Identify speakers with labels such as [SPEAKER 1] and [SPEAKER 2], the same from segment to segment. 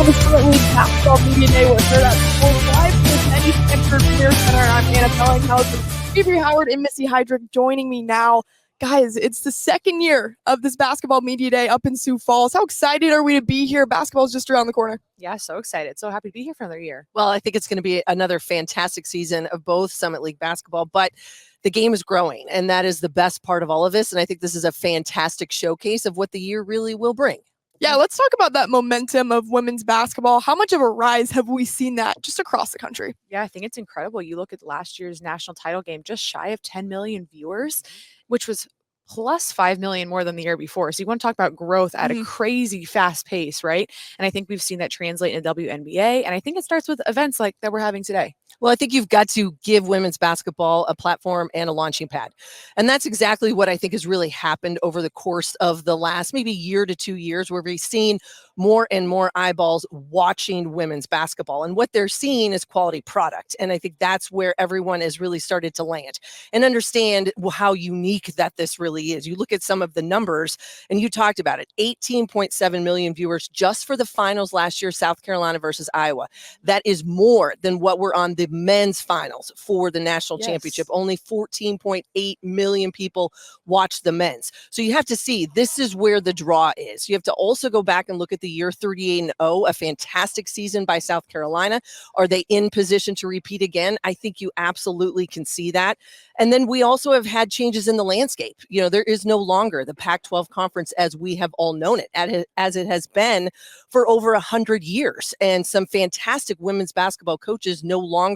[SPEAKER 1] Welcome to Summit League Basketball Media Day with Hurrdat Sports live from the Denny Sanford PREMIER Center. I'm Bellinghausen, Avery Howard, and Missy Heidrick joining me now. Guys, it's the second year of this Basketball Media Day up in Sioux Falls. How excited are we to be here? Basketball is just around the corner.
[SPEAKER 2] Yeah, so excited. So happy to be here for another year.
[SPEAKER 3] Well, I think it's going to be another fantastic season of both Summit League basketball, but the game is growing, and that is the best part of all of this. And I think this is a fantastic showcase of what the year really will bring.
[SPEAKER 1] Yeah, let's talk about that momentum of women's basketball. How much of a rise have we seen that just across the country?
[SPEAKER 2] Yeah, I think it's incredible. You look at last year's national title game, just shy of 10 million viewers, which was plus 5 million more than the year before. So you want to talk about growth at a crazy fast pace, right? And I think we've seen that translate into WNBA. And I think it starts with events like that we're having today.
[SPEAKER 3] Well, I think you've got to give women's basketball a platform and a launching pad. And that's exactly what I think has really happened over the course of the last maybe year to 2 years, where we've seen more and more eyeballs watching women's basketball. And what they're seeing is quality product. And I think that's where everyone has really started to land and understand how unique that this really is. You look at some of the numbers, and you talked about it, 18.7 million viewers just for the finals last year, South Carolina versus Iowa. That is more than what were on the men's finals for the national championship. Only 14.8 million people watched the men's. So you have to see, this is where the draw is. You have to also go back and look at the year 38-0, a fantastic season by South Carolina. Are they in position to repeat again? I think you absolutely can see that. And then we also have had changes in the landscape. You know, there is no longer the Pac-12 conference as we have all known it, as it has been for over 100 years. And some fantastic women's basketball coaches no longer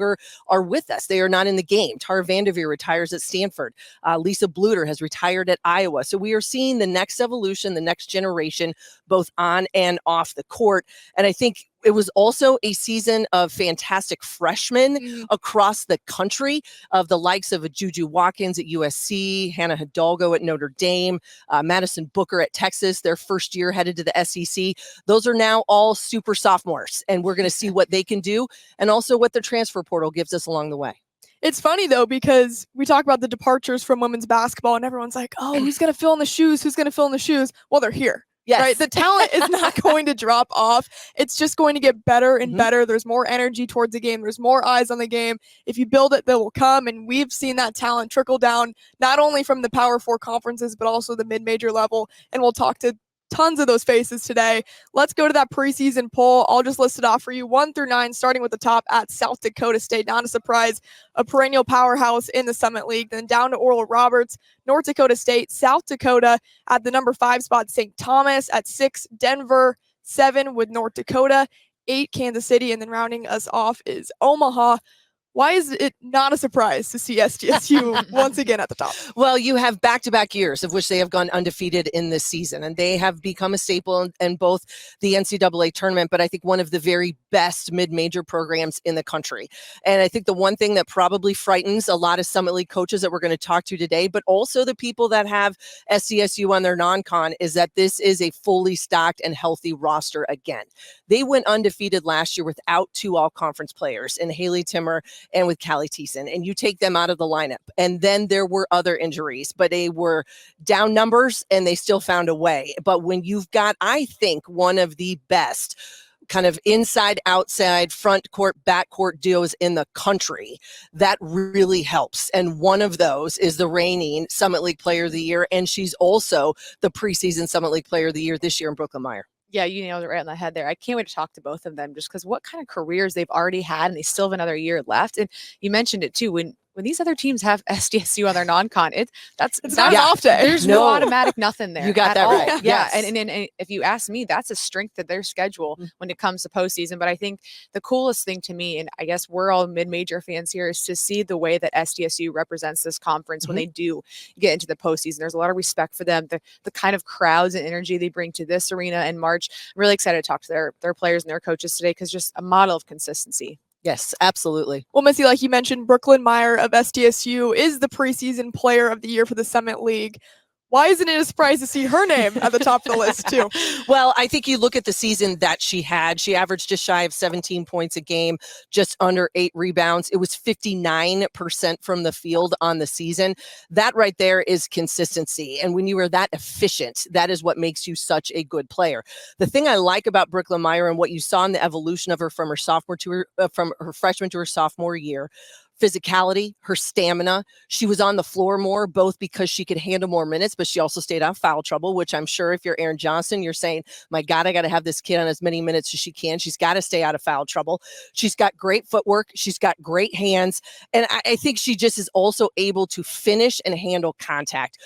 [SPEAKER 3] are with us. They are not in the game. Tara Vanderveer retires at Stanford. Lisa Bluter has retired at Iowa. So we are seeing the next evolution, the next generation, both on and off the court. And I think it was also a season of fantastic freshmen across the country, of the likes of Juju Watkins at USC, Hannah Hidalgo at Notre Dame, Madison Booker at Texas, their first year headed to the SEC. Those are now all super sophomores, and we're going to see what they can do and also what the transfer portal gives us along the way.
[SPEAKER 1] It's funny, though, because we talk about the departures from women's basketball, and everyone's like, oh, who's going to fill in the shoes? Who's going to fill in the shoes? Well, they're here.
[SPEAKER 3] Yes.
[SPEAKER 1] Right. The talent is not going to drop off. It's just going to get better and better. There's more energy towards the game. There's more eyes on the game. If you build it, they will come. And we've seen that talent trickle down, not only from the Power Four conferences, but also the mid-major level. And we'll talk to tons of those faces today. Let's go to that preseason poll. I'll just list it off for you, 1 through 9, starting with the top at South Dakota State. Not a surprise, a perennial powerhouse in the Summit League. Then down to Oral Roberts, North Dakota State, South Dakota at the number 5 spot, St. Thomas at 6, Denver 7 with North Dakota, 8 Kansas City, and then rounding us off is Omaha. Why is it not a surprise to see SDSU once again at the top?
[SPEAKER 3] Well, you have back-to-back years of which they have gone undefeated in this season, and they have become a staple in both the NCAA tournament, but I think one of the very best mid-major programs in the country. And I think the one thing that probably frightens a lot of Summit League coaches that we're going to talk to today, but also the people that have SDSU on their non-con, is that this is a fully stocked and healthy roster again. They went undefeated last year without 2 all-conference players in Haley Timmer and with Callie Thiessen, and you take them out of the lineup. And then there were other injuries, but they were down numbers and they still found a way. But when you've got, I think, one of the best kind of inside, outside, front court, back court duos in the country, that really helps. And one of those is the reigning Summit League Player of the Year, and she's also the preseason Summit League Player of the Year this year in Brooklyn Meyer.
[SPEAKER 2] Yeah, you nailed it right on the head there. I can't wait to talk to both of them just because what kind of careers they've already had, and they still have another year left. And you mentioned it too, when these other teams have SDSU on their non-con, it's not an off day. There's no automatic nothing there.
[SPEAKER 3] You got that
[SPEAKER 2] all.
[SPEAKER 3] right.
[SPEAKER 2] Yeah,
[SPEAKER 3] Yes.
[SPEAKER 2] and if you ask me, that's a strength of their schedule when it comes to postseason. But I think the coolest thing to me, and I guess we're all mid-major fans here, is to see the way that SDSU represents this conference when they do get into the postseason. There's a lot of respect for them, the kind of crowds and energy they bring to this arena in March. I'm really excited to talk to their players and their coaches today, because just a model of consistency.
[SPEAKER 3] Yes, absolutely.
[SPEAKER 1] Well, Missy, like you mentioned, Brooklyn Meyer of SDSU is the preseason Player of the Year for the Summit League. why isn't it a surprise to see her name at the top of the list too?
[SPEAKER 3] Well, I think you look at the season that she had. She averaged just shy of 17 points a game, just under 8 rebounds. It was 59% from the field on the season. That right there is consistency. And when you are that efficient, that is what makes you such a good player. The thing I like about Brooke Lemire and what you saw in the evolution of her from from her freshman to her sophomore year, physicality, her stamina. She was on the floor more, both because she could handle more minutes, but she also stayed out of foul trouble, which I'm sure if you're Aaron Johnson, you're saying, my God, I got to have this kid on as many minutes as she can. She's got to stay out of foul trouble. She's got great footwork. She's got great hands. And I think she just is also able to finish and handle contact.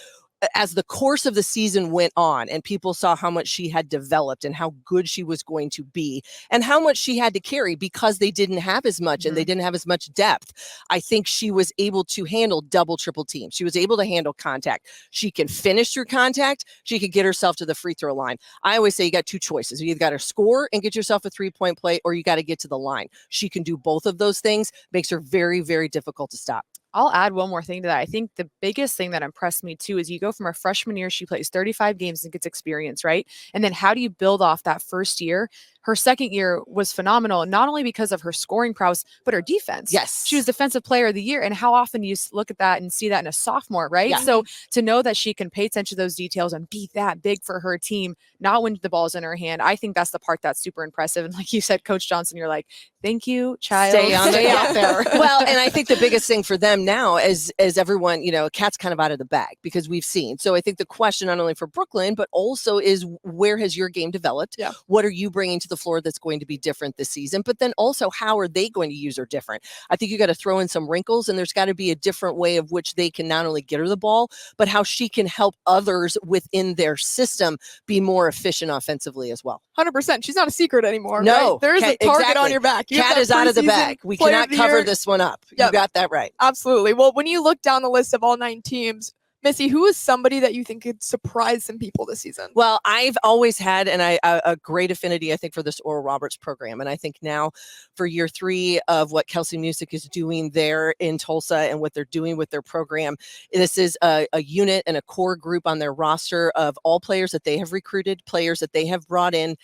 [SPEAKER 3] As the course of the season went on and people saw how much she had developed and how good she was going to be and how much she had to carry because they didn't have as much and they didn't have as much depth, I think she was able to handle double, triple teams. She was able to handle contact. She can finish through contact. She can get herself to the free throw line. I always say you got two choices. You either got to score and get yourself a 3-point play, or you got to get to the line. She can do both of those things. Makes her very, very difficult to stop.
[SPEAKER 2] I'll add one more thing to that. I think the biggest thing that impressed me too is you go from her freshman year, she plays 35 games and gets experience, right? And then how do you build off that first year? Her second year was phenomenal, not only because of her scoring prowess, but her defense.
[SPEAKER 3] Yes.
[SPEAKER 2] She was Defensive Player of the Year. And how often you look at that and see that in a sophomore, right?
[SPEAKER 3] Yeah.
[SPEAKER 2] So to know that she can pay attention to those details and be that big for her team, not when the ball's in her hand, I think that's the part that's super impressive. And like you said, Coach Johnson, you're like, thank you, child.
[SPEAKER 3] Stay on
[SPEAKER 2] Stay
[SPEAKER 3] the
[SPEAKER 2] out there.
[SPEAKER 3] Well, and I think the biggest thing for them now is everyone, cat's kind of out of the bag because we've seen. So I think the question not only for Brooklyn, but also is where has your game developed?
[SPEAKER 1] Yeah.
[SPEAKER 3] What are you bringing to the floor that's going to be different this season? But then also, how are they going to use her different? I think you got to throw in some wrinkles, and there's got to be a different way of which they can not only get her the ball, but how she can help others within their system be more efficient offensively as well.
[SPEAKER 1] 100%. She's not a secret anymore.
[SPEAKER 3] No,
[SPEAKER 1] right? There is a target
[SPEAKER 3] exactly.
[SPEAKER 1] on your back. You have
[SPEAKER 3] Cat
[SPEAKER 1] that
[SPEAKER 3] is out of the
[SPEAKER 1] preseason
[SPEAKER 3] bag. We
[SPEAKER 1] player
[SPEAKER 3] cannot
[SPEAKER 1] of the
[SPEAKER 3] cover
[SPEAKER 1] year.
[SPEAKER 3] this one up.
[SPEAKER 1] Yep.
[SPEAKER 3] You got that right.
[SPEAKER 1] Absolutely. Well, when you look down the list of all 9 teams, Missy, who is somebody that you think could surprise some people this season?
[SPEAKER 3] Well, I've always had a great affinity, I think, for this Oral Roberts program. And I think now for year 3 of what Kelsey Music is doing there in Tulsa and what they're doing with their program, this is a unit and a core group on their roster of all players that they have recruited, players that they have brought in.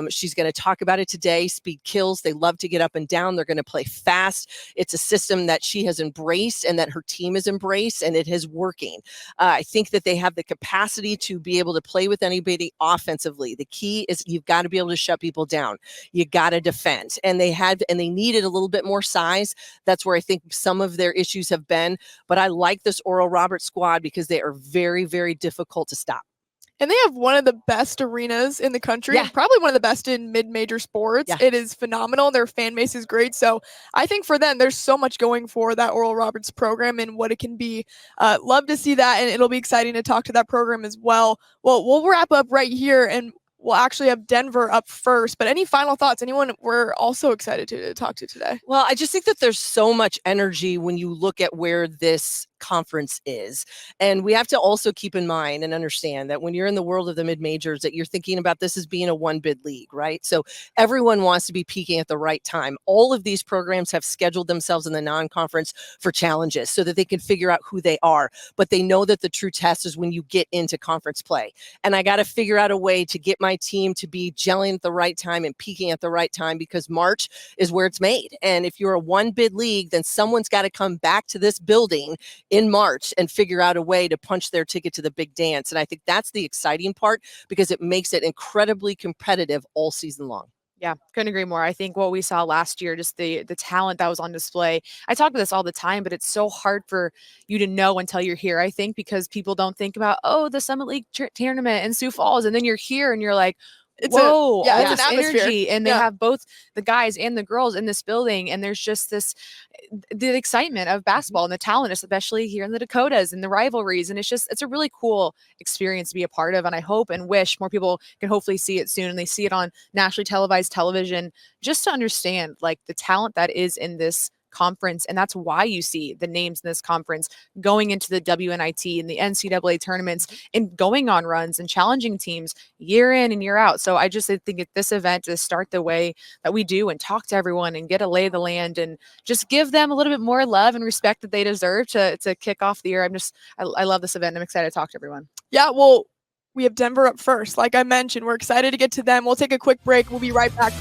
[SPEAKER 3] She's going to talk about it today. Speed kills. They love to get up and down. They're going to play fast. It's a system that she has embraced and that her team has embraced, and it is working. I think that they have the capacity to be able to play with anybody offensively. The key is you've got to be able to shut people down. You got to defend. And they needed a little bit more size. That's where I think some of their issues have been. But I like this Oral Roberts squad because they are very, very difficult to stop.
[SPEAKER 1] And they have one of the best arenas in the country,
[SPEAKER 3] Yeah.
[SPEAKER 1] and probably one of the best in mid-major sports.
[SPEAKER 3] Yeah.
[SPEAKER 1] It is phenomenal. Their fan base is great. So I think for them, there's so much going for that Oral Roberts program and what it can be. Love to see that, and it'll be exciting to talk to that program as well. Well, we'll wrap up right here, and we'll actually have Denver up first. But any final thoughts? Anyone we're also excited to talk to today?
[SPEAKER 3] Well, I just think that there's so much energy when you look at where this conference is. And we have to also keep in mind and understand that when you're in the world of the mid-majors, that you're thinking about this as being a one-bid league, right? So everyone wants to be peaking at the right time. All of these programs have scheduled themselves in the non-conference for challenges so that they can figure out who they are. But they know that the true test is when you get into conference play. And I got to figure out a way to get my team to be gelling at the right time and peaking at the right time, because March is where it's made. And if you're a one-bid league, then someone's got to come back to this building in March and figure out a way to punch their ticket to the big dance. And I think that's the exciting part, because it makes it incredibly competitive all season long.
[SPEAKER 2] Yeah, couldn't agree more. I think what we saw last year, just the talent that was on display. I talk about this all the time, but it's so hard for you to know until you're here, I think, because people don't think about, the Summit League tournament in Sioux Falls. And then you're here and you're like,
[SPEAKER 1] It's
[SPEAKER 2] whoa,
[SPEAKER 1] all
[SPEAKER 2] all
[SPEAKER 1] this
[SPEAKER 2] this
[SPEAKER 1] atmosphere.
[SPEAKER 2] energy. And they
[SPEAKER 1] Yeah.
[SPEAKER 2] have both the guys and the girls in this building. And there's just the excitement of basketball and the talent, especially here in the Dakotas and the rivalries. And it's a really cool experience to be a part of. And I hope and wish more people can hopefully see it soon, and they see it on nationally televised television, just to understand like the talent that is in this conference. And that's why you see the names in this conference going into the WNIT and the NCAA tournaments and going on runs and challenging teams year in and year out. So I think at this event to start the way that we do and talk to everyone and get a lay of the land and just give them a little bit more love and respect that they deserve to kick off the year. I love this event. I'm excited to talk to everyone.
[SPEAKER 1] Yeah, well, we have Denver up first. Like I mentioned, we're excited to get to them. We'll take a quick break. We'll be right back.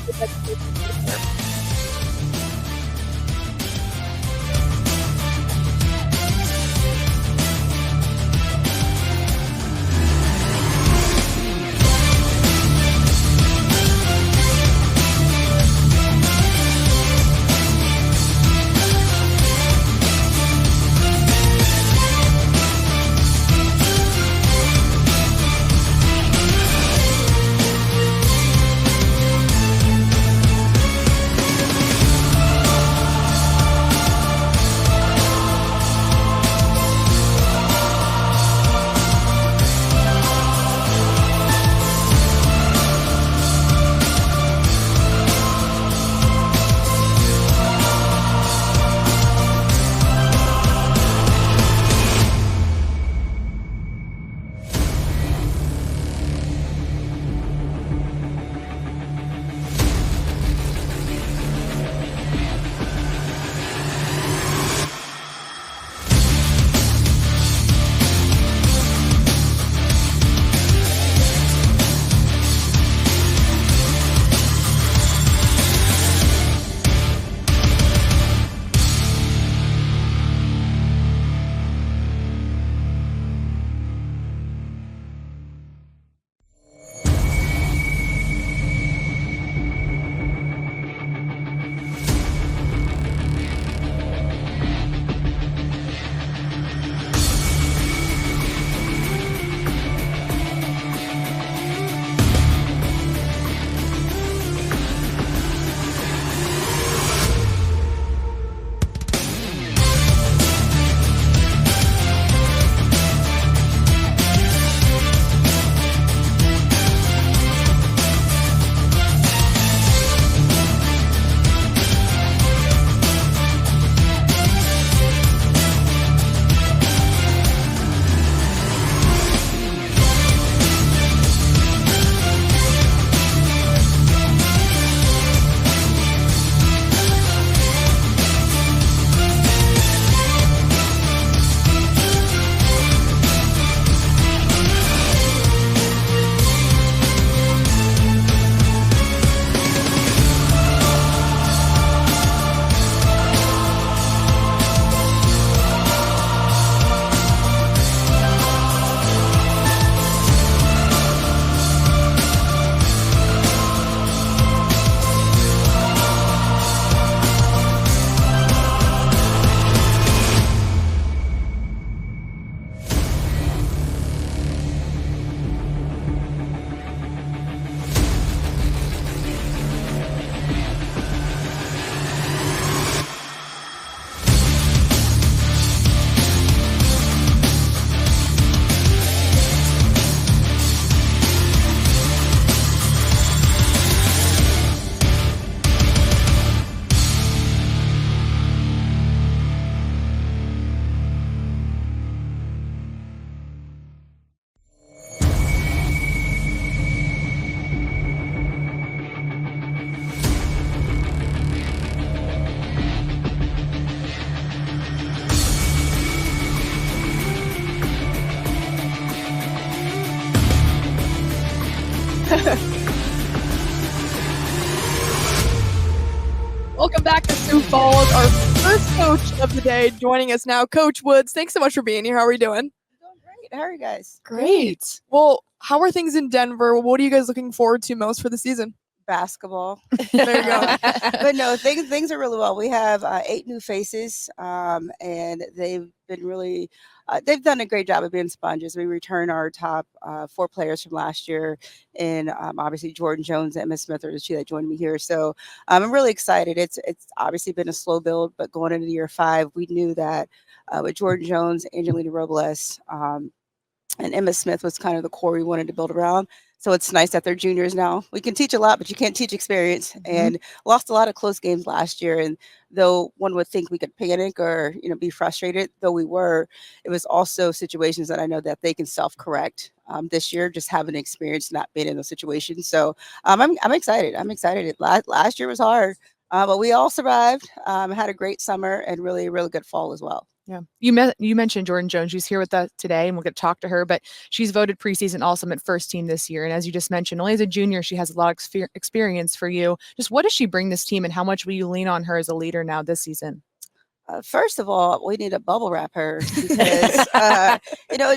[SPEAKER 1] Welcome back to Sioux Falls, our first coach of the day joining us now. Coach Woods, thanks so much for being here. How are we doing?
[SPEAKER 4] Doing great. How are you guys?
[SPEAKER 1] Great. Well, how are things in Denver? What are you guys looking forward to most for the season?
[SPEAKER 4] Basketball.
[SPEAKER 1] There you go.
[SPEAKER 4] But no, things are really well. We have 8 new faces, and they've been really they've done a great job of being sponges. We return our top 4 players from last year, and obviously Jordan Jones and Miss Smith are the 2 that joined me here. So I'm really excited. It's obviously been a slow build, but going into year 5, we knew that with Jordan Jones, Angelina Robles, and Emma Smith was kind of the core we wanted to build around. So it's nice that they're juniors now. We can teach a lot, but you can't teach experience. And lost a lot of close games last year. And though one would think we could panic or be frustrated, though we were, it was also situations that I know that they can self-correct. This year, just having experience not being in those situations. So I'm excited. I'm excited. Last year was hard, but we all survived. Had a great summer and really good fall as well.
[SPEAKER 2] Yeah. You mentioned Jordan Jones. She's here with us today, and we'll get to talk to her. But she's voted preseason All-Summit first team this year. And as you just mentioned, only as a junior, she has a lot of experience for you. Just what does she bring this team, and how much will you lean on her as a leader now this season?
[SPEAKER 4] First of all, we need to bubble wrap her because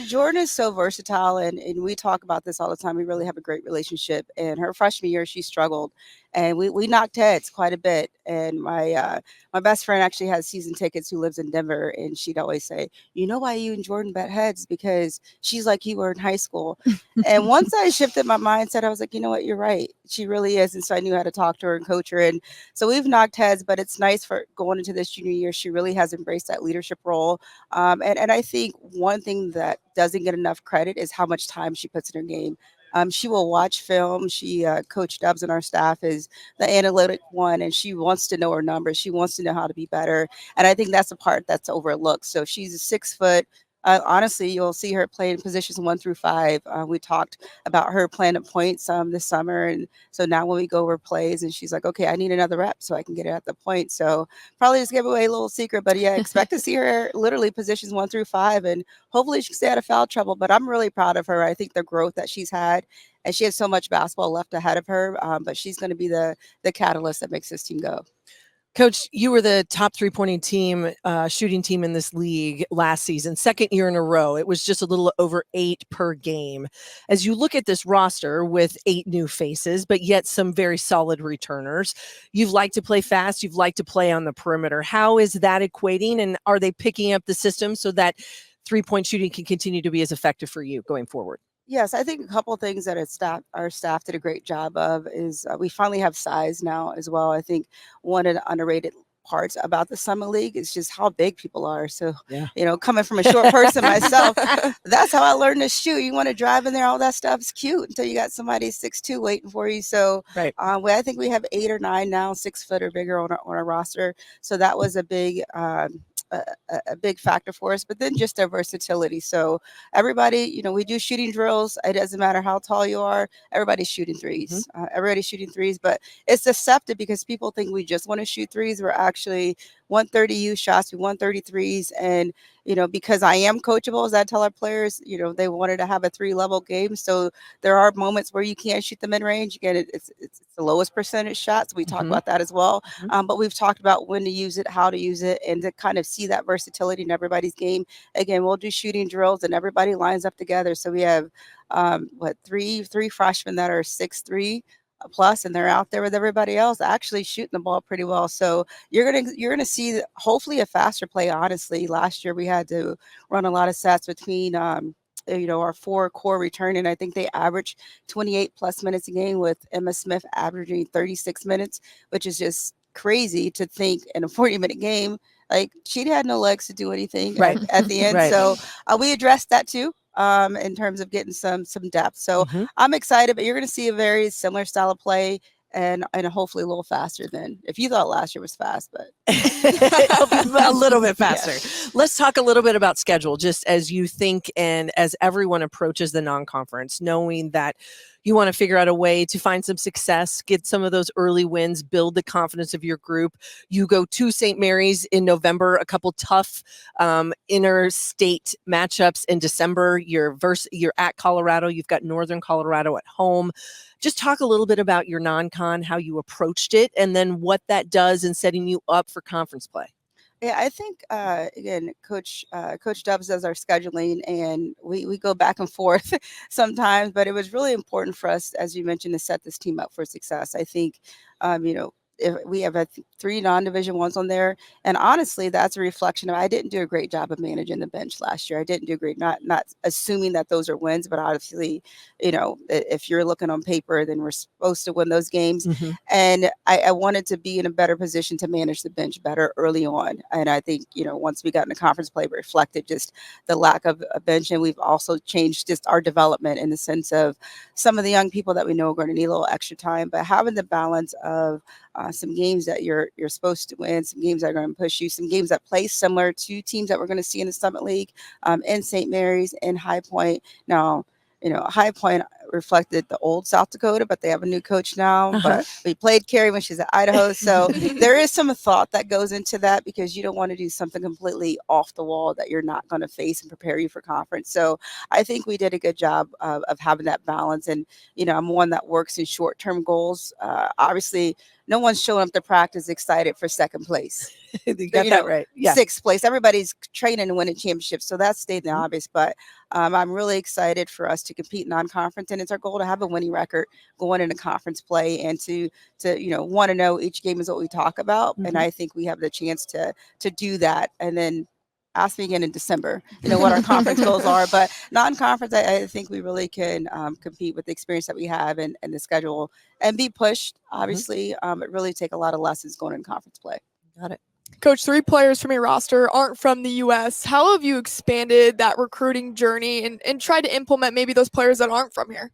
[SPEAKER 4] Jordan is so versatile, and we talk about this all the time. We really have a great relationship. And her freshman year, she struggled, and we knocked heads quite a bit. And my best friend actually has season tickets who lives in Denver, and she'd always say, "You know why you and Jordan bet heads? Because she's like you were in high school." And once I shifted my mindset, I was like, you know what, you're right. She really is. And so I knew how to talk to her and coach her. And so we've knocked heads, but it's nice for going into this junior year. She really has embraced that leadership role. And I think one thing that doesn't get enough credit is how much time she puts in her game. She will watch film. Coach Dubs on our staff is the analytic one, and she wants to know her numbers. She wants to know how to be better. And I think that's the part that's overlooked. So she's a 6 foot. Honestly, you'll see her play in positions 1 through 5. We talked about her playing at points this summer, and so now when we go over plays, and she's like, "Okay, I need another rep so I can get it at the point." So probably just give away a little secret, but yeah, expect to see her literally positions 1 through 5, and hopefully she can stay out of foul trouble. But I'm really proud of her. I think the growth that she's had, and she has so much basketball left ahead of her, but she's going to be the catalyst that makes this team go.
[SPEAKER 3] Coach, you were the top three-pointing team, shooting team in this league last season, second year in a row. It was just a little over 8 per game. As you look at this roster with 8 new faces, but yet some very solid returners, you've liked to play fast, you've liked to play on the perimeter. How is that equating, and are they picking up the system so that three-point shooting can continue to be as effective for you going forward?
[SPEAKER 4] Yes, I think a couple of things that our staff did a great job of is we finally have size now as well. I think one of the underrated parts about the summer league is just how big people are. So,
[SPEAKER 3] Yeah.
[SPEAKER 4] Coming from a short person myself, that's how I learned to shoot. You want to drive in there, all that stuff is cute until you got somebody 6'2" waiting for you. So,
[SPEAKER 3] Right.
[SPEAKER 4] I think we have 8 or 9 now, 6 foot or bigger on our roster. So that was a big. A big factor for us, but then just their versatility. So everybody, we do shooting drills. It doesn't matter how tall you are. Everybody's shooting threes. Everybody's shooting threes, but it's deceptive because people think we just want to shoot threes. We're actually 130 use shots, we 133s, and because I am coachable, as I tell our players, they wanted to have a 3-level game. So there are moments where you can't shoot the mid range. Again, it's the lowest percentage shots. We talk about that as well. But we've talked about when to use it, how to use it, and to kind of see that versatility in everybody's game. Again, we'll do shooting drills, and everybody lines up together. So we have three freshmen that are 6'3" plus, and they're out there with everybody else actually shooting the ball pretty well. So you're gonna see hopefully a faster play. Honestly, last year we had to run a lot of sets between our 4 core returning. I think they averaged 28 plus minutes a game, with Emma Smith averaging 36 minutes, which is just crazy to think in a 40-minute game. Like, she had no legs to do anything at the end.
[SPEAKER 3] Right.
[SPEAKER 4] So we addressed that too. In terms of getting some depth. So I'm excited, but you're going to see a very similar style of play, and hopefully a little faster than if you thought last year was fast, but
[SPEAKER 3] it'll be a little bit faster.
[SPEAKER 4] Yeah.
[SPEAKER 3] Let's talk a little bit about schedule, just as you think and as everyone approaches the non-conference, knowing that you want to figure out a way to find some success, get some of those early wins, build the confidence of your group. You go to St. Mary's in November, a couple tough interstate matchups in December. You're at Colorado. You've got Northern Colorado at home. Just talk a little bit about your non-con, how you approached it, and then what that does in setting you up for conference play.
[SPEAKER 4] Yeah, I think again, Coach Dubs does our scheduling, and we go back and forth sometimes. But it was really important for us, as you mentioned, to set this team up for success. I think, if we have 3 non-division ones on there, and honestly, that's a reflection of I didn't do a great job of managing the bench last year. I didn't do great, not assuming that those are wins, but obviously, if you're looking on paper, then we're supposed to win those games. And I wanted to be in a better position to manage the bench better early on. And I think, once we got into conference play, it reflected just the lack of a bench. And we've also changed just our development in the sense of some of the young people that we know are going to need a little extra time, but having the balance of some games that you're supposed to win, some games that are going to push you, some games that play similar to teams that we're going to see in the Summit League, in St. Mary's, in High Point. Now, High Point reflected the old South Dakota, but they have a new coach now. But we played Carrie when she's at Idaho. So there is some thought that goes into that because you don't want to do something completely off the wall that you're not going to face and prepare you for conference. So I think we did a good job of having that balance. And, I'm one that works in short-term goals. Obviously, no one's showing up to practice excited for second place.
[SPEAKER 3] You got that right. Yeah.
[SPEAKER 4] Sixth place. Everybody's training to win a championship. So that's stayed the obvious. But I'm really excited for us to compete non-conference. And it's our goal to have a winning record going into conference play and to want to know each game is what we talk about. And I think we have the chance to do that. And then ask me again in December, what our conference goals are. But non-conference, I think we really can compete with the experience that we have and the schedule and be pushed, obviously, but really take a lot of lessons going in conference play.
[SPEAKER 3] Got it.
[SPEAKER 1] Coach, 3 players from your roster aren't from the U.S. How have you expanded that recruiting journey and tried to implement maybe those players that aren't from here?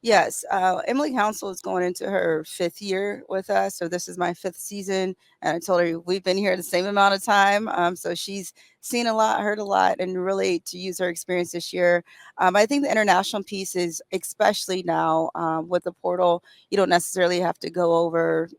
[SPEAKER 4] Yes, Emily Council is going into her 5th year with us. So this is my 5th season. And I told her we've been here the same amount of time. So she's seen a lot, heard a lot, and really to use her experience this year. I think the international piece is, especially now with the portal, you don't necessarily have to go over,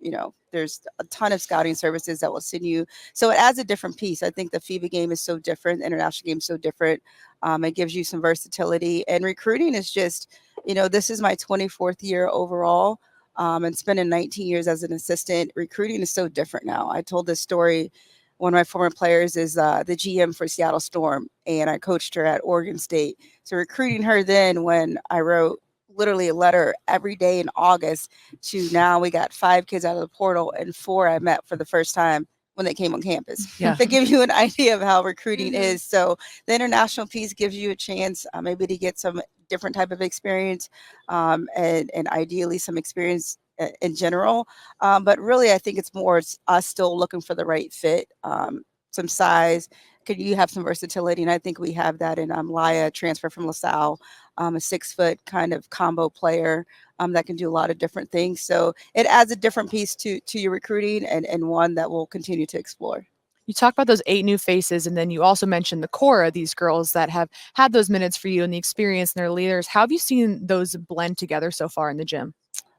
[SPEAKER 4] there's a ton of scouting services that will send you. So it adds a different piece. I think the FIBA game is so different. The international game is so different. It gives you some versatility. And recruiting is just, this is my 24th year overall. And spending 19 years as an assistant. Recruiting is so different now. I told this story. One of my former players is the GM for Seattle Storm, and I coached her at Oregon State. So recruiting her then, when I wrote literally a letter every day in August, to now we got 5 kids out of the portal and 4 I met for the first time when they came on campus.
[SPEAKER 3] Yeah.
[SPEAKER 4] To give you an idea of how recruiting is. So the international piece gives you a chance maybe to get some different type of experience and ideally some experience in general. But really, I think it's more us still looking for the right fit, some size. Could you have some versatility? And I think we have that in Laya, transfer from LaSalle, a 6-foot kind of combo player that can do a lot of different things. So it adds a different piece to your recruiting and one that we'll continue to explore.
[SPEAKER 2] You talk about those 8 new faces, and then you also mentioned the core of these girls that have had those minutes for you and the experience and their leaders. How have you seen those blend together so far in the gym?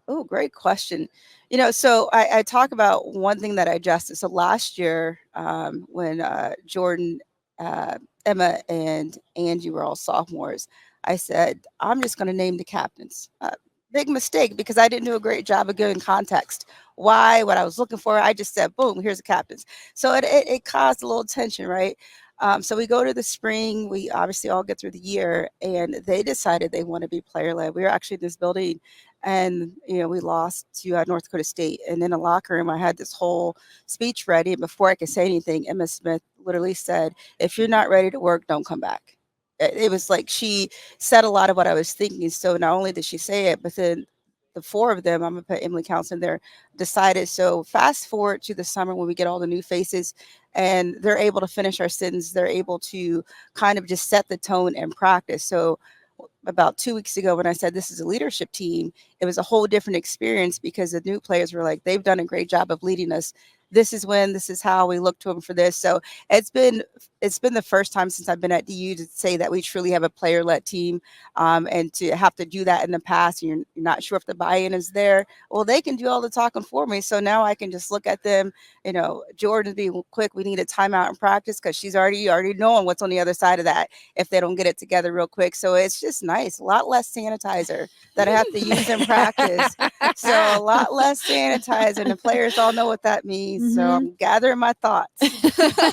[SPEAKER 4] Oh, great question. So I talk about one thing that I adjusted. So last year, when Jordan, Emma, and Angie were all sophomores, I said, I'm just going to name the captains. Big mistake because I didn't do a great job of giving context. Why, what I was looking for. I just said, boom, here's the captains. So it caused a little tension, right? So we go to the spring. We obviously all get through the year, and they decided they want to be player-led. We were actually in this building, and we lost to North Dakota State. And in the locker room, I had this whole speech ready. And before I could say anything, Emma Smith literally said, "If you're not ready to work, don't come back." It was like she said a lot of what I was thinking. So not only did she say it, but then the 4 of them, I'm going to put Emily Council in there, decided. So fast forward to the summer when we get all the new faces and they're able to finish our sentence. They're able to kind of just set the tone and practice. So about 2 weeks ago when I said this is a leadership team, it was a whole different experience because the new players were like, they've done a great job of leading us. This is when, this is how we look to them for this. So it's been the first time since I've been at DU to say that we truly have a player-led team, and to have to do that in the past, and you're not sure if the buy-in is there. Well, they can do all the talking for me. So now I can just look at them, Jordan being quick, we need a timeout in practice because she's already knowing what's on the other side of that if they don't get it together real quick. So it's just nice. A lot less sanitizer that I have to use in practice. So a lot less sanitizer, and the players all know what that means. So I'm gathering my thoughts.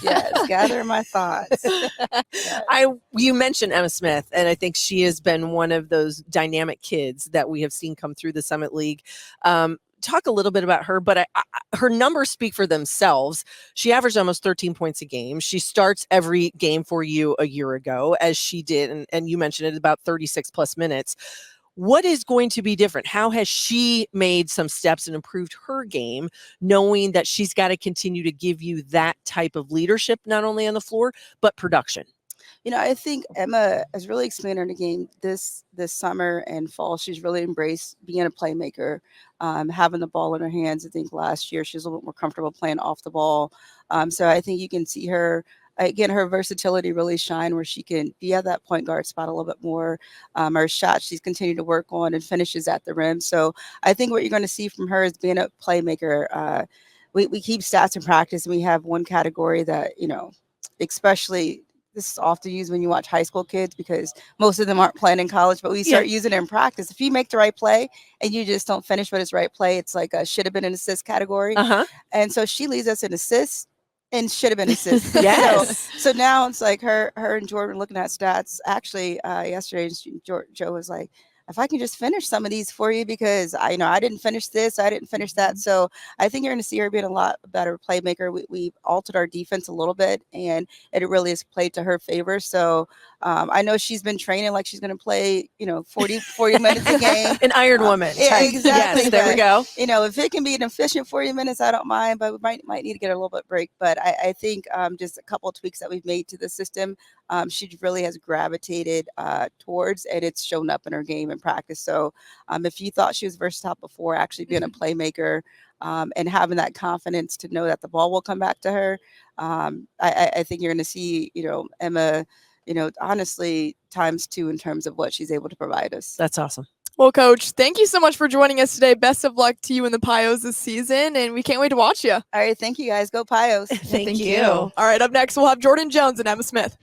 [SPEAKER 4] Yes, gathering my thoughts. Yes.
[SPEAKER 3] You mentioned Emma Smith, and I think she has been one of those dynamic kids that we have seen come through the Summit League. talk a little bit about her, but her numbers speak for themselves. She averaged almost 13 points a game. She starts every game for you a year ago, as she did, and you mentioned it, about 36 plus minutes. What is going to be different? How has she made some steps and improved her game, knowing that she's got to continue to give you that type of leadership, not only on the floor, but production?
[SPEAKER 4] I think Emma has really expanded her game this summer and fall. She's really embraced being a playmaker, having the ball in her hands. I think last year she was a little bit more comfortable playing off the ball. So I think you can see her, again, her versatility really shine, where she can be at that point guard spot a little bit more. Her shot she's continued to work on and finishes at the rim. So I think what you're going to see from her is being a playmaker. We keep stats in practice, and we have one category that, especially this is often used when you watch high school kids, because most of them aren't playing in college, but we start using it in practice. If you make the right play and you just don't finish with its right play, it's like a should have been an assist category. And so she leads us in assists and should have been assists.
[SPEAKER 3] Yes.
[SPEAKER 4] So now it's like her and Jordan looking at stats. Actually, yesterday, Joe was like, if I can just finish some of these for you, because I didn't finish this, I didn't finish that. So I think you're going to see her being a lot better playmaker. We've altered our defense a little bit, and it really has played to her favor. So I know she's been training like she's going to play, 40 minutes a game.
[SPEAKER 3] An Iron Woman.
[SPEAKER 4] Exactly.
[SPEAKER 3] Yes, there we go.
[SPEAKER 4] If it can be an efficient 40 minutes, I don't mind, but we might need to get a little bit break. But I think just a couple of tweaks that we've made to the system, she really has gravitated towards, and it's shown up in her game in practice. So if you thought she was versatile before, actually being a playmaker and having that confidence to know that the ball will come back to her, I think you're going to see, Emma, honestly, ×2 in terms of what she's able to provide us.
[SPEAKER 3] That's awesome.
[SPEAKER 1] Well, Coach, thank you so much for joining us today. Best of luck to you in the Pios this season, and we can't wait to watch you.
[SPEAKER 4] All right, thank you guys. Go Pios.
[SPEAKER 3] Thank you.
[SPEAKER 1] All right, up next, we'll have Jordan Jones and Emma Smith.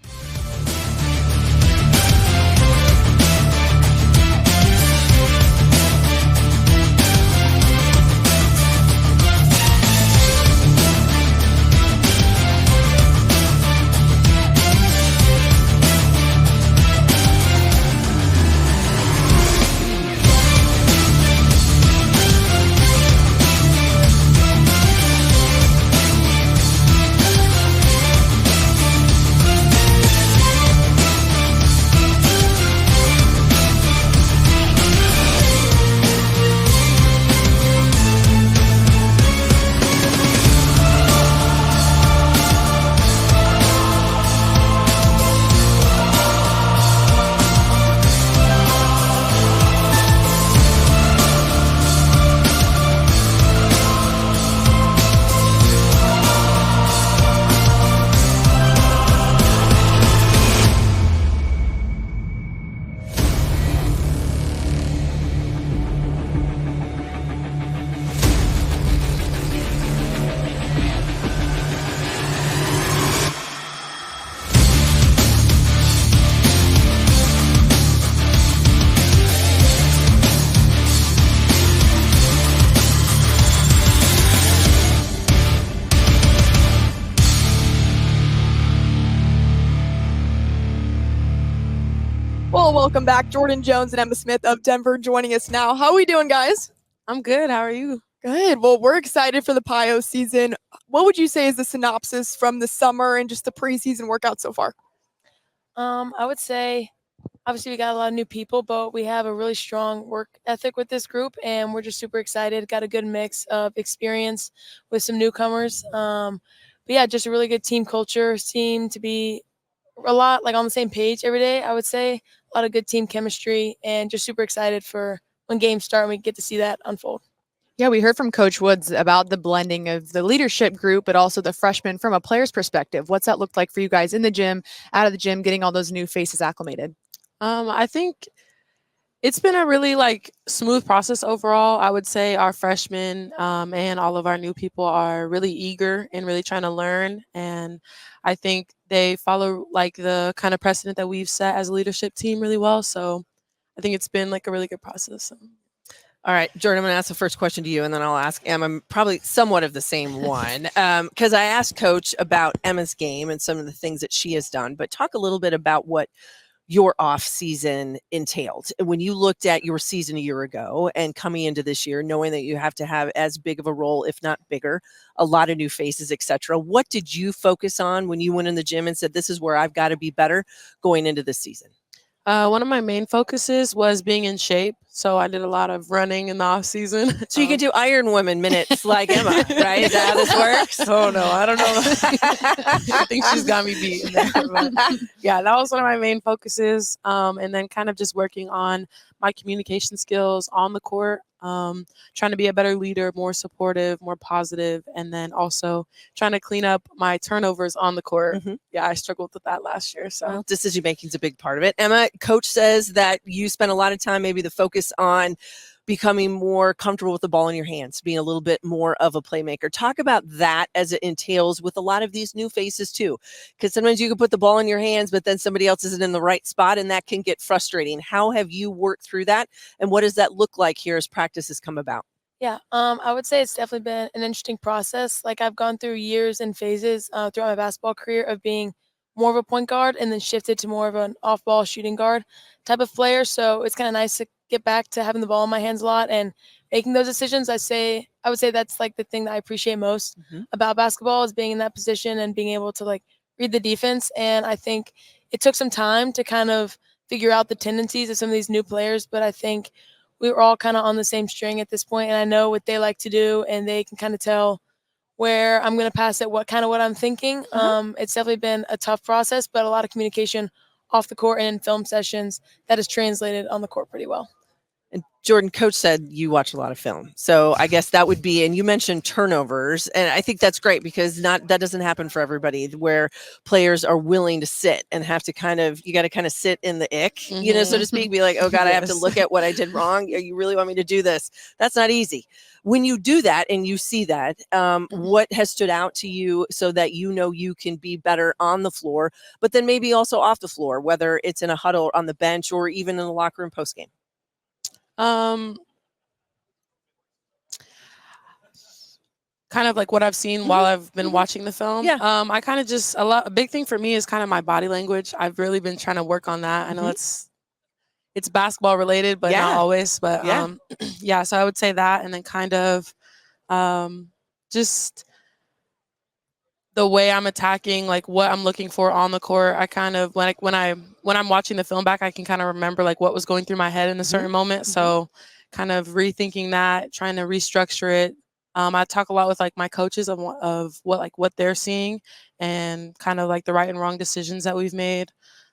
[SPEAKER 1] Well, welcome back. Jordan Jones and Emma Smith of Denver joining us now. How are we doing, guys?
[SPEAKER 5] I'm good. How are you?
[SPEAKER 1] Good. Well, we're excited for the Pios season. What would you say is the synopsis from the summer and just the preseason workout so far?
[SPEAKER 5] I would say, obviously, we got a lot of new people, but we have a really strong work ethic with this group, and we're just super excited. Got a good mix of experience with some newcomers. But yeah, just a really good team culture. Seem to be a lot like on the same page every day, I would say. A lot of good team chemistry, and just super excited for when games start and we get to see that unfold.
[SPEAKER 2] Yeah, we heard from Coach Woods about the blending of the leadership group, but also the freshmen from a player's perspective. What's that look like for you guys in the gym, out of the gym, getting all those new faces acclimated?
[SPEAKER 5] I think it's been a really smooth process overall. I would say our freshmen and all of our new people are really eager and really trying to learn. And I think they follow the kind of precedent that we've set as a leadership team really well. So I think it's been a really good process.
[SPEAKER 3] All right, Jordan, I'm going to ask the first question to you, and then I'll ask Emma probably somewhat of the same one. Because I asked Coach about Emma's game and some of the things that she has done, but talk a little bit about what your off season entailed. When you looked at your season a year ago and coming into this year, knowing that you have to have as big of a role, if not bigger, a lot of new faces, etc. What did you focus on when you went in the gym and said, this is where I've got to be better going into this season?
[SPEAKER 6] One of my main focuses was being in shape. So I did a lot of running in the off season.
[SPEAKER 3] So you can do Iron Woman minutes like Emma, right? Is that how this works?
[SPEAKER 6] Oh no, I don't know. I think she's got me beat in there. But yeah, that was one of my main focuses. And then kind of just working on my communication skills on the court, trying to be a better leader, more supportive, more positive, and then also trying to clean up my turnovers on the court. Yeah, I struggled with that last year. So
[SPEAKER 3] well, decision making is a big part of it. Emma, coach says that you spent a lot of time, maybe the focus on becoming more comfortable with the ball in your hands, being a little bit more of a playmaker. Talk about that as it entails with a lot of these new faces too, because sometimes you can put the ball in your hands, but then somebody else isn't in the right spot, and that can get frustrating. How have you worked through that, and what does that look like here as practice has come about?
[SPEAKER 5] Yeah, I would say it's definitely been an interesting process. Like I've gone through years and phases throughout my basketball career of being more of a point guard and then shifted to more of an off-ball shooting guard type of player. So it's kind of nice to get back to having the ball in my hands a lot and making those decisions. I would say that's like the thing that I appreciate most about basketball is being in that position and being able to like read the defense. And I think it took some time to kind of figure out the tendencies of some of these new players, but I think we were all kind of on the same string at this point, and I know what they like to do, and they can kind of tell where I'm going to pass it, what I'm thinking. It's definitely been a tough process, but a lot of communication off the court and in film sessions that is translated on the court pretty well.
[SPEAKER 3] And Jordan, coach said you watch a lot of film. So I guess that would be, and you mentioned turnovers, and I think that's great because that doesn't happen for everybody where players are willing to sit and have to you got to kind of sit in the ick, so to speak, be like, oh God, I have to look at what I did wrong. You really want me to do this? That's not easy. When you do that and you see that, what has stood out to you so that you can be better on the floor, but then maybe also off the floor, whether it's in a huddle on the bench or even in the locker room post game?
[SPEAKER 6] Kind of like what I've seen while I've been watching the film.
[SPEAKER 3] Yeah.
[SPEAKER 6] I kind of just a big thing for me is kind of my body language. I've really been trying to work on that. I know it's basketball related, but not always. But yeah, so I would say that, and then kind of just the way I'm attacking, like what I'm looking for on the court. I kind of like when I'm watching the film back, I can kind of remember like what was going through my head in a certain moment. So kind of rethinking that, trying to restructure it. I talk a lot with like my coaches of what they're seeing and kind of like the right and wrong decisions that we've made.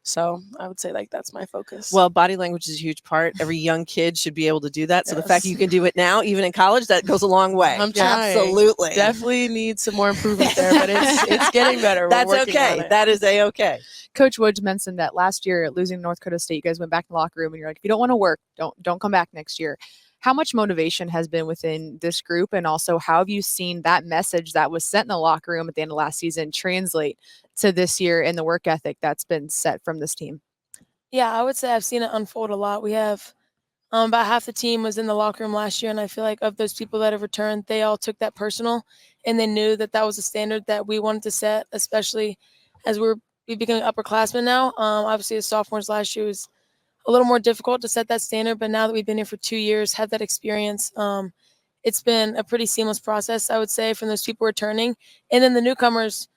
[SPEAKER 6] So I would say like that's my focus.
[SPEAKER 3] Well, body language is a huge part. Every young kid should be able to do that. So the fact that you can do it now, even in college, that goes a long way.
[SPEAKER 6] I'm trying.
[SPEAKER 3] Absolutely.
[SPEAKER 6] Definitely need some more improvement there, but it's getting better.
[SPEAKER 3] That's okay. That is A-okay.
[SPEAKER 2] Coach Woods mentioned that last year losing North Dakota State, you guys went back in the locker room and you're like, if you don't want to work, don't come back next year. How much motivation has been within this group, and also how have you seen that message that was set in the locker room at the end of last season translate to this year and the work ethic that's been set from this team?
[SPEAKER 5] Yeah, I would say I've seen it unfold a lot. We have about half the team was in the locker room last year, and I feel like of those people that have returned, they all took that personal, and they knew that that was a standard that we wanted to set, especially as we becoming upperclassmen now. Obviously, as sophomores last year was a little more difficult to set that standard, but now that we've been here for 2 years, had that experience, it's been a pretty seamless process, I would say, from those people returning. And then the newcomers,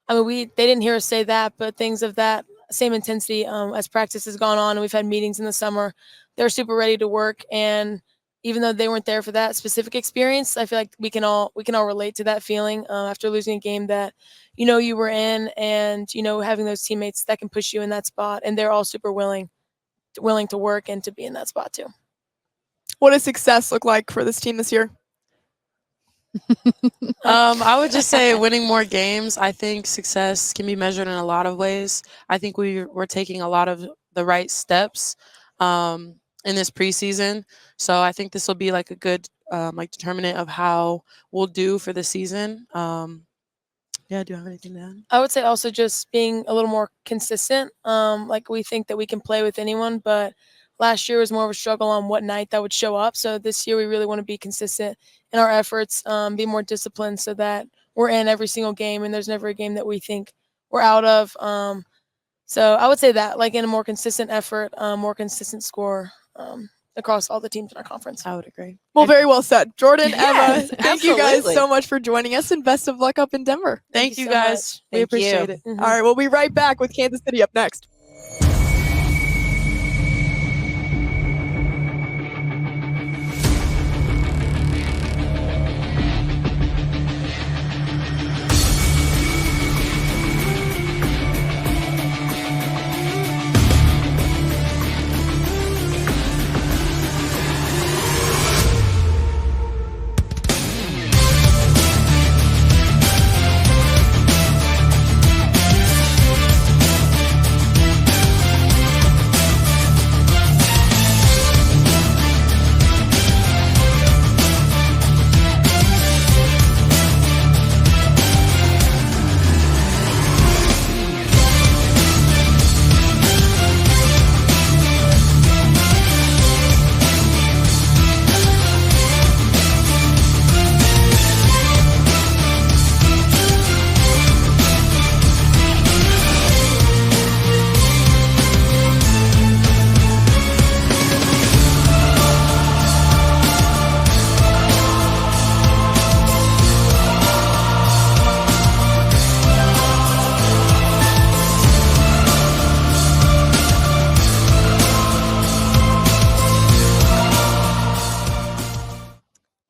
[SPEAKER 5] I mean, they didn't hear us say that, but things of that same intensity as practice has gone on and we've had meetings in the summer, they're super ready to work. And even though they weren't there for that specific experience, I feel like we can all relate to that feeling after losing a game that you were in, and having those teammates that can push you in that spot, and they're all super willing to work and to be in that spot too.
[SPEAKER 1] What does success look like for this team this year?
[SPEAKER 6] I would just say winning more games. I think success can be measured in a lot of ways. I think we're taking a lot of the right steps in this preseason. So I think this will be like a good determinant of how we'll do for the season. Yeah, do you have anything to add?
[SPEAKER 5] I would say also just being a little more consistent. Like we think that we can play with anyone, but last year was more of a struggle on what night that would show up. So this year we really want to be consistent in our efforts, be more disciplined so that we're in every single game and there's never a game that we think we're out of. So I would say that, like, in a more consistent effort, more consistent score across all the teams in our conference.
[SPEAKER 6] I would agree.
[SPEAKER 1] Well, very well said. Jordan, Emma,
[SPEAKER 3] Yes,
[SPEAKER 1] thank you guys
[SPEAKER 3] absolutely.
[SPEAKER 1] so much for joining us, and best of luck up in Denver.
[SPEAKER 6] Thank you
[SPEAKER 5] so
[SPEAKER 6] guys. We
[SPEAKER 3] Thank
[SPEAKER 6] appreciate
[SPEAKER 3] you.
[SPEAKER 6] it.
[SPEAKER 1] All right, we'll be right back with Kansas City up next.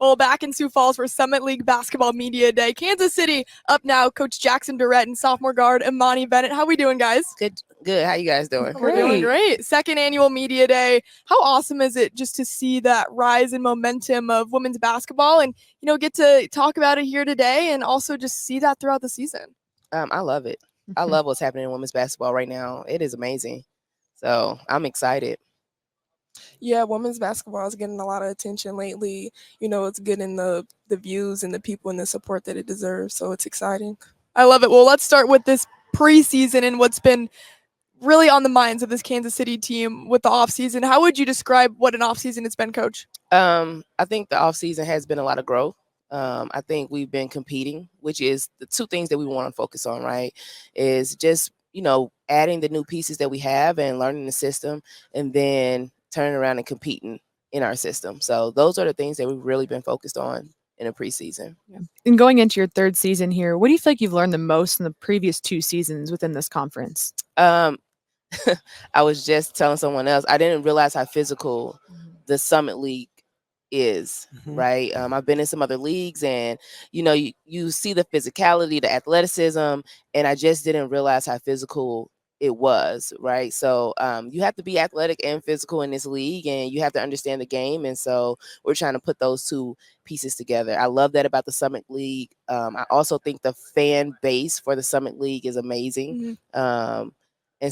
[SPEAKER 1] Well, back in Sioux Falls for Summit League Basketball Media Day. Kansas City up now. Coach Jackson Durrett and sophomore guard Imani Bennett. How we doing, guys?
[SPEAKER 7] Good. How you guys doing?
[SPEAKER 1] We're doing great. Second annual Media Day. How awesome is it just to see that rise in momentum of women's basketball and, get to talk about it here today and also just see that throughout the season?
[SPEAKER 7] I love it. I love what's happening in women's basketball right now. It is amazing. So I'm excited.
[SPEAKER 8] Yeah, women's basketball is getting a lot of attention lately. It's getting the views and the people and the support that it deserves. So it's exciting.
[SPEAKER 1] I love it. Well, let's start with this preseason and what's been really on the minds of this Kansas City team with the offseason. How would you describe what an offseason it's been, Coach?
[SPEAKER 7] I think the offseason has been a lot of growth. I think we've been competing, which is the two things that we want to focus on, right? Is just, adding the new pieces that we have and learning the system and then turning around and competing in our system. So those are the things that we've really been focused on in the preseason.
[SPEAKER 2] Yeah. And going into your third season here, what do you feel like you've learned the most in the previous 2 seasons within this conference?
[SPEAKER 7] I was just telling someone else, I didn't realize how physical the Summit League is, right? I've been in some other leagues and, you see the physicality, the athleticism, and I just didn't realize how physical it was, right? So you have to be athletic and physical in this league and you have to understand the game. And so we're trying to put those two pieces together. I love that about the Summit League. I also think the fan base for the Summit League is amazing. And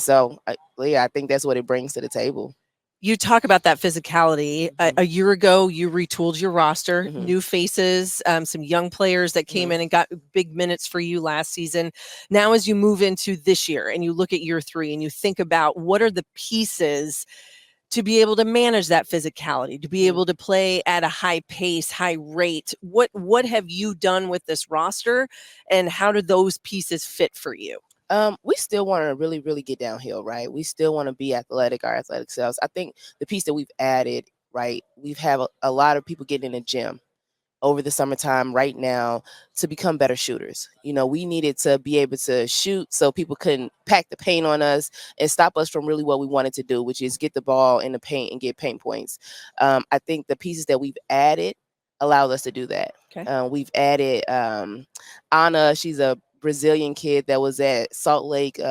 [SPEAKER 7] so, I think that's what it brings to the table.
[SPEAKER 3] You talk about that physicality. A year ago, you retooled your roster, new faces, some young players that came in and got big minutes for you last season. Now, as you move into this year and you look at year 3 and you think about what are the pieces to be able to manage that physicality, to be able to play at a high pace, high rate, what have you done with this roster and how do those pieces fit for you?
[SPEAKER 7] We still want to really, really get downhill, right? We still want to be athletic, our athletic selves. I think the piece that we've added, right, we've have a lot of people getting in the gym over the summertime right now to become better shooters. We needed to be able to shoot so people couldn't pack the paint on us and stop us from really what we wanted to do, which is get the ball in the paint and get paint points. I think the pieces that we've added allowed us to do that.
[SPEAKER 3] Okay.
[SPEAKER 7] We've added Anna, she's a Brazilian kid that was at Salt Lake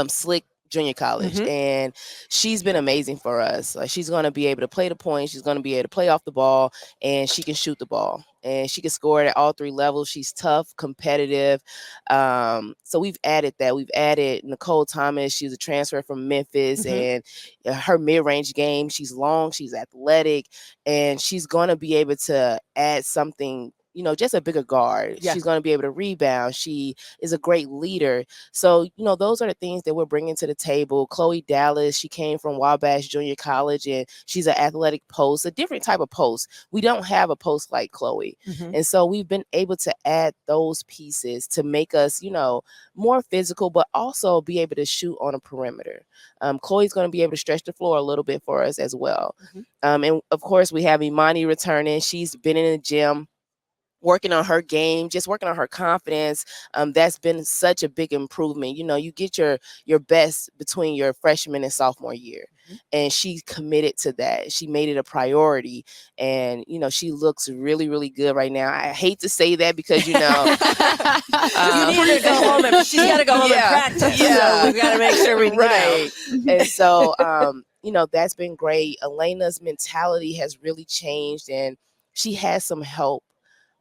[SPEAKER 7] Slick Junior College, and she's been amazing for us. Like, she's going to be able to play the point, she's going to be able to play off the ball, and she can shoot the ball, and she can score it at all 3 levels. She's tough, competitive. So we've added that. We've added Nicole Thomas. She's a transfer from Memphis, and her mid-range game, she's long, she's athletic, and she's going to be able to add something just a bigger guard.
[SPEAKER 3] Yeah.
[SPEAKER 7] She's going to be able to rebound. She is a great leader. So, those are the things that we're bringing to the table. Chloe Dallas, she came from Wabash Junior College, and she's an athletic post, a different type of post. We don't have a post like Chloe. And so we've been able to add those pieces to make us, more physical, but also be able to shoot on a perimeter. Chloe's going to be able to stretch the floor a little bit for us as well. And of course, we have Imani returning. She's been in the gym, working on her game, just working on her confidence. That's been such a big improvement. You get your best between your freshman and sophomore year. And she's committed to that. She made it a priority. And, she looks really, really good right now. I hate to say that because,
[SPEAKER 3] you need her to go home. She's got to go home and practice.
[SPEAKER 7] Yeah.
[SPEAKER 3] So we've got to make sure we
[SPEAKER 7] right. And so, that's been great. Elena's mentality has really changed, and she has some help.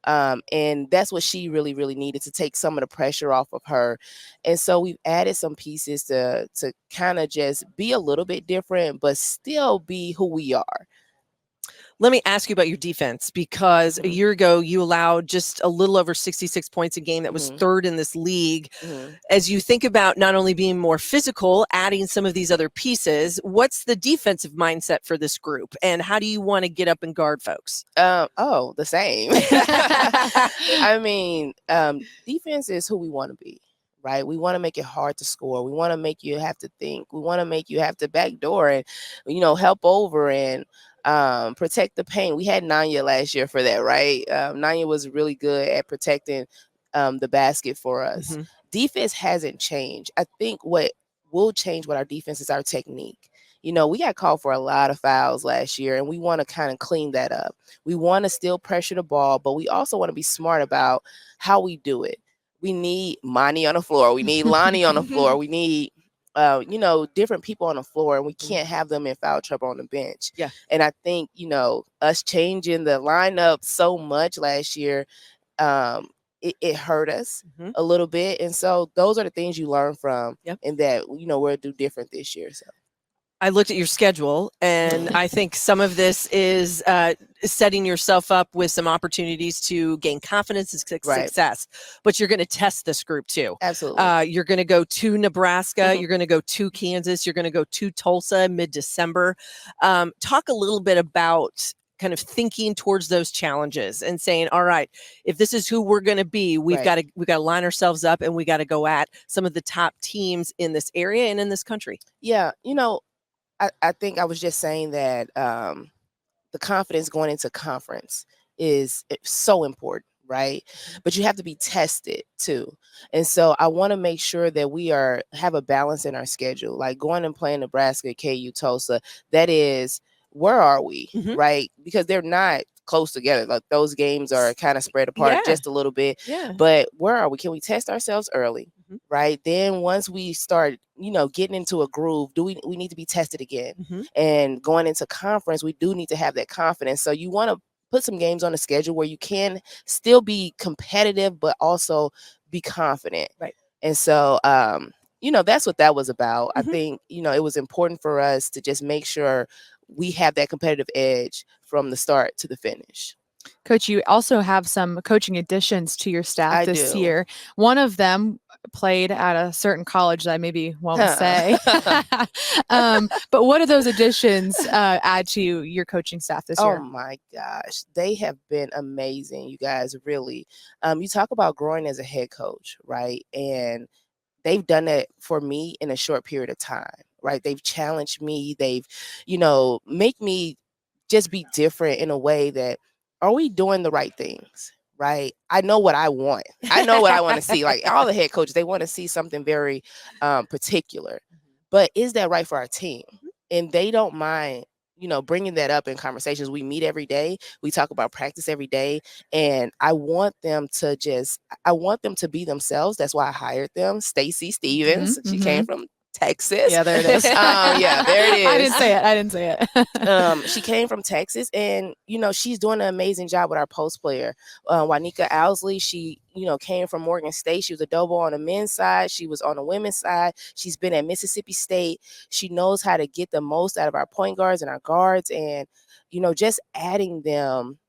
[SPEAKER 7] And that's what she really, really needed, to take some of the pressure off of her. And so we've added some pieces to kind of just be a little bit different, but still be who we are.
[SPEAKER 3] Let me ask you about your defense, because a year ago you allowed just a little over 66 points a game. That was third in this league. As you think about not only being more physical, adding some of these other pieces, what's the defensive mindset for this group, and how do you want to get up and guard folks?
[SPEAKER 7] The same. I mean, defense is who we want to be. Right? We want to make it hard to score. We want to make you have to think. We want to make you have to backdoor and, help over and protect the paint. We had Nanya last year for that, right? Nanya was really good at protecting the basket for us. Defense hasn't changed. I think what will change with our defense is our technique. We got called for a lot of fouls last year, and we want to kind of clean that up. We want to still pressure the ball, but we also want to be smart about how we do it. We need Mani on the floor. We need Lonnie on the floor. We need, different people on the floor, and we can't have them in foul trouble on the bench.
[SPEAKER 3] Yeah.
[SPEAKER 7] And I think, us changing the lineup so much last year, it hurt us a little bit. And so those are the things you learn from, and that, we'll do different this year. So
[SPEAKER 3] I looked at your schedule, and I think some of this is setting yourself up with some opportunities to gain confidence and success. But you're going to test this group too.
[SPEAKER 7] Absolutely.
[SPEAKER 3] You're going to go to Nebraska. You're going to go to Kansas. You're going to go to Tulsa mid-December. Talk a little bit about kind of thinking towards those challenges and saying, all right, if this is who we're going to be, we've got to line ourselves up, and we got to go at some of the top teams in this area and in this country.
[SPEAKER 7] Yeah. I think I was just saying that the confidence going into conference is so important, right? But you have to be tested too. And so I want to make sure that we have a balance in our schedule. Like going and playing Nebraska, KU, Tulsa, that is, where are we, right? Because they're not close together. Like those games are kind of spread apart just a little bit. But where are we? Can we test ourselves early? Right? Then once we start, getting into a groove, we need to be tested again. And going into conference, we do need to have that confidence. So you want to put some games on the schedule where you can still be competitive, but also be confident.
[SPEAKER 3] Right.
[SPEAKER 7] And so, that's what that was about. I think, it was important for us to just make sure we have that competitive edge from the start to the finish.
[SPEAKER 2] Coach, you also have some coaching additions to your staff this year. One of them played at a certain college that I maybe won't say. But what do those additions add to your coaching staff this year?
[SPEAKER 7] Oh my gosh, they have been amazing, you guys, really. You talk about growing as a head coach, right? And they've done that for me in a short period of time, right? They've challenged me. They've, make me just be different in a way that, are we doing the right things, right? I know what I want. I know what I want to see. Like all the head coaches, they want to see something very particular. But is that right for our team? And they don't mind, bringing that up in conversations. We meet every day. We talk about practice every day. And I want them to be themselves. That's why I hired them. Stacey Stevens. She came from Texas.
[SPEAKER 2] Yeah, there it is.
[SPEAKER 7] Yeah, there it is.
[SPEAKER 2] I didn't say it.
[SPEAKER 7] She came from Texas, and she's doing an amazing job with our post player. Wanika Owsley, she came from Morgan State. She was a double on the men's side. She was on the women's side. She's been at Mississippi State. She knows how to get the most out of our point guards and our guards, and just adding them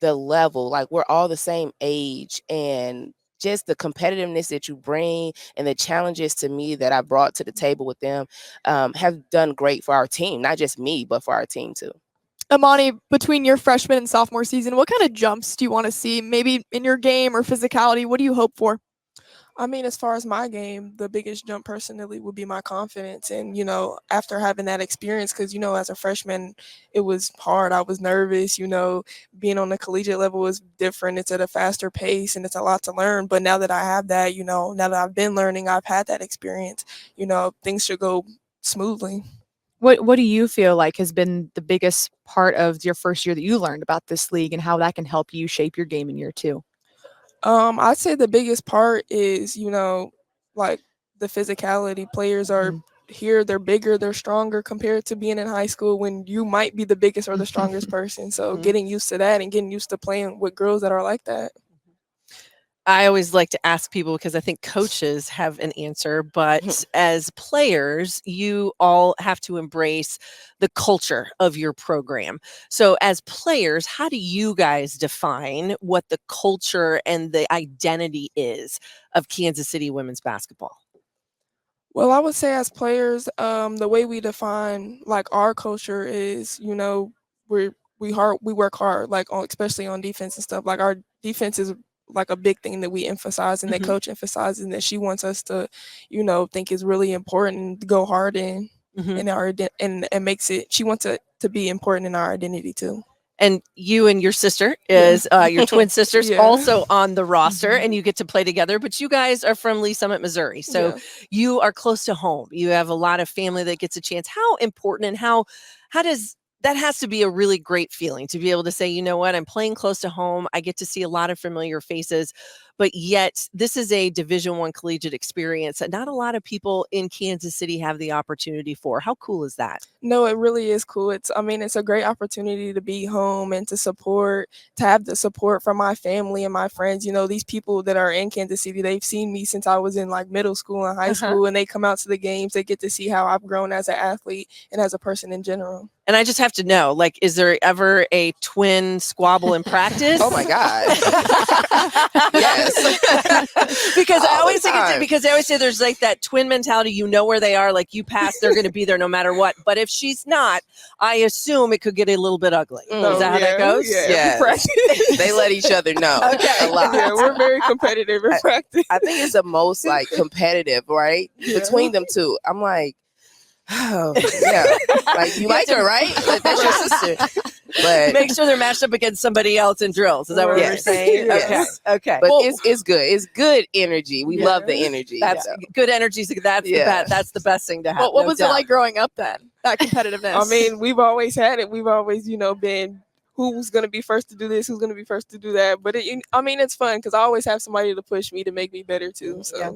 [SPEAKER 7] the level, like we're all the same age, and just the competitiveness that you bring and the challenges to me that I brought to the table with them have done great for our team, not just me, but for our team too.
[SPEAKER 1] Amani, between your freshman and sophomore season, what kind of jumps do you want to see? Maybe in your game or physicality, what do you hope for?
[SPEAKER 8] I mean, as far as my game, the biggest jump personally would be my confidence. And, after having that experience, because, as a freshman, it was hard. I was nervous, being on the collegiate level was different. It's at a faster pace and it's a lot to learn. But now that I have that, now that I've been learning, I've had that experience, things should go smoothly.
[SPEAKER 2] What do you feel like has been the biggest part of your first year that you learned about this league and how that can help you shape your game in year 2?
[SPEAKER 8] I'd say the biggest part is, like the physicality. Players are here, they're bigger, they're stronger compared to being in high school when you might be the biggest or the strongest person. So getting used to that and getting used to playing with girls that are like that.
[SPEAKER 3] I always like to ask people because I think coaches have an answer, but as players, you all have to embrace the culture of your program. So as players, how do you guys define what the culture and the identity is of Kansas City women's basketball?
[SPEAKER 8] Well, I would say as players, the way we define like our culture is, we work hard, like especially on defense and stuff. Like our defense is like a big thing that we emphasize and that coach emphasizes and that she wants us to, think is really important to go hard in our and makes it. She wants it to be important in our identity too.
[SPEAKER 3] And you and your sister is your twin sisters also on the roster and you get to play together, but you guys are from Lee Summit, Missouri. So you are close to home. You have a lot of family that gets a chance. How important and how does that has to be a really great feeling to be able to say, you know what, I'm playing close to home. I get to see a lot of familiar faces, but yet this is a Division I collegiate experience that not a lot of people in Kansas City have the opportunity for. How cool is that?
[SPEAKER 8] No, it really is cool. It's a great opportunity to be home and to have the support from my family and my friends. These people that are in Kansas City, they've seen me since I was in like middle school and high school, and they come out to the games. They get to see how I've grown as an athlete and as a person in general.
[SPEAKER 3] And I just have to know, like, is there ever a twin squabble in practice?
[SPEAKER 7] Oh my God. Yes.
[SPEAKER 3] Because I always think because they always say there's like that twin mentality, where they are, like you pass, they're going to be there no matter what. But if she's not, I assume it could get a little bit ugly. Is that how that goes?
[SPEAKER 7] Yeah. They let each other know a lot.
[SPEAKER 8] Yeah, we're very competitive in practice.
[SPEAKER 7] I think it's the most like competitive, right? Between them two. I'm like, oh, yeah. Like, you like her, right? Like, that's your sister. But
[SPEAKER 3] make sure they're matched up against somebody else in drills. Is that what you're saying?
[SPEAKER 7] Yes.
[SPEAKER 3] Okay.
[SPEAKER 7] But it's good. It's good energy. We love the energy.
[SPEAKER 3] That's good energy. That's the best thing to have.
[SPEAKER 1] What was it like growing up then? That competitiveness?
[SPEAKER 8] I mean, we've always had it. We've always, been who's going to be first to do this, who's going to be first to do that. But it's fun because I always have somebody to push me to make me better too. So.
[SPEAKER 2] Yeah.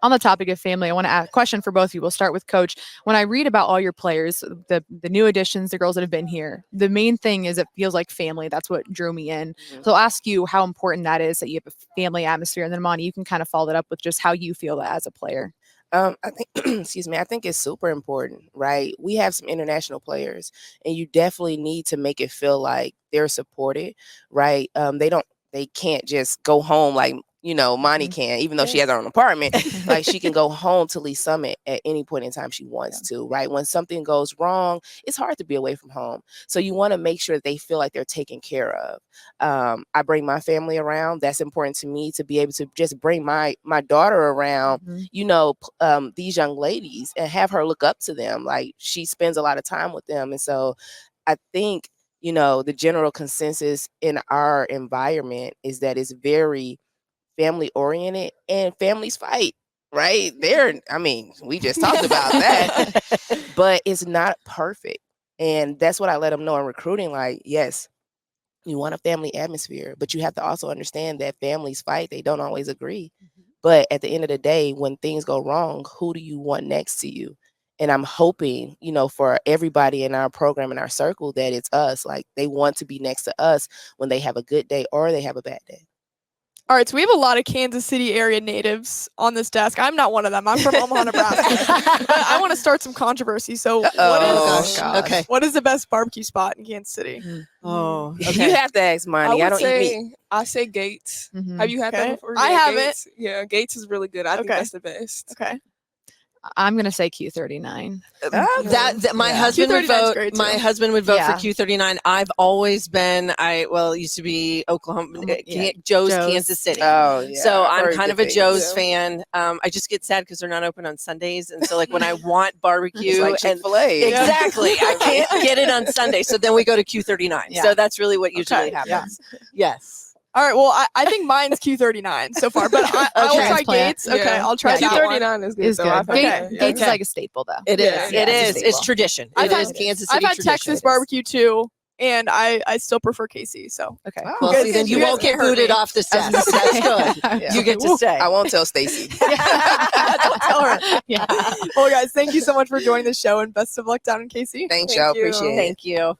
[SPEAKER 2] On the topic of family, I want to ask a question for both of you. We'll start with Coach. When I read about all your players, the new additions, the girls that have been here, the main thing is it feels like family. That's what drew me in. So I'll ask you how important that is that you have a family atmosphere. And then Amani, you can kind of follow that up with just how you feel that as a player.
[SPEAKER 7] I think, excuse me, I think it's super important, right? We have some international players and you definitely need to make it feel like they're supported, right? They can't just go home like, Monty can, even though she has her own apartment, like she can go home to Lee Summit at any point in time she wants to, right? When something goes wrong, it's hard to be away from home. So you want to make sure that they feel like they're taken care of. I bring my family around. That's important to me to be able to just bring my daughter around, these young ladies and have her look up to them. Like she spends a lot of time with them. And so I think, the general consensus in our environment is that it's very family oriented and families fight, right? We just talked about that, but it's not perfect. And that's what I let them know in recruiting. Like, yes, you want a family atmosphere, but you have to also understand that families fight. They don't always agree. But at the end of the day, when things go wrong, who do you want next to you? And I'm hoping, for everybody in our program, in our circle, that it's us. Like they want to be next to us when they have a good day or they have a bad day.
[SPEAKER 1] All right, so we have a lot of Kansas City area natives on this desk. I'm not one of them. I'm from Omaha, Nebraska. But I want to start some controversy. So what is the best barbecue spot in Kansas City?
[SPEAKER 3] Oh,
[SPEAKER 7] You have to ask Monty. I don't eat meat.
[SPEAKER 8] I say Gates.
[SPEAKER 2] Mhm.
[SPEAKER 8] Have you had
[SPEAKER 1] Okay.
[SPEAKER 8] that before?
[SPEAKER 1] I
[SPEAKER 8] Yeah,
[SPEAKER 1] haven't.
[SPEAKER 8] Gates. Yeah, Gates is really good. I think
[SPEAKER 1] Okay.
[SPEAKER 8] that's the best.
[SPEAKER 1] Okay.
[SPEAKER 2] I'm gonna say Q39.
[SPEAKER 3] That my
[SPEAKER 2] Yeah.
[SPEAKER 3] husband would
[SPEAKER 1] Q39 's
[SPEAKER 3] vote.
[SPEAKER 1] great,
[SPEAKER 3] My
[SPEAKER 1] too.
[SPEAKER 3] husband would vote
[SPEAKER 2] Yeah.
[SPEAKER 3] for Q39. I've always been. It used to be Oklahoma,
[SPEAKER 2] Yeah.
[SPEAKER 3] Joe's,
[SPEAKER 2] Joe's.
[SPEAKER 3] Kansas City.
[SPEAKER 7] Oh, yeah.
[SPEAKER 3] So
[SPEAKER 7] I've
[SPEAKER 3] I'm
[SPEAKER 7] heard
[SPEAKER 3] kind
[SPEAKER 7] good
[SPEAKER 3] of a
[SPEAKER 7] things.
[SPEAKER 3] Joe's
[SPEAKER 8] Yeah.
[SPEAKER 3] fan. I just get sad because they're not open on Sundays, and so like when I want barbecue
[SPEAKER 7] It's like
[SPEAKER 3] and
[SPEAKER 7] Chick-fil-A.
[SPEAKER 3] exactly, I can't get it on Sunday. So then we go to Q39.
[SPEAKER 2] Yeah.
[SPEAKER 3] So that's really what usually
[SPEAKER 1] Okay.
[SPEAKER 3] happens. Yes.
[SPEAKER 1] All right. Well, I think mine's Q39 so far, but I will try
[SPEAKER 2] Transplant.
[SPEAKER 1] Gates. Okay,
[SPEAKER 8] Yeah.
[SPEAKER 1] I'll try
[SPEAKER 2] Yeah,
[SPEAKER 1] that one.
[SPEAKER 8] Q39 is good.
[SPEAKER 2] Is
[SPEAKER 8] though.
[SPEAKER 2] good.
[SPEAKER 8] I've had
[SPEAKER 1] Okay.
[SPEAKER 8] that, yeah.
[SPEAKER 2] Gates is
[SPEAKER 3] Okay.
[SPEAKER 2] like a staple though.
[SPEAKER 3] It is.
[SPEAKER 8] Yeah.
[SPEAKER 3] It
[SPEAKER 2] Yeah, it's a
[SPEAKER 3] is. It's
[SPEAKER 2] staple.
[SPEAKER 3] tradition.
[SPEAKER 1] I've
[SPEAKER 3] It
[SPEAKER 1] had-
[SPEAKER 3] is Kansas
[SPEAKER 1] I've
[SPEAKER 3] City
[SPEAKER 1] had
[SPEAKER 3] tradition.
[SPEAKER 1] Texas barbecue too, and I still prefer KC. So
[SPEAKER 2] Okay.
[SPEAKER 7] Oh,
[SPEAKER 3] Well,
[SPEAKER 1] You
[SPEAKER 3] see,
[SPEAKER 1] guys-
[SPEAKER 3] then you
[SPEAKER 1] you guys
[SPEAKER 3] won't get
[SPEAKER 1] can't hurt
[SPEAKER 3] booted
[SPEAKER 1] me.
[SPEAKER 3] off this
[SPEAKER 2] I was
[SPEAKER 3] desk.
[SPEAKER 2] gonna
[SPEAKER 3] That's
[SPEAKER 2] say.
[SPEAKER 3] good.
[SPEAKER 2] Yeah.
[SPEAKER 3] You get to stay.
[SPEAKER 7] I won't tell Stacy.
[SPEAKER 1] don't tell her.
[SPEAKER 2] Yeah.
[SPEAKER 1] Well, guys, thank you so much for joining the show, and best of luck down in KC.
[SPEAKER 7] Thanks,
[SPEAKER 8] Thank
[SPEAKER 7] y'all.
[SPEAKER 8] you.
[SPEAKER 7] Appreciate it.
[SPEAKER 3] Thank you.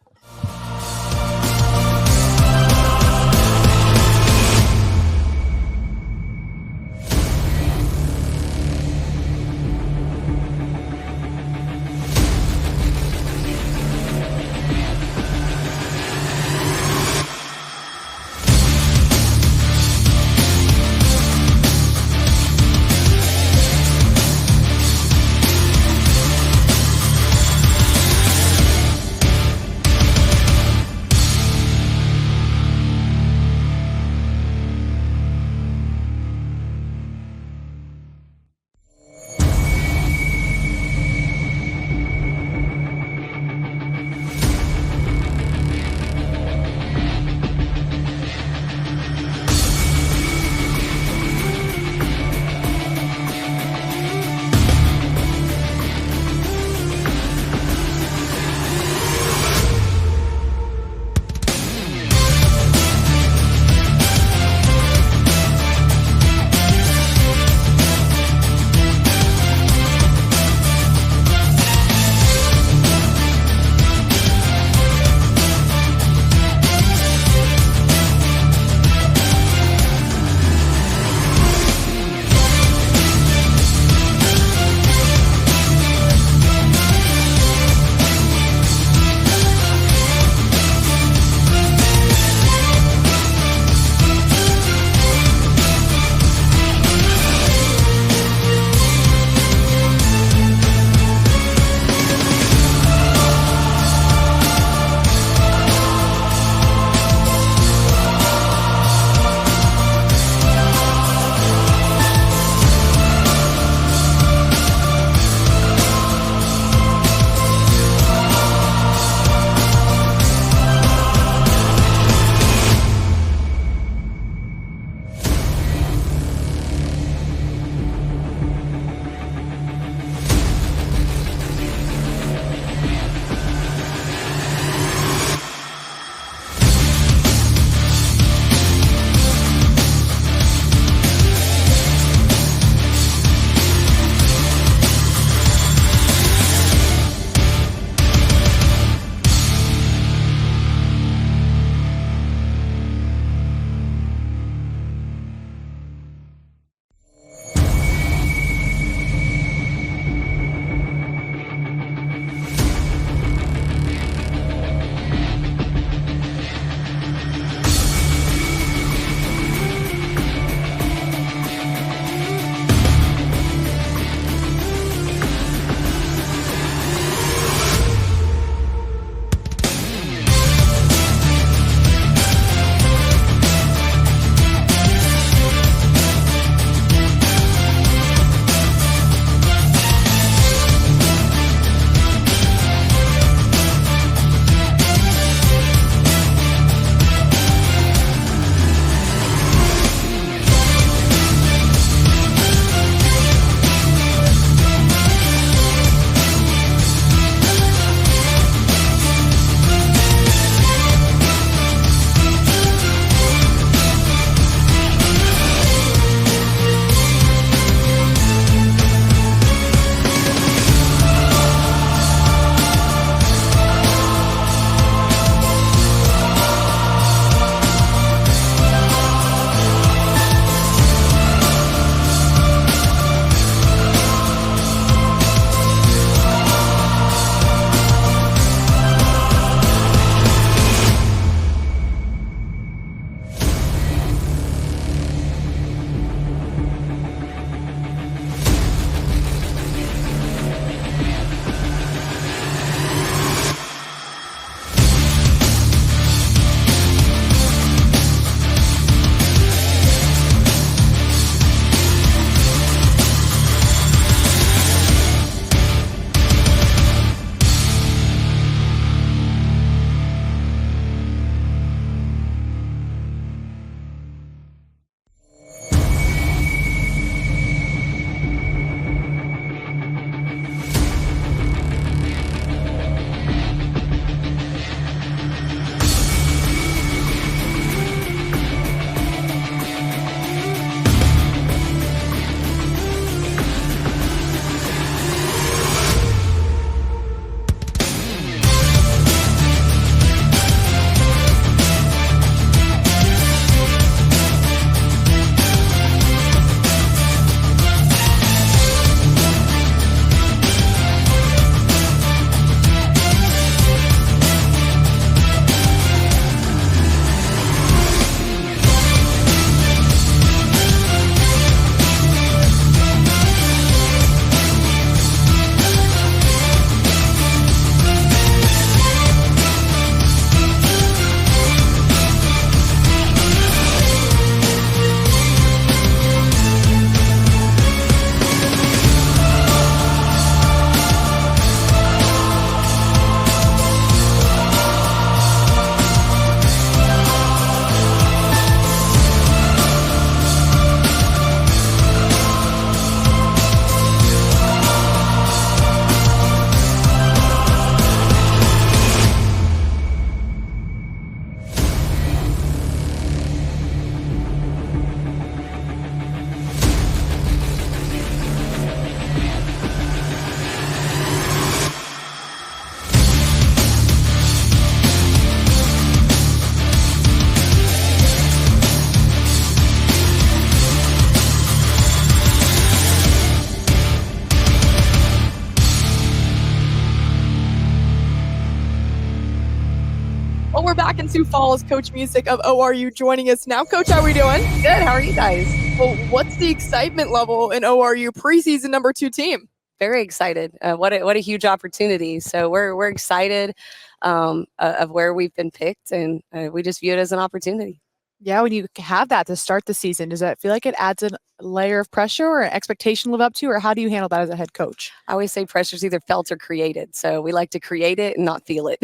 [SPEAKER 1] in Sioux Falls, Coach Music of ORU joining us now. Coach, how are we doing?
[SPEAKER 9] Good. How are you guys?
[SPEAKER 1] Well, what's the excitement level in ORU preseason #2 team?
[SPEAKER 9] Very excited. What a huge opportunity. So we're excited of where we've been picked, and we just view it as an opportunity.
[SPEAKER 2] Yeah, when you have that to start the season, does that feel like it adds a layer of pressure or an expectation to live up to, or how do you handle that as a head coach?
[SPEAKER 9] I always say pressure's either felt or created. So we like to create it and not feel it.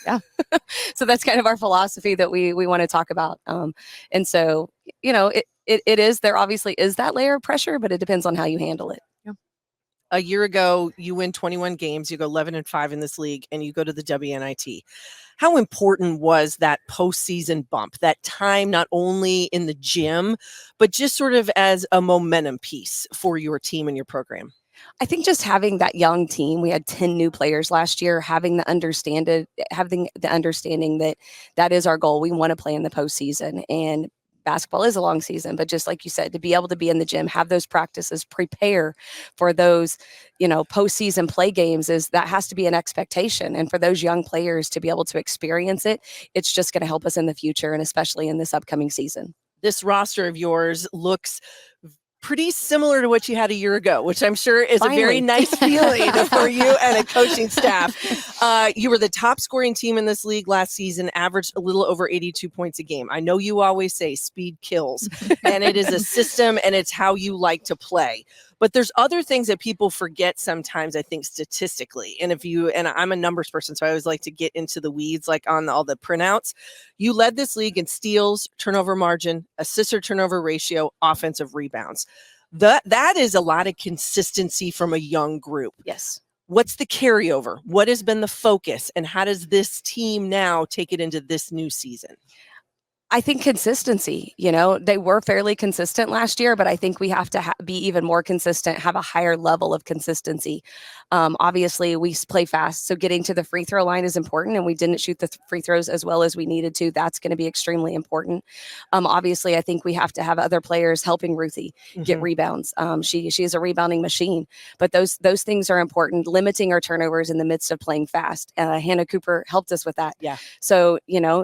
[SPEAKER 2] Yeah.
[SPEAKER 9] So that's kind of our philosophy that we want to talk about. And so, it is, there obviously is that layer of pressure, but it depends on how you handle it.
[SPEAKER 3] A year ago, you win 21 games, you go 11-5 in this league, and you go to the WNIT. How important was that postseason bump, that time not only in the gym, but just sort of as a momentum piece for your team and your program?
[SPEAKER 9] I think just having that young team, we had 10 new players last year, having the understanding that that is our goal. We want to play in the postseason, and basketball is a long season, but just like you said, to be able to be in the gym, have those practices, prepare for those, postseason play games, that has to be an expectation. And for those young players to be able to experience it, it's just going to help us in the future, and especially in this upcoming season.
[SPEAKER 3] This roster of yours looks pretty similar to what you had a year ago, which I'm sure is
[SPEAKER 9] Finally.
[SPEAKER 3] a very nice feeling for you and a coaching staff. You were the top scoring team in this league last season, averaged a little over 82 points a game. I know you always say speed kills, and it is a system, and it's how you like to play. But there's other things that people forget sometimes, I think, statistically. And I'm a numbers person, so I always like to get into the weeds, like on all the printouts. You led this league in steals, turnover margin, assist or turnover ratio, offensive rebounds. That is a lot of consistency from a young group.
[SPEAKER 9] Yes.
[SPEAKER 3] What's the carryover? What has been the focus? And how does this team now take it into this new season?
[SPEAKER 9] I think consistency, they were fairly consistent last year, but I think we have to be even more consistent, have a higher level of consistency. Obviously, we play fast, so getting to the free throw line is important, and we didn't shoot the free throws as well as we needed to. That's going to be extremely important. Obviously, I think we have to have other players helping Ruthie get rebounds. She is a rebounding machine, but those things are important. Limiting our turnovers in the midst of playing fast. Hannah Cooper helped us with that.
[SPEAKER 3] Yeah.
[SPEAKER 9] So,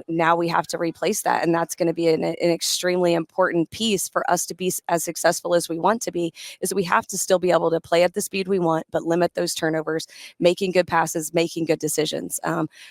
[SPEAKER 9] now we have to replace that, and that's going to be an extremely important piece for us to be as successful as we want to be, is we have to still be able to play at the speed we want, but limit those turnovers, making good passes, making good decisions.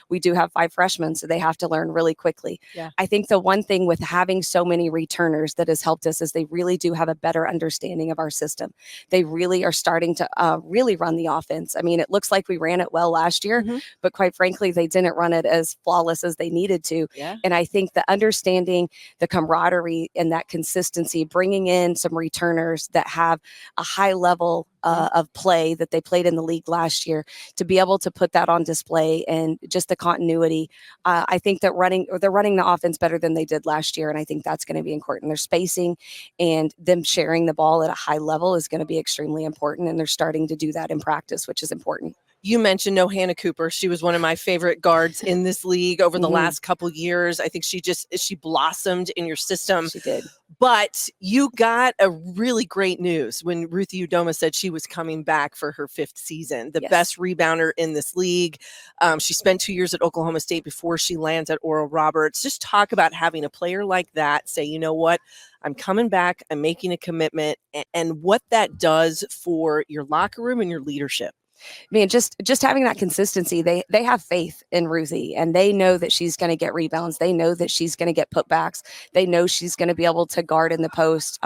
[SPEAKER 9] We do have 5 freshmen, so they have to learn really quickly.
[SPEAKER 3] Yeah.
[SPEAKER 9] I think the one thing with having so many returners that has helped us is they really do have a better understanding of our system. They really are starting to really run the offense. I mean, it looks like we ran it well last year, but quite frankly, they didn't run it as flawless as they needed to.
[SPEAKER 3] Yeah.
[SPEAKER 9] And I think the understanding, the camaraderie, and that consistency, bringing in some returners that have a high level of play that they played in the league last year, to be able to put that on display, and just the continuity. I think that they're running the offense better than they did last year, and I think that's going to be important. Their spacing and them sharing the ball at a high level is going to be extremely important, and they're starting to do that in practice, which is important.
[SPEAKER 3] You mentioned Hannah Cooper. She was one of my favorite guards in this league over the last couple years. I think she blossomed in your system.
[SPEAKER 9] She did.
[SPEAKER 3] But you got a really great news when Ruthie Udoma said she was coming back for her 5th season, the best rebounder in this league. She spent 2 years at Oklahoma State before she lands at Oral Roberts. Just talk about having a player like that say, you know what, I'm coming back, I'm making a commitment, and what that does for your locker room and your leadership.
[SPEAKER 9] I mean, just having that consistency, they have faith in Ruthie, and they know that she's going to get rebounds. They know that she's going to get putbacks. They know she's going to be able to guard in the post.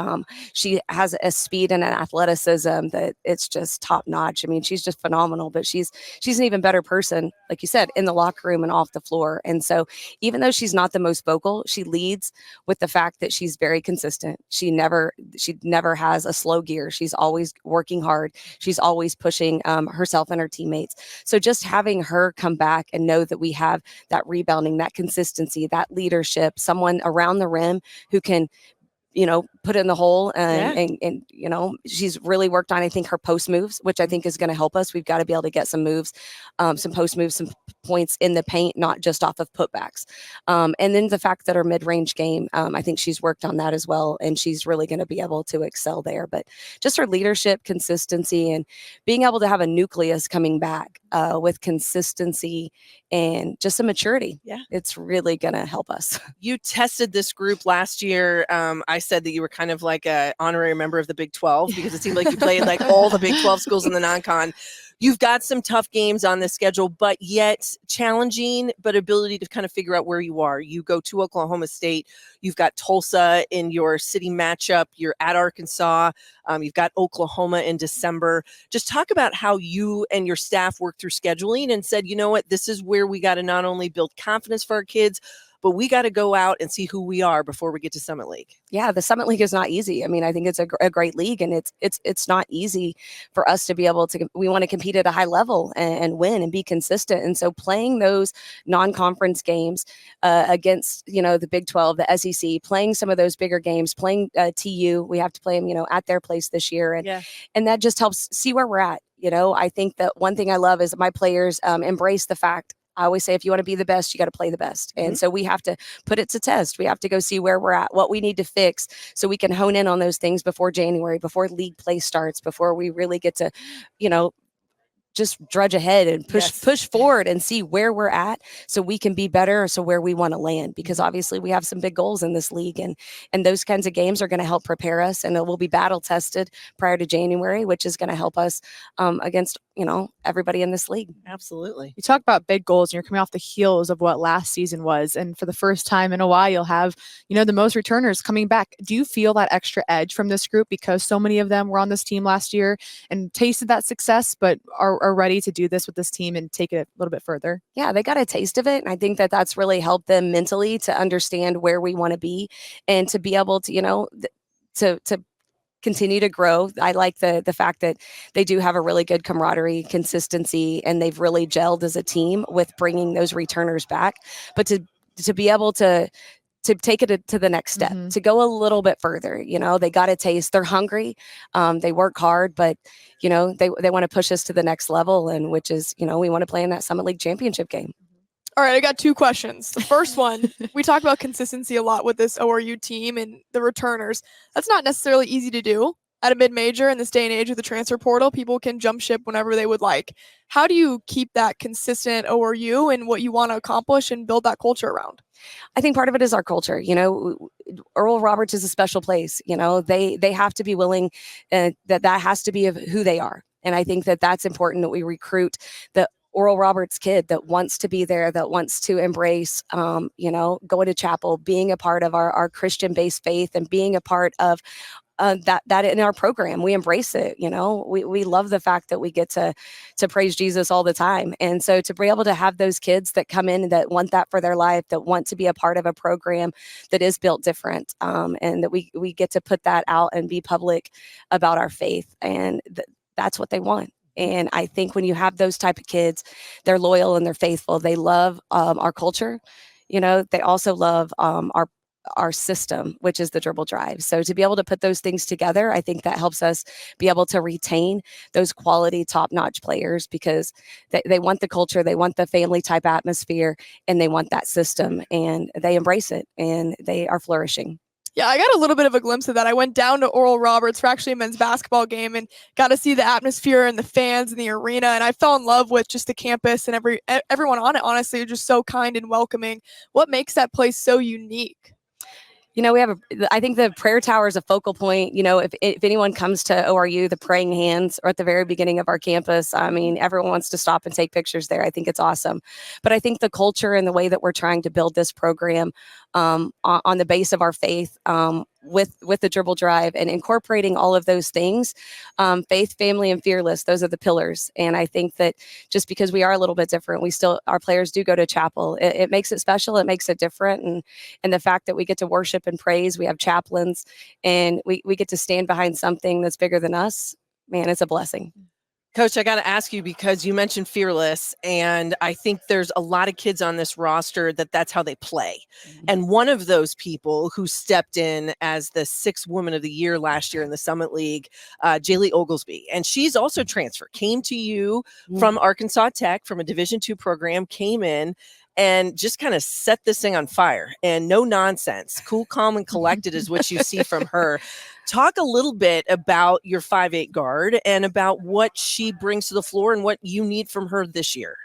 [SPEAKER 9] She has a speed and an athleticism that it's just top notch. I mean, she's just phenomenal, but she's an even better person, like you said, in the locker room and off the floor. And so even though she's not the most vocal, she leads with the fact that she's very consistent. She never has a slow gear. She's always working hard. She's always pushing herself and her teammates. So just having her come back and know that we have that rebounding, that consistency, that leadership, someone around the rim who can, put in the hole, and she's really worked on, I think, her post moves, which I think is going to help us. We've got to be able to get some moves, some post moves, some points in the paint, not just off of putbacks. And then the fact that her mid-range game, I think she's worked on that as well, and she's really going to be able to excel there. But just her leadership, consistency, and being able to have a nucleus coming back with consistency and just a maturity.
[SPEAKER 3] Yeah.
[SPEAKER 9] It's really going to help us.
[SPEAKER 3] You tested this group last year. I said that you were kind of like an honorary member of the Big 12 because it seemed like you played like all the Big 12 schools in the non-con. You've got some tough games on the schedule, but yet challenging, but ability to kind of figure out where you are. You go to Oklahoma State. You've got Tulsa in your city matchup. You're at Arkansas. You've got Oklahoma in December. Just talk about how you and your staff worked through scheduling and said, you know what, this is where we got to not only build confidence for our kids, but we got to go out and see who we are before we get to Summit League.
[SPEAKER 9] Yeah, the Summit League is not easy. I mean, I think it's a great league, and it's not easy for us to be able to. We want to compete at a high level and win and be consistent. And so, playing those non-conference games against the Big 12, the SEC, playing some of those bigger games, playing TU, we have to play them, at their place this year, and that just helps see where we're at. I think that one thing I love is that my players embrace the fact. I always say, if you want to be the best, you got to play the best. And so we have to put it to test. We have to go see where we're at, what we need to fix so we can hone in on those things before January, before league play starts, before we really get to, just drudge ahead and push forward and see where we're at so we can be better, so where we want to land, because obviously we have some big goals in this league, and those kinds of games are going to help prepare us, and it will be battle tested prior to January, which is going to help us against everybody in this league.
[SPEAKER 3] Absolutely.
[SPEAKER 2] You talk about big goals, and you're coming off the heels of what last season was, and for the first time in a while you'll have the most returners coming back. Do you feel that extra edge from this group because so many of them were on this team last year and tasted that success, but are ready to do this with this team and take it a little bit further?
[SPEAKER 9] Yeah, they got a taste of it, and I think that that's really helped them mentally to understand where we want to be and to be able to to continue to grow. I like the fact that they do have a really good camaraderie, consistency, and they've really gelled as a team with bringing those returners back. But to be able to take it to the next step, to go a little bit further, they got a taste. They're hungry. They work hard, but they want to push us to the next level, and which is we want to play in that Summit League championship game.
[SPEAKER 1] All right, I got 2 questions. The first one, we talk about consistency a lot with this ORU team and the returners. That's not necessarily easy to do at a mid-major in this day and age with the transfer portal. People can jump ship whenever they would like. How do you keep that consistent ORU and what you want to accomplish and build that culture around?
[SPEAKER 9] I think part of it is our culture. Oral Roberts is a special place. They have to be willing, that has to be of who they are. And I think that that's important, that we recruit the Oral Roberts kid that wants to be there, that wants to embrace, going to chapel, being a part of our Christian-based faith, and being a part of that in our program. We embrace it. We love the fact that we get to praise Jesus all the time. And so to be able to have those kids that come in that want that for their life, that want to be a part of a program that is built different, and that we get to put that out and be public about our faith. And that's what they want. And I think when you have those type of kids, they're loyal and they're faithful. They love our culture. They also love our system, which is the dribble drive. So to be able to put those things together, I think that helps us be able to retain those quality top-notch players, because they want the culture, they want the family type atmosphere, and they want that system, and they embrace it, and they are flourishing.
[SPEAKER 1] Yeah, I got a little bit of a glimpse of that. I went down to Oral Roberts for actually a men's basketball game and got to see the atmosphere and the fans in the arena. And I fell in love with just the campus and everyone on it. Honestly, they're just so kind and welcoming. What makes that place so unique?
[SPEAKER 9] I think the prayer tower is a focal point. If anyone comes to ORU, the praying hands are at the very beginning of our campus. I mean, everyone wants to stop and take pictures there. I think it's awesome. But I think the culture and the way that we're trying to build this program on the base of our faith, with the dribble drive and incorporating all of those things, faith, family, and fearless, those are the pillars. And I think that just because we are a little bit different, our players do go to chapel. It makes it special. It makes it different. And the fact that we get to worship and praise, we have chaplains, and we get to stand behind something that's bigger than us, man, it's a blessing.
[SPEAKER 3] Coach, I got to ask you, because you mentioned fearless, and I think there's a lot of kids on this roster that's how they play. And one of those people who stepped in as the 6th Woman of the Year last year in the Summit League, Jaylee Oglesby, and she's also transferred, came to you from Arkansas Tech, from a Division II program, came in and just kind of set this thing on fire, and no nonsense, cool, calm, and collected is what you see from her. Talk a little bit about your 5'8" guard and about what she brings to the floor and what you need from her this year.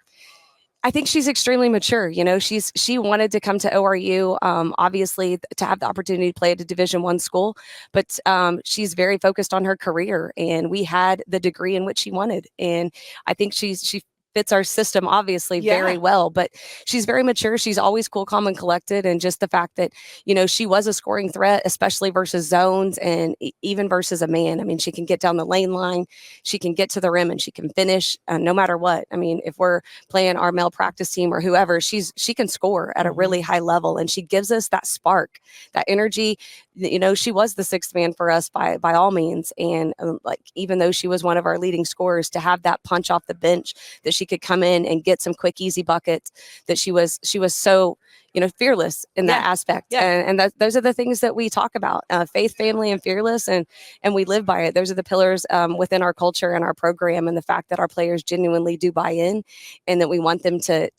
[SPEAKER 9] I think she's extremely mature. You know, she wanted to come to ORU, obviously, to have the opportunity to play at a Division I school, but she's very focused on her career, and we had the degree in which she wanted. And I think she fits our system obviously very well, but she's very mature. She's always cool, calm, and collected. And just the fact that, you know, she was a scoring threat, especially versus zones and even versus a man. I mean, she can get down the lane line, she can get to the rim, and she can finish no matter what. I mean, if we're playing our male practice team or whoever, she can score at a really high level, and she gives us that spark, that energy. You know, she was the 6th man for us by all means. And like, even though she was one of our leading scorers, to have that punch off the bench, that she could come in and get some quick, easy buckets, that she was so, you know, fearless in that aspect. And those are the things that we talk about, faith, family, and fearless. And we live by it. Those are the pillars within our culture and our program, and the fact that our players genuinely do buy in, and that we want them to,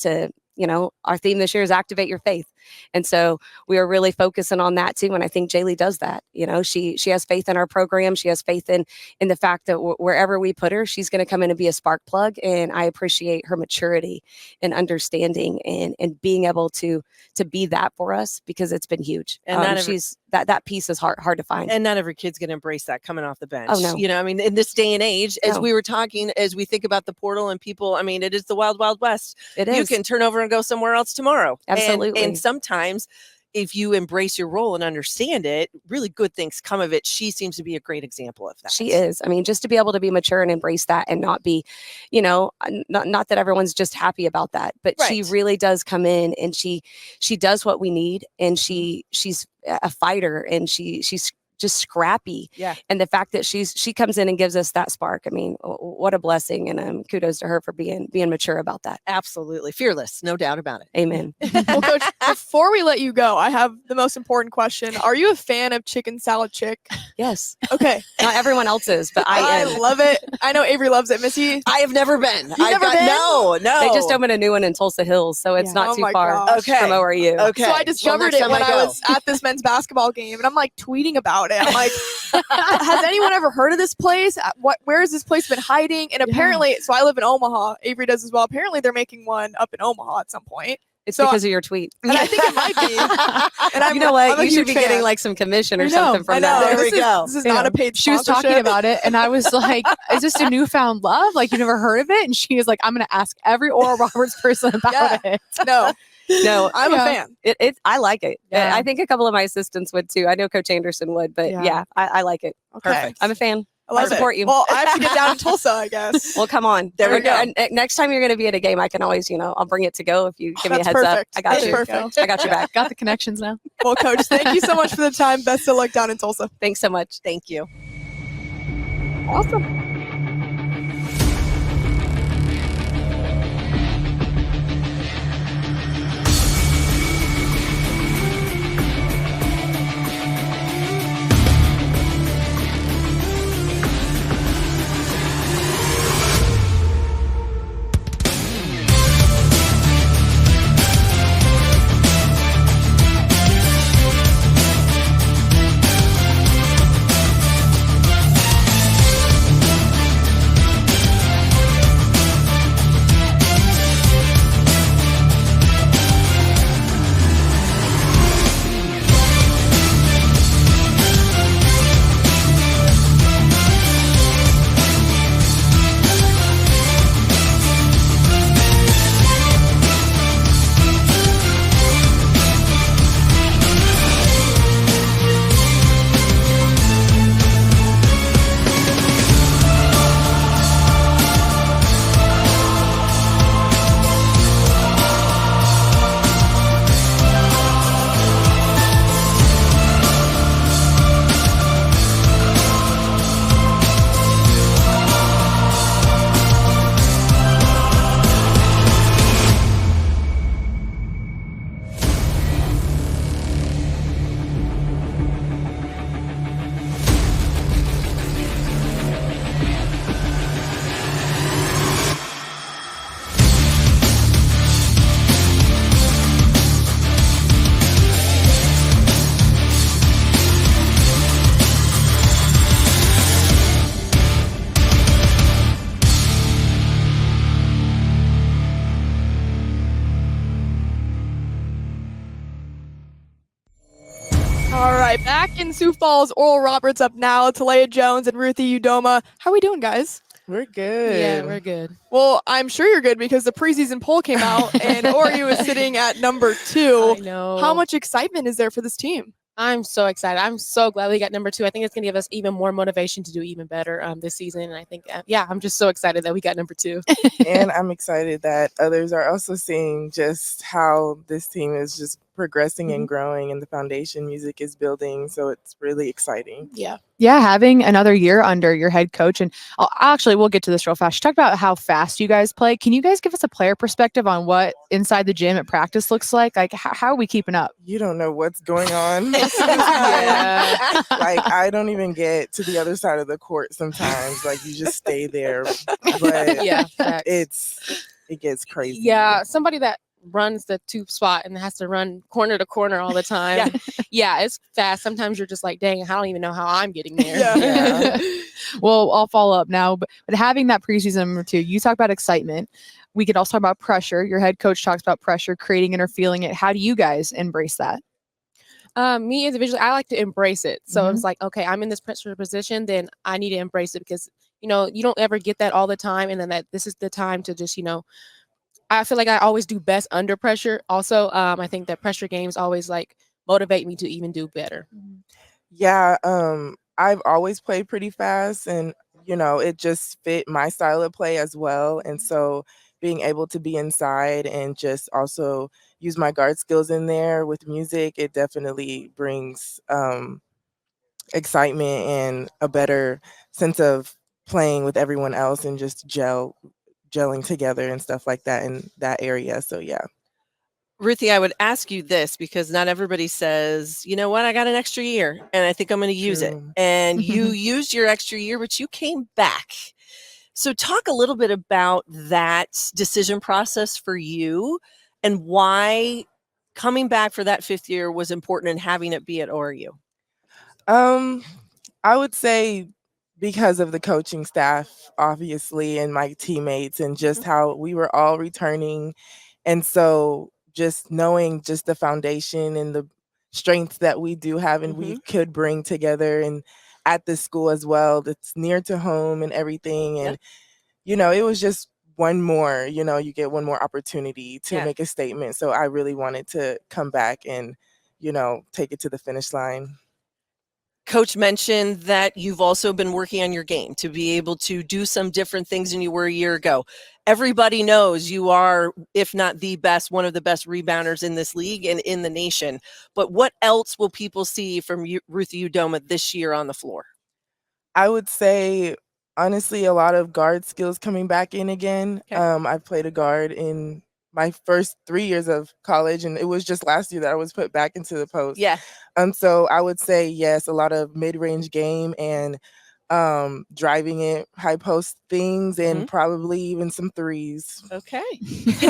[SPEAKER 9] you know, our theme this year is activate your faith. And so we are really focusing on that too. And I think Jaylee does that. You know, she has faith in our program. She has faith in the fact that wherever we put her, she's going to come in and be a spark plug. And I appreciate her maturity and understanding and being able to be that for us, because it's been huge. And that piece is hard to find.
[SPEAKER 3] And not every kid's going to embrace that coming off the bench.
[SPEAKER 9] Oh, no.
[SPEAKER 3] You know, I mean, in this day and age, as we were talking, as we think about the portal and people, I mean, it is the wild, wild west.
[SPEAKER 9] It is.
[SPEAKER 3] You can turn over and go somewhere else tomorrow.
[SPEAKER 9] Absolutely.
[SPEAKER 3] And sometimes if you embrace your role and understand it, really good things come of it. She seems to be a great example of that.
[SPEAKER 9] She is. I mean, just to be able to be mature and embrace that, and not be, you know, not that everyone's just happy about that, but she really does come in, and she does what we need, and she's a fighter, and she's just scrappy.
[SPEAKER 3] Yeah.
[SPEAKER 9] And the fact that she comes in and gives us that spark, I mean, what a blessing. And kudos to her for being mature about that.
[SPEAKER 3] Absolutely. Fearless. No doubt about it.
[SPEAKER 9] Amen.
[SPEAKER 1] Well, Coach, before we let you go, I have the most important question. Are you a fan of chicken salad chick?
[SPEAKER 9] Yes.
[SPEAKER 1] Okay.
[SPEAKER 9] Not everyone else is, but I am.
[SPEAKER 1] love it. I know Avery loves it. Missy?
[SPEAKER 3] I have never been.
[SPEAKER 1] Never been?
[SPEAKER 3] No.
[SPEAKER 9] They just opened a new one in Tulsa Hills, so it's not
[SPEAKER 1] Oh
[SPEAKER 9] too
[SPEAKER 1] my
[SPEAKER 9] far
[SPEAKER 1] gosh.
[SPEAKER 9] from ORU.
[SPEAKER 3] Okay.
[SPEAKER 1] So I discovered it when I was at this men's basketball game, and I'm like tweeting about it. I'm like, has anyone ever heard of this place? Where has this place been hiding? And apparently, so I live in Omaha. Avery does as well. Apparently, they're making one up in Omaha at some point.
[SPEAKER 9] It's because of your tweet.
[SPEAKER 1] And I think it might be. And
[SPEAKER 9] you know what?
[SPEAKER 1] I'm a
[SPEAKER 9] You should
[SPEAKER 1] huge
[SPEAKER 9] be
[SPEAKER 1] fan.
[SPEAKER 9] getting like some commission or
[SPEAKER 1] I know,
[SPEAKER 9] something from
[SPEAKER 1] I know.
[SPEAKER 9] that.
[SPEAKER 3] There we go.
[SPEAKER 1] This is not a paid
[SPEAKER 2] She was
[SPEAKER 1] sponsorship.
[SPEAKER 2] talking about it, and I was like, is this a newfound love? Like, you never heard of it? And she was like, I'm going to ask every Oral Roberts person about it.
[SPEAKER 1] No, I'm a fan.
[SPEAKER 9] I like it.
[SPEAKER 2] Yeah.
[SPEAKER 9] I think a couple of my assistants would too. I know Coach Anderson would, but yeah, I like it.
[SPEAKER 1] Okay.
[SPEAKER 3] Perfect.
[SPEAKER 9] I'm a fan.
[SPEAKER 1] I love
[SPEAKER 9] support
[SPEAKER 1] it.
[SPEAKER 9] you.
[SPEAKER 1] Well, I have to get down to Tulsa, I guess.
[SPEAKER 9] Well, come on.
[SPEAKER 3] There we go.
[SPEAKER 9] And next time you're going to be at a game, I can always, I'll bring it to go if you give me a
[SPEAKER 1] That's
[SPEAKER 9] heads
[SPEAKER 1] perfect.
[SPEAKER 9] up. I got
[SPEAKER 1] That's
[SPEAKER 9] you.
[SPEAKER 1] perfect.
[SPEAKER 9] I got your back.
[SPEAKER 2] Got the connections now.
[SPEAKER 1] Well, Coach, thank you so much for the time. Best of luck down in Tulsa.
[SPEAKER 9] Thanks so much.
[SPEAKER 3] Thank you.
[SPEAKER 1] Awesome. All right, back in Sioux Falls, Oral Roberts up now, Talia Jones and Ruthie Udoma. How we doing, guys?
[SPEAKER 10] We're good.
[SPEAKER 5] Yeah, we're good.
[SPEAKER 1] Well, I'm sure you're good because the preseason poll came out and ORU is sitting at number 2.
[SPEAKER 5] I know.
[SPEAKER 1] How much excitement is there for this team?
[SPEAKER 5] I'm so excited. I'm so glad we got number 2. I think it's going to give us even more motivation to do even better this season. And I think, I'm just so excited that we got number 2.
[SPEAKER 10] And I'm excited that others are also seeing just how this team is just progressing and growing and the foundation music is building. So it's really exciting.
[SPEAKER 2] Yeah, having another year under your head coach, and we'll get to this real fast. You talked about how fast you guys play. Can you guys give us a player perspective on what inside the gym at practice looks like? Like, how are we keeping up?
[SPEAKER 10] You don't know what's going on.
[SPEAKER 2] Yeah.
[SPEAKER 10] Like, I don't even get to the other side of the court sometimes. Like, you just stay there. But
[SPEAKER 5] Yeah, facts.
[SPEAKER 10] it gets crazy.
[SPEAKER 5] Yeah, somebody that runs the 2 spot and has to run corner to corner all the time. Yeah, it's fast. Sometimes you're just like, dang, I don't even know how I'm getting there.
[SPEAKER 10] Yeah.
[SPEAKER 2] Well, I'll follow up now. But having that preseason number 2, you talk about excitement. We could also talk about pressure. Your head coach talks about pressure, creating it or feeling it. How do you guys embrace that?
[SPEAKER 5] Me individually, I like to embrace it. So it's like, okay, I'm in this pressure position, then I need to embrace it because, you don't ever get that all the time. And then this is the time to just, I feel like I always do best under pressure. Also, I think that pressure games always like motivate me to even do better.
[SPEAKER 10] Yeah, I've always played pretty fast and, it just fit my style of play as well. And so being able to be inside and just also use my guard skills in there with music, it definitely brings excitement and a better sense of playing with everyone else and just gelling together and stuff like that in that area. So yeah.
[SPEAKER 3] Ruthie, I would ask you this because not everybody says, you know what, I got an extra year and I think I'm going to use it.
[SPEAKER 10] True.
[SPEAKER 3] And you used your extra year, but you came back. So talk a little bit about that decision process for you and why coming back for that 5th year was important and having it be at ORU.
[SPEAKER 10] I would say because of the coaching staff, obviously, and my teammates and just how we were all returning. And so just knowing just the foundation and the strengths that we do have and we could bring together and at this school as well, that's near to home and everything. And, it was just one more, you get one more opportunity to make a statement. So I really wanted to come back and, take it to the finish line.
[SPEAKER 3] Coach mentioned that you've also been working on your game to be able to do some different things than you were a year ago. Everybody knows you are, if not the best, one of the best rebounders in this league and in the nation. But what else will people see from Ruthie Udoma this year on the floor?
[SPEAKER 10] I would say, honestly, a lot of guard skills coming back in again.
[SPEAKER 3] Okay.
[SPEAKER 10] I've played a guard in my first 3 years of college, and it was just last year that I was put back into the post.
[SPEAKER 3] Yeah.
[SPEAKER 10] So I would say, yes, a lot of mid-range game and driving it, high post things, and probably even some threes.
[SPEAKER 3] Okay.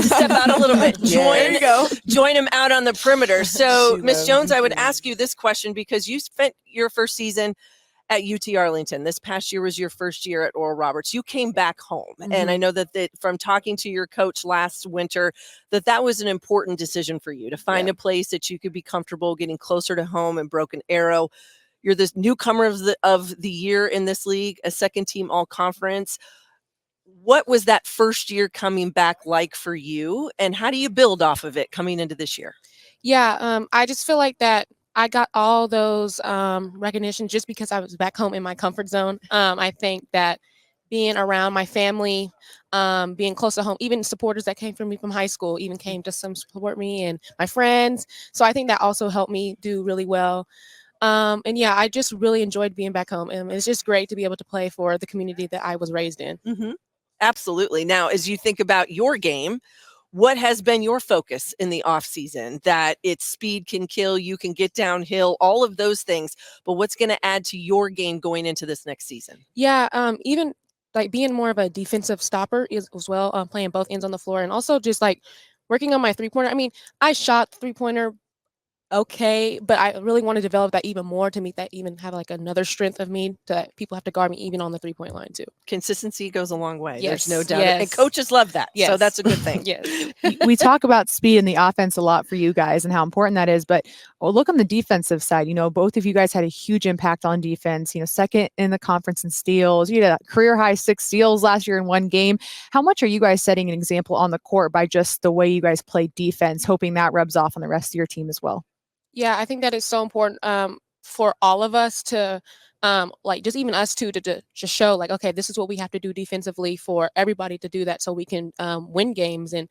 [SPEAKER 3] Step out a little bit.
[SPEAKER 1] There you go.
[SPEAKER 3] Join him out on the perimeter. So,
[SPEAKER 10] She
[SPEAKER 3] Miss
[SPEAKER 10] loves
[SPEAKER 3] Jones, I would
[SPEAKER 10] threes.
[SPEAKER 3] ask you this question because you spent your first season at UT Arlington. This past year was your first year at Oral Roberts. You came back home. And I know that from talking to your coach last winter, that was an important decision for you to find a place that you could be comfortable getting closer to home and Broken Arrow. You're this newcomer of the year in this league, a second team all conference. What was that first year coming back like for you? And how do you build off of it coming into this year?
[SPEAKER 5] Yeah, I just feel like that I got all those recognition just because I was back home in my comfort zone. I think that being around my family, being close to home, even supporters that came from me from high school even came to support me and my friends. So I think that also helped me do really well. And yeah, I just really enjoyed being back home. And it's just great to be able to play for the community that I was raised in.
[SPEAKER 3] Absolutely. Now, as you think about your game, what has been your focus in the off season? That its speed can kill, you can get downhill, all of those things. But what's going to add to your game going into this next season?
[SPEAKER 5] Yeah, even like being more of a defensive stopper as well, playing both ends on the floor, and also just like working on my 3-pointer. I mean, I shot 3-pointer
[SPEAKER 11] okay, but I really want to develop that even more to meet that, even have like another strength of me that people have to guard me even on the 3-point line too.
[SPEAKER 3] Consistency goes a long way.
[SPEAKER 11] Yes,
[SPEAKER 3] There's no doubt. And
[SPEAKER 11] yes.
[SPEAKER 3] coaches love that. So
[SPEAKER 11] Yes.
[SPEAKER 3] that's a good thing.
[SPEAKER 11] Yes.
[SPEAKER 2] We talk about speed in the offense a lot for you guys and how important that is, but look on the defensive side. Both of you guys had a huge impact on defense. Second in the conference in steals. You had a career high 6 steals last year in one game. How much are you guys setting an example on the court by just the way you guys play defense, hoping that rubs off on the rest of your team as well?
[SPEAKER 11] Yeah, I think that is so important for all of us to like just even us too to just show like, okay, this is what we have to do defensively for everybody to do that so we can win games and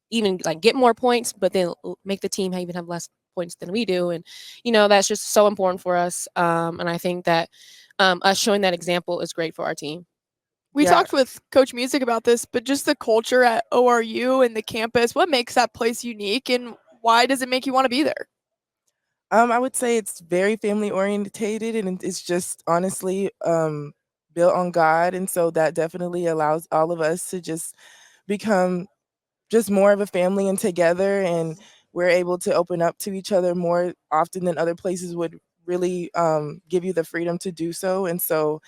[SPEAKER 11] even like get more points, but then make the team even have less points than we do. And that's just so important for us. And I think that us showing that example is great for our team.
[SPEAKER 1] We talked with Coach Music about this, but just the culture at ORU and the campus, what makes that place unique and why does it make you want to be there?
[SPEAKER 10] I would say it's very family orientated, and it's just honestly built on God. And so that definitely allows all of us to just become just more of a family and together. And we're able to open up to each other more often than other places would really give you the freedom to do so. And so,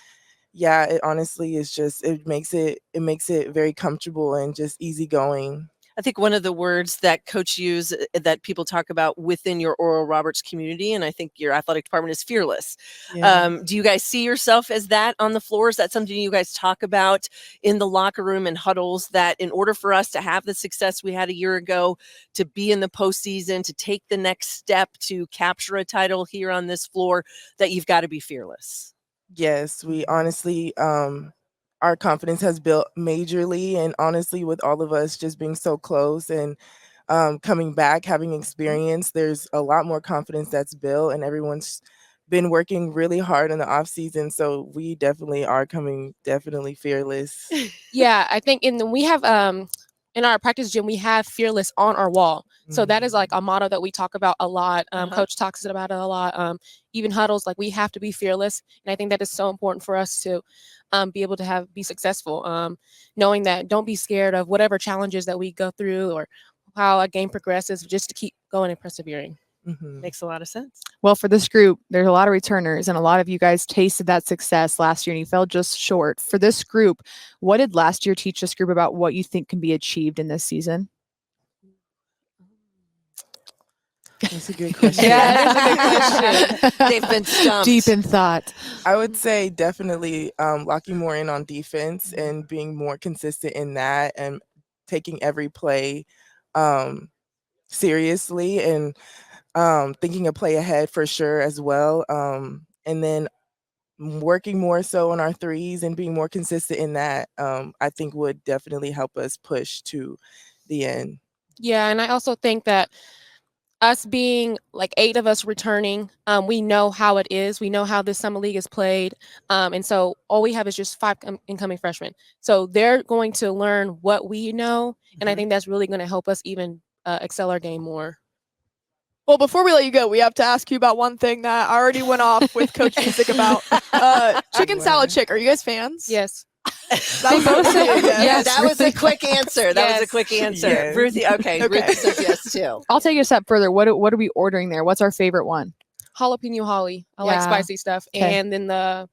[SPEAKER 10] yeah, it honestly is just, it makes it very comfortable and just easygoing.
[SPEAKER 3] I think one of the words that coach use that people talk about within your Oral Roberts community, and I think your athletic department, is fearless.
[SPEAKER 10] Yeah.
[SPEAKER 3] Do you guys see yourself as that on the floor? Is that something you guys talk about in the locker room and huddles, that in order for us to have the success we had a year ago, to be in the postseason, to take the next step, to capture a title here on this floor, that you've got to be fearless?
[SPEAKER 10] Yes, we honestly, our confidence has built majorly, and honestly, with all of us just being so close and coming back, having experience, there's a lot more confidence that's built, and everyone's been working really hard in the off season. So we definitely are coming fearless.
[SPEAKER 11] Yeah, I think we have in our practice gym, we have fearless on our wall. So that is like a motto that we talk about a lot. Coach talks about it a lot. Even huddles, like we have to be fearless. And I think that is so important for us to be able to be successful. Knowing that don't be scared of whatever challenges that we go through or how a game progresses, just to keep going and persevering.
[SPEAKER 3] Makes a lot of sense.
[SPEAKER 2] Well, for this group, there's a lot of returners, and a lot of you guys tasted that success last year and you fell just short. For this group, what did last year teach this group about what you think can be achieved in this season?
[SPEAKER 10] That's a good question.
[SPEAKER 3] Yeah, that's a good question. They've been stumped.
[SPEAKER 2] Deep in thought.
[SPEAKER 10] I would say definitely locking more in on defense and being more consistent in that, and taking every play seriously, and thinking a play ahead for sure as well. And then working more so on our threes and being more consistent in that, I think would definitely help us push to the end.
[SPEAKER 11] Yeah, and I also think that us being like 8 of us returning, we know how it is. We know how this summer league is played. And so all we have is just 5 incoming freshmen. So they're going to learn what we know. And I think that's really going to help us even excel our game more.
[SPEAKER 1] Well, before we let you go, we have to ask you about one thing that I already went off with Coach Music about. Chicken salad chick. Are you guys fans?
[SPEAKER 11] Yes.
[SPEAKER 3] Yes, that was a quick answer. That was a quick answer.
[SPEAKER 10] Yes.
[SPEAKER 3] Ruthie, okay. Ruthie says yes too.
[SPEAKER 2] I'll take it a step further. What are we ordering there? What's our favorite one?
[SPEAKER 11] Jalapeno holly. I like spicy stuff.
[SPEAKER 2] Okay.
[SPEAKER 11] And then I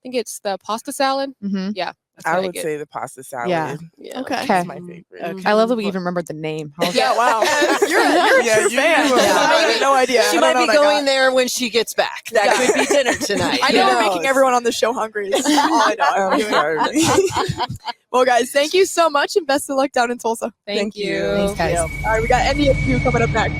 [SPEAKER 11] think it's the pasta salad. Yeah.
[SPEAKER 10] I would say the pasta salad.
[SPEAKER 11] Yeah.
[SPEAKER 1] Okay.
[SPEAKER 10] That's my favorite.
[SPEAKER 3] Okay.
[SPEAKER 2] I love that we even remembered the name.
[SPEAKER 1] Yeah, wow. You're a true fan. I had no idea.
[SPEAKER 3] She might be going there when she gets back. That could be dinner tonight.
[SPEAKER 1] I know we're making everyone on the show hungry. This is all I know. I'm doing. Well, guys, thank you so much, and best of luck down in Tulsa.
[SPEAKER 11] Thank you.
[SPEAKER 3] Thanks, guys.
[SPEAKER 1] All right, we got NDSU coming up next.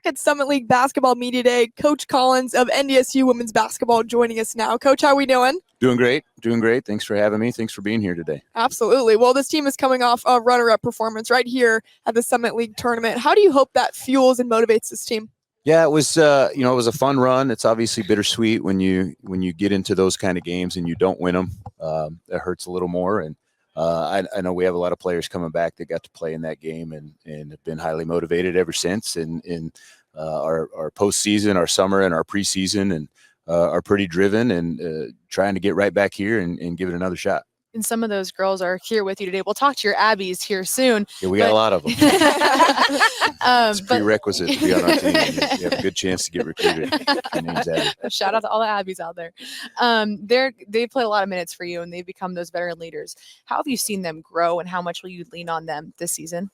[SPEAKER 1] at Summit League Basketball Media Day. Coach Collins of NDSU Women's Basketball joining us now. Coach, how are we doing?
[SPEAKER 12] Doing great. Doing great. Thanks for having me. Thanks for being here today.
[SPEAKER 1] Absolutely. Well, this team is coming off a runner-up performance right here at the Summit League tournament. How do you hope that fuels and motivates this team?
[SPEAKER 12] Yeah, it was it was a fun run. It's obviously bittersweet when you get into those kind of games and you don't win them. It hurts a little more. And I know we have a lot of players coming back that got to play in that game and have been highly motivated ever since. And in our postseason, our summer, and our preseason, and are pretty driven and trying to get right back here and give it another shot.
[SPEAKER 2] And some of those girls are here with you today. We'll talk to your Abbies here soon.
[SPEAKER 12] Yeah, we got a lot of them. It's
[SPEAKER 2] But
[SPEAKER 12] prerequisite to be on our team. You have a good chance to get recruited. Your name's Abby.
[SPEAKER 2] shout out to all the Abbies out there. They play a lot of minutes for you, and they've become those veteran leaders. How have you seen them grow, and how much will you lean on them this season?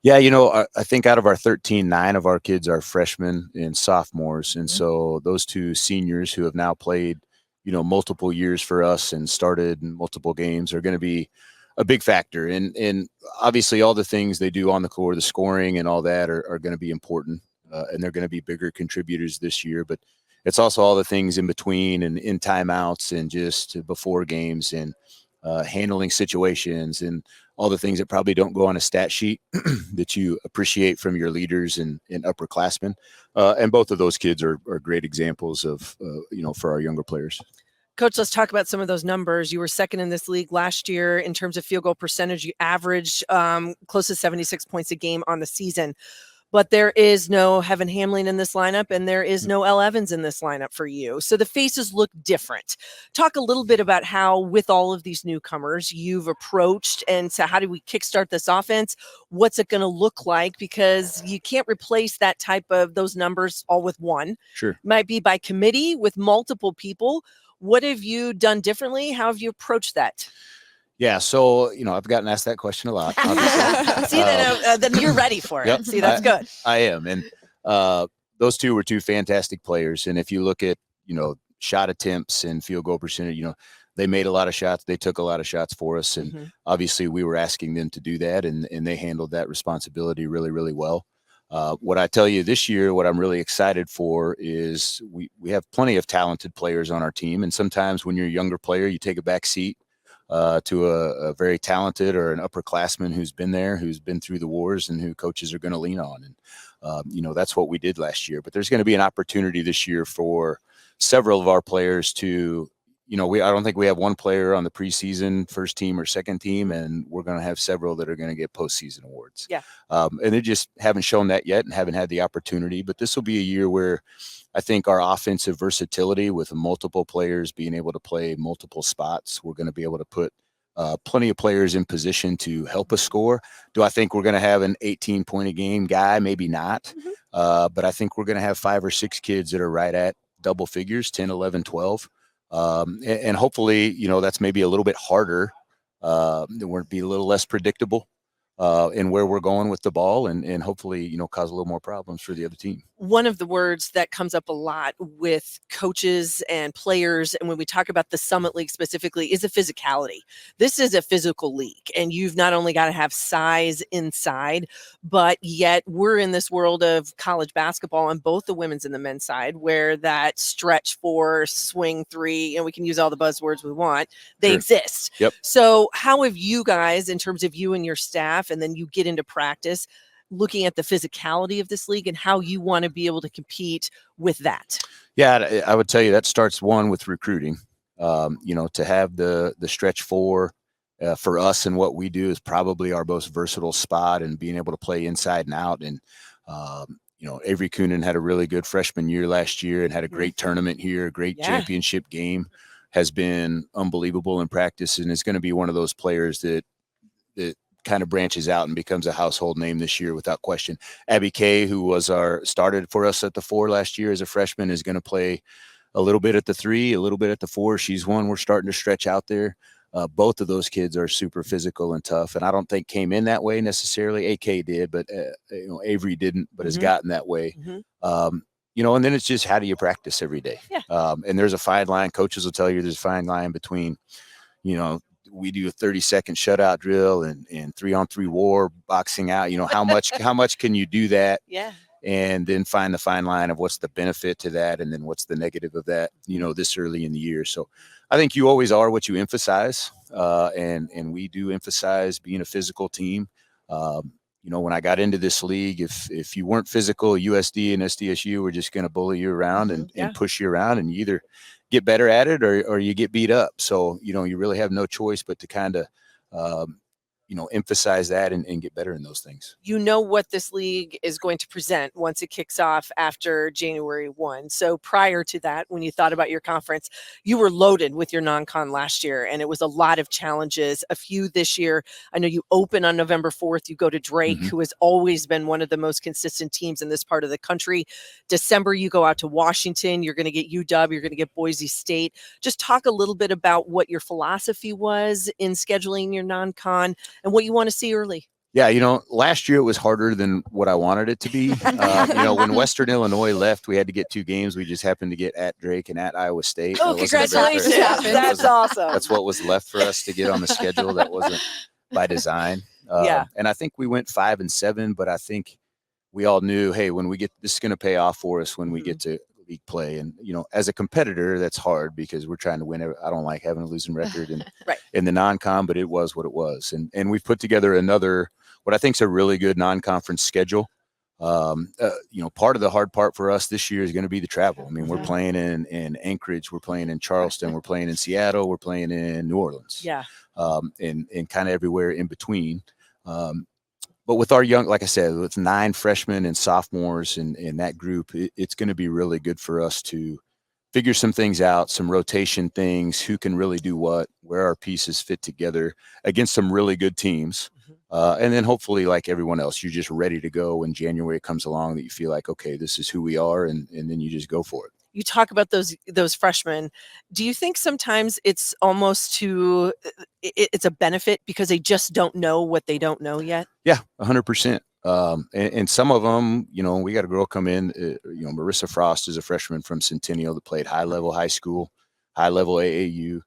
[SPEAKER 12] Yeah, I think out of our 13, 9 of our kids are freshmen and sophomores. And so those two seniors who have now played, multiple years for us and started in multiple games are going to be a big factor. And obviously all the things they do on the court, the scoring and all that are going to be important. And they're going to be bigger contributors this year. But it's also all the things in between and in timeouts and just before games and handling situations and all the things that probably don't go on a stat sheet that you appreciate from your leaders and upperclassmen. And both of those kids are great examples of, for our younger players.
[SPEAKER 3] Coach, let's talk about some of those numbers. You were second in this league last year in terms of field goal percentage. You averaged close to 76 points a game on the season. But there is no Heaven Hamlin in this lineup, and there is no Elle Evans in this lineup for you. So the faces look different. Talk a little bit about how, with all of these newcomers, you've approached, and so how do we kickstart this offense? What's it going to look like? Because you can't replace that type of those numbers all with one.
[SPEAKER 12] Sure.
[SPEAKER 3] Might be by committee with multiple people. What have you done differently? How have you approached that?
[SPEAKER 12] Yeah, so I've gotten asked that question a lot.
[SPEAKER 3] See, then you're ready for it.
[SPEAKER 12] Yep,
[SPEAKER 3] See, that's good.
[SPEAKER 12] I am, and those two were two fantastic players. And if you look at shot attempts and field goal percentage, they made a lot of shots. They took a lot of shots for us, and obviously we were asking them to do that, and they handled that responsibility really, really well. What I tell you this year, what I'm really excited for is we have plenty of talented players on our team, and sometimes when you're a younger player, you take a back seat to a very talented or an upperclassman who's been there, who's been through the wars, and who coaches are going to lean on. And, that's what we did last year. But there's going to be an opportunity this year for several of our players to, I don't think we have one player on the preseason first team or second team, and we're going to have several that are going to get postseason awards.
[SPEAKER 3] Yeah.
[SPEAKER 12] And they just haven't shown that yet and haven't had the opportunity. But this will be a year where I think our offensive versatility with multiple players being able to play multiple spots, we're going to be able to put plenty of players in position to help us score. Do I think we're going to have an 18-point-a-game guy? Maybe not. But I think we're going to have 5 or 6 kids that are right at double figures, 10, 11, 12. And hopefully, that's maybe a little bit harder. It won't be a little less predictable in where we're going with the ball and hopefully, cause a little more problems for the other team.
[SPEAKER 3] One of the words that comes up a lot with coaches and players, and when we talk about the Summit League specifically, is the physicality. This is a physical league, and you've not only got to have size inside, but yet we're in this world of college basketball on both the women's and the men's side, where that stretch 4, swing 3, and we can use all the buzzwords we want, they exist.
[SPEAKER 12] Yep.
[SPEAKER 3] So how have you guys, in terms of you and your staff, and then you get into practice, looking at the physicality of this league and how you want to be able to compete with that?
[SPEAKER 12] Yeah, I would tell you that starts one with recruiting. To have the stretch 4 for us and what we do is probably our most versatile spot, and being able to play inside and out. And, Avery Coonan had a really good freshman year last year and had a great tournament here, a great championship game, has been unbelievable in practice, and is going to be one of those players that kind of branches out and becomes a household name this year without question. Abby Kay, who started for us at the 4 last year as a freshman, is going to play a little bit at the 3, a little bit at the 4. She's one we're starting to stretch out there. Both of those kids are super physical and tough, and I don't think came in that way necessarily. AK did, but Avery didn't, but has gotten that way. And then it's just, how do you practice every day?
[SPEAKER 3] Yeah.
[SPEAKER 12] And there's a fine line. Coaches will tell you there's a fine line between, we do a 30-second shutout drill and 3-on-3 war, boxing out. How much can you do that?
[SPEAKER 3] Yeah.
[SPEAKER 12] and then find the fine line of what's the benefit to that and then what's the negative of that, this early in the year. So I think you always are what you emphasize, and we do emphasize being a physical team. When I got into this league, if you weren't physical, USD and SDSU were just going to bully you around and push you around, and you either get better at it or you get beat up. So, you really have no choice but to kind of, emphasize that and get better in those things.
[SPEAKER 3] You know what this league is going to present once it kicks off after January 1. So prior to that, when you thought about your conference, you were loaded with your non-con last year, and it was a lot of challenges, a few this year. I know you open on November 4th. You go to Drake, who has always been one of the most consistent teams in this part of the country. December, you go out to Washington. You're going to get UW. You're going to get Boise State. Just talk a little bit about what your philosophy was in scheduling your non-con and what you want to see early.
[SPEAKER 12] Yeah, last year it was harder than what I wanted it to be. When Western Illinois left, we had to get 2 games. We just happened to get at Drake and at Iowa State.
[SPEAKER 3] Oh, congratulations. That's awesome.
[SPEAKER 12] That's what was left for us to get on the schedule. That wasn't by design. And I think we went 5-7, but I think we all knew, hey, when we get this is going to pay off for us when we get to league play. And, as a competitor, that's hard because we're trying to win. I don't like having a losing record in the non-con, but it was what it was. And we've put together another, what I think is a really good non-conference schedule. Part of the hard part for us this year is going to be the travel. I mean, we're playing in Anchorage, we're playing in Charleston, we're playing in Seattle, we're playing in New Orleans.
[SPEAKER 3] Yeah.
[SPEAKER 12] And kind of everywhere in between. But with our young, like I said, with 9 freshmen and sophomores in that group, it's going to be really good for us to figure some things out, some rotation things, who can really do what, where our pieces fit together against some really good teams. And then hopefully, like everyone else, you're just ready to go when January comes along, that you feel like, okay, this is who we are, and then you just go for it.
[SPEAKER 3] You talk about those freshmen. Do you think sometimes it's almost it's a benefit because they just don't know what they don't know yet?
[SPEAKER 12] Yeah, 100%. And some of them, we got a girl come in, Marissa Frost is a freshman from Centennial that played high level high school, high level AAU.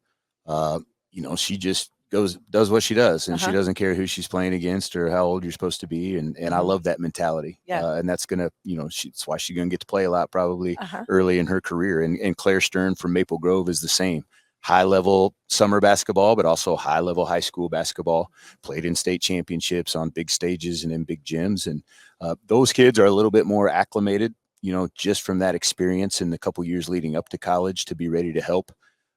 [SPEAKER 12] She just does what she does, and she doesn't care who she's playing against or how old you're supposed to be. And I love that mentality. And that's going to, that's why she's going to get to play a lot probably early in her career. And Claire Stern from Maple Grove is the same. High level summer basketball, but also high level high school basketball, played in state championships on big stages and in big gyms. And those kids are a little bit more acclimated, just from that experience in the couple years leading up to college to be ready to help.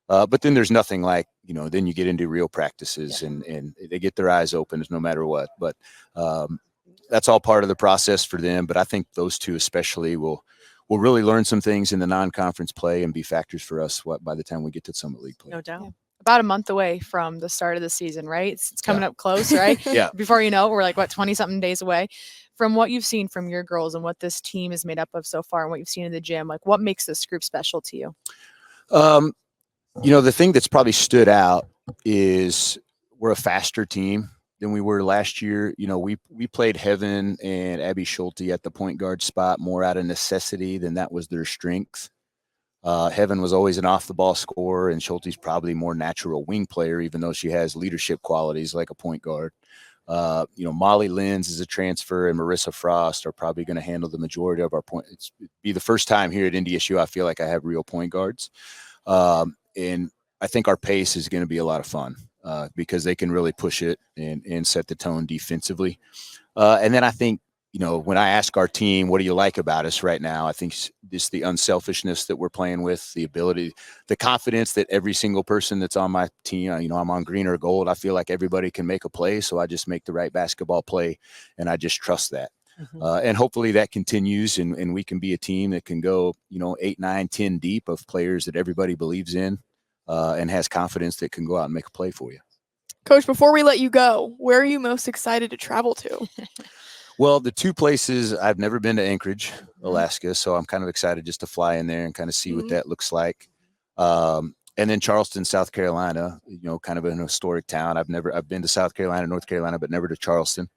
[SPEAKER 12] But then there's nothing like, then you get into real practices and they get their eyes open no matter what. But that's all part of the process for them. But I think those 2 especially will really learn some things in the non-conference play and be factors for us by the time we get to Summit League play.
[SPEAKER 3] No doubt.
[SPEAKER 2] About a month away from the start of the season, right? It's coming up close, right? Before you know it, we're like, 20-something days away. From what you've seen from your girls and what this team is made up of so far and what you've seen in the gym, like what makes this group special to you?
[SPEAKER 12] The thing that's probably stood out is we're a faster team than we were last year. We played Heaven and Abby Schulte at the point guard spot more out of necessity than that was their strength. Heaven was always an off-the-ball scorer, and Schulte's probably more natural wing player, even though she has leadership qualities like a point guard. Molly Lenz is a transfer, and Marissa Frost are probably going to handle the majority of our points. It'd be the first time here at NDSU I feel like I have real point guards. And I think our pace is going to be a lot of fun because they can really push it and set the tone defensively. And then I think, when I ask our team, what do you like about us right now? I think just the unselfishness that we're playing with, the ability, the confidence that every single person that's on my team, I'm on green or gold. I feel like everybody can make a play. So I just make the right basketball play, and I just trust that. And hopefully that continues, and we can be a team that can go, 8, 9, 10 deep of players that everybody believes in and has confidence that can go out and make a play for you.
[SPEAKER 1] Coach, before we let you go, where are you most excited to travel to?
[SPEAKER 12] Well, the 2 places, I've never been to Anchorage, Alaska, so I'm kind of excited just to fly in there and kind of see what that looks like. And then Charleston, South Carolina, kind of an historic town. I've been to South Carolina, North Carolina, but never to Charleston.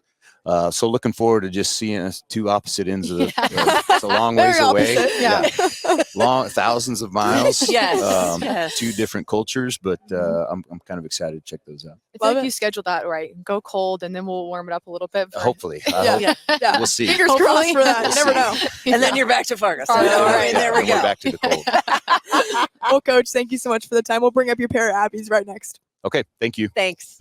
[SPEAKER 12] So looking forward to just seeing us two opposite ends of the.
[SPEAKER 3] Yeah.
[SPEAKER 12] It's a long ways
[SPEAKER 1] Very
[SPEAKER 12] away.
[SPEAKER 1] opposite,
[SPEAKER 3] yeah.
[SPEAKER 12] Long thousands of miles.
[SPEAKER 3] Yes, yes.
[SPEAKER 12] Two different cultures, but I'm kind of excited to check those out.
[SPEAKER 2] I feel
[SPEAKER 1] Love
[SPEAKER 2] like
[SPEAKER 1] it.
[SPEAKER 2] you scheduled that right. Go cold, and then we'll warm it up a little bit.
[SPEAKER 12] Hopefully, I
[SPEAKER 1] Yeah.
[SPEAKER 12] hope.
[SPEAKER 1] Yeah.
[SPEAKER 12] We'll see.
[SPEAKER 1] Fingers
[SPEAKER 3] Hopefully.
[SPEAKER 1] crossed for that.
[SPEAKER 12] We'll
[SPEAKER 1] You never
[SPEAKER 12] see.
[SPEAKER 1] know.
[SPEAKER 3] And then you're back to Fargo. So,
[SPEAKER 1] Fargo,
[SPEAKER 3] all
[SPEAKER 1] right.
[SPEAKER 3] right, there we
[SPEAKER 12] And we're
[SPEAKER 3] go.
[SPEAKER 12] back to the cold.
[SPEAKER 1] Well, Coach, thank you so much for the time. We'll bring up your pair of Abbies right next.
[SPEAKER 12] Okay, thank you.
[SPEAKER 3] Thanks.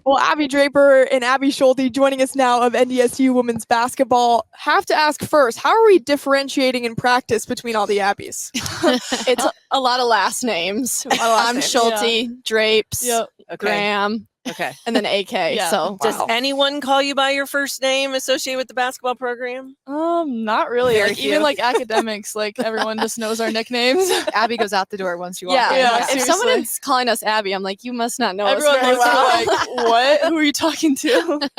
[SPEAKER 1] Well, Abby Draper and Abby Schulte joining us now of NDSU women's basketball. Have to ask first, how are we differentiating in practice between all the Abbies?
[SPEAKER 13] It's a lot of last names. I'm
[SPEAKER 1] names.
[SPEAKER 13] Schulte, Drapes,
[SPEAKER 5] Yep.
[SPEAKER 3] Okay.
[SPEAKER 13] Graham,
[SPEAKER 3] Okay.
[SPEAKER 13] and then AK.
[SPEAKER 5] Yeah.
[SPEAKER 13] So
[SPEAKER 3] Does anyone call you by your first name associated with the basketball program?
[SPEAKER 5] Not really.
[SPEAKER 3] Very
[SPEAKER 5] Like,
[SPEAKER 3] few.
[SPEAKER 5] even like academics, like everyone just knows our nicknames.
[SPEAKER 2] Abby goes out the door once you walk
[SPEAKER 13] yeah,
[SPEAKER 2] in.
[SPEAKER 5] Yeah,
[SPEAKER 13] if someone
[SPEAKER 5] seriously.
[SPEAKER 13] is calling us Abby, I'm like, you must not know
[SPEAKER 5] Everyone
[SPEAKER 13] us very
[SPEAKER 5] looks
[SPEAKER 13] well.
[SPEAKER 5] like, what? Who are you talking to?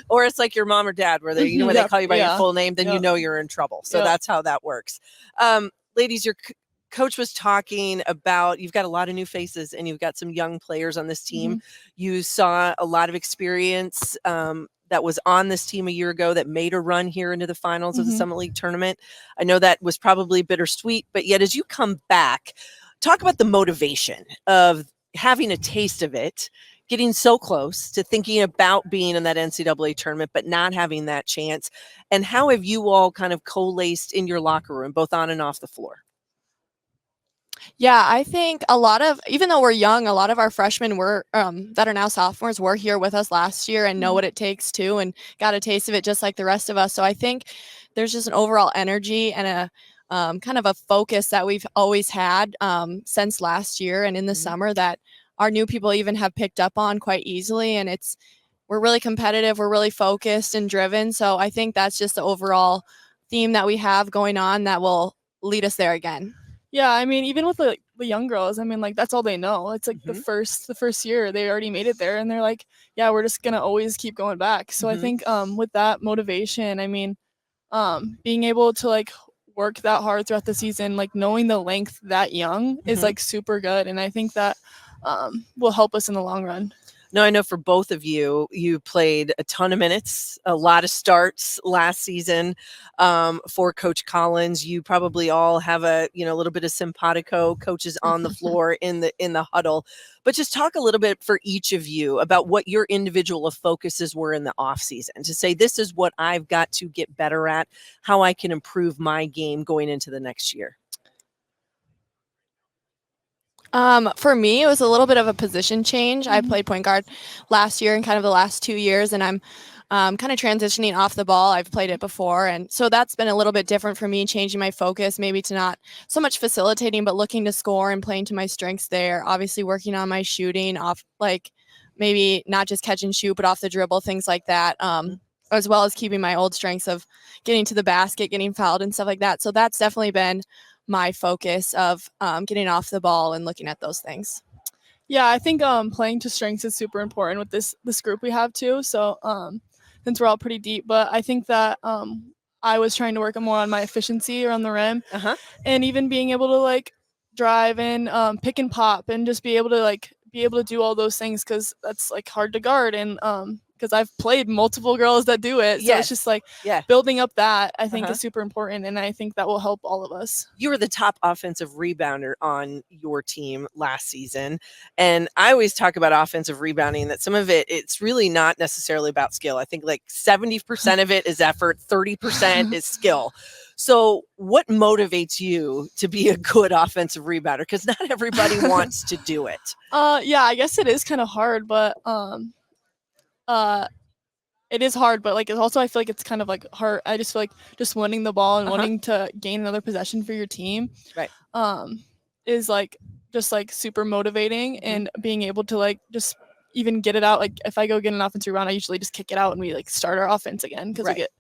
[SPEAKER 3] Or it's like your mom or dad, where they, you know, when they
[SPEAKER 5] Yep,
[SPEAKER 3] call you by your
[SPEAKER 5] yeah.
[SPEAKER 3] full name, then you
[SPEAKER 5] Yep.
[SPEAKER 3] know you're in trouble. So
[SPEAKER 5] Yep.
[SPEAKER 3] that's how that works. Ladies, your coach was talking about you've got a lot of new faces and you've got some young players on this team. You saw a lot of experience that was on this team a year ago that made a run here into the finals of the Summit League tournament. I know that was probably bittersweet, but yet as you come back, talk about the motivation of having a taste of it, getting so close to thinking about being in that NCAA tournament, but not having that chance. And how have you all kind of coalesced in your locker room, both on and off the floor?
[SPEAKER 13] Yeah, I think a lot of, even though we're young, a lot of our freshmen were that are now sophomores were here with us last year and know what it takes to and got a taste of it just like the rest of us. So I think there's just an overall energy and a kind of a focus that we've always had since last year and in the summer that our new people even have picked up on quite easily. And we're really competitive, we're really focused and driven. So I think that's just the overall theme that we have going on that will lead us there again.
[SPEAKER 5] Yeah, I mean, even with the young girls, I mean, like that's all they know. It's like the first year they already made it there, and they're like, yeah, we're just gonna always keep going back. So I think with that motivation, I mean, being able to like work that hard throughout the season, like knowing the length that young is like super good, and I think that will help us in the long run.
[SPEAKER 3] No, I know for both of you, you played a ton of minutes, a lot of starts last season for Coach Collins. You probably all have a little bit of simpatico, coaches on the floor in the huddle. But just talk a little bit for each of you about what your individual focuses were in the off season to say, this is what I've got to get better at, how I can improve my game going into the next year.
[SPEAKER 13] For me, it was a little bit of a position change. I played point guard last year and kind of the last 2 years, and I'm kind of transitioning off the ball. I've played it before, and so that's been a little bit different for me, changing my focus maybe to not so much facilitating, but looking to score and playing to my strengths there. Obviously working on my shooting off, like maybe not just catch and shoot, but off the dribble, things like that. As well as keeping my old strengths of getting to the basket, getting fouled and stuff like that. So that's definitely been my focus of getting off the ball and looking at those things.
[SPEAKER 5] Yeah, I think playing to strengths is super important with this group we have too. So since we're all pretty deep, but I think that I was trying to work more on my efficiency around the rim, and even being able to like drive and pick and pop and just be able to do all those things, because that's like hard to guard, and because I've played multiple girls that do it. So it's just like building up that I think is super important, and I think that will help all of us.
[SPEAKER 3] You were the top offensive rebounder on your team last season. And I always talk about offensive rebounding, that some of it's really not necessarily about skill. I think like 70% of it is effort, 30% is skill. So what motivates you to be a good offensive rebounder? Because not everybody wants to do it.
[SPEAKER 1] Yeah, I guess it is kind of hard, but it is hard, but like it's also I feel like it's kind of like hard. I just feel like just winning the ball and wanting to gain another possession for your team,
[SPEAKER 3] right?
[SPEAKER 1] Is like just like super motivating, and being able to like just even get it out. Like if I go get an offensive rebound, I usually just kick it out and we like start our offense again because we get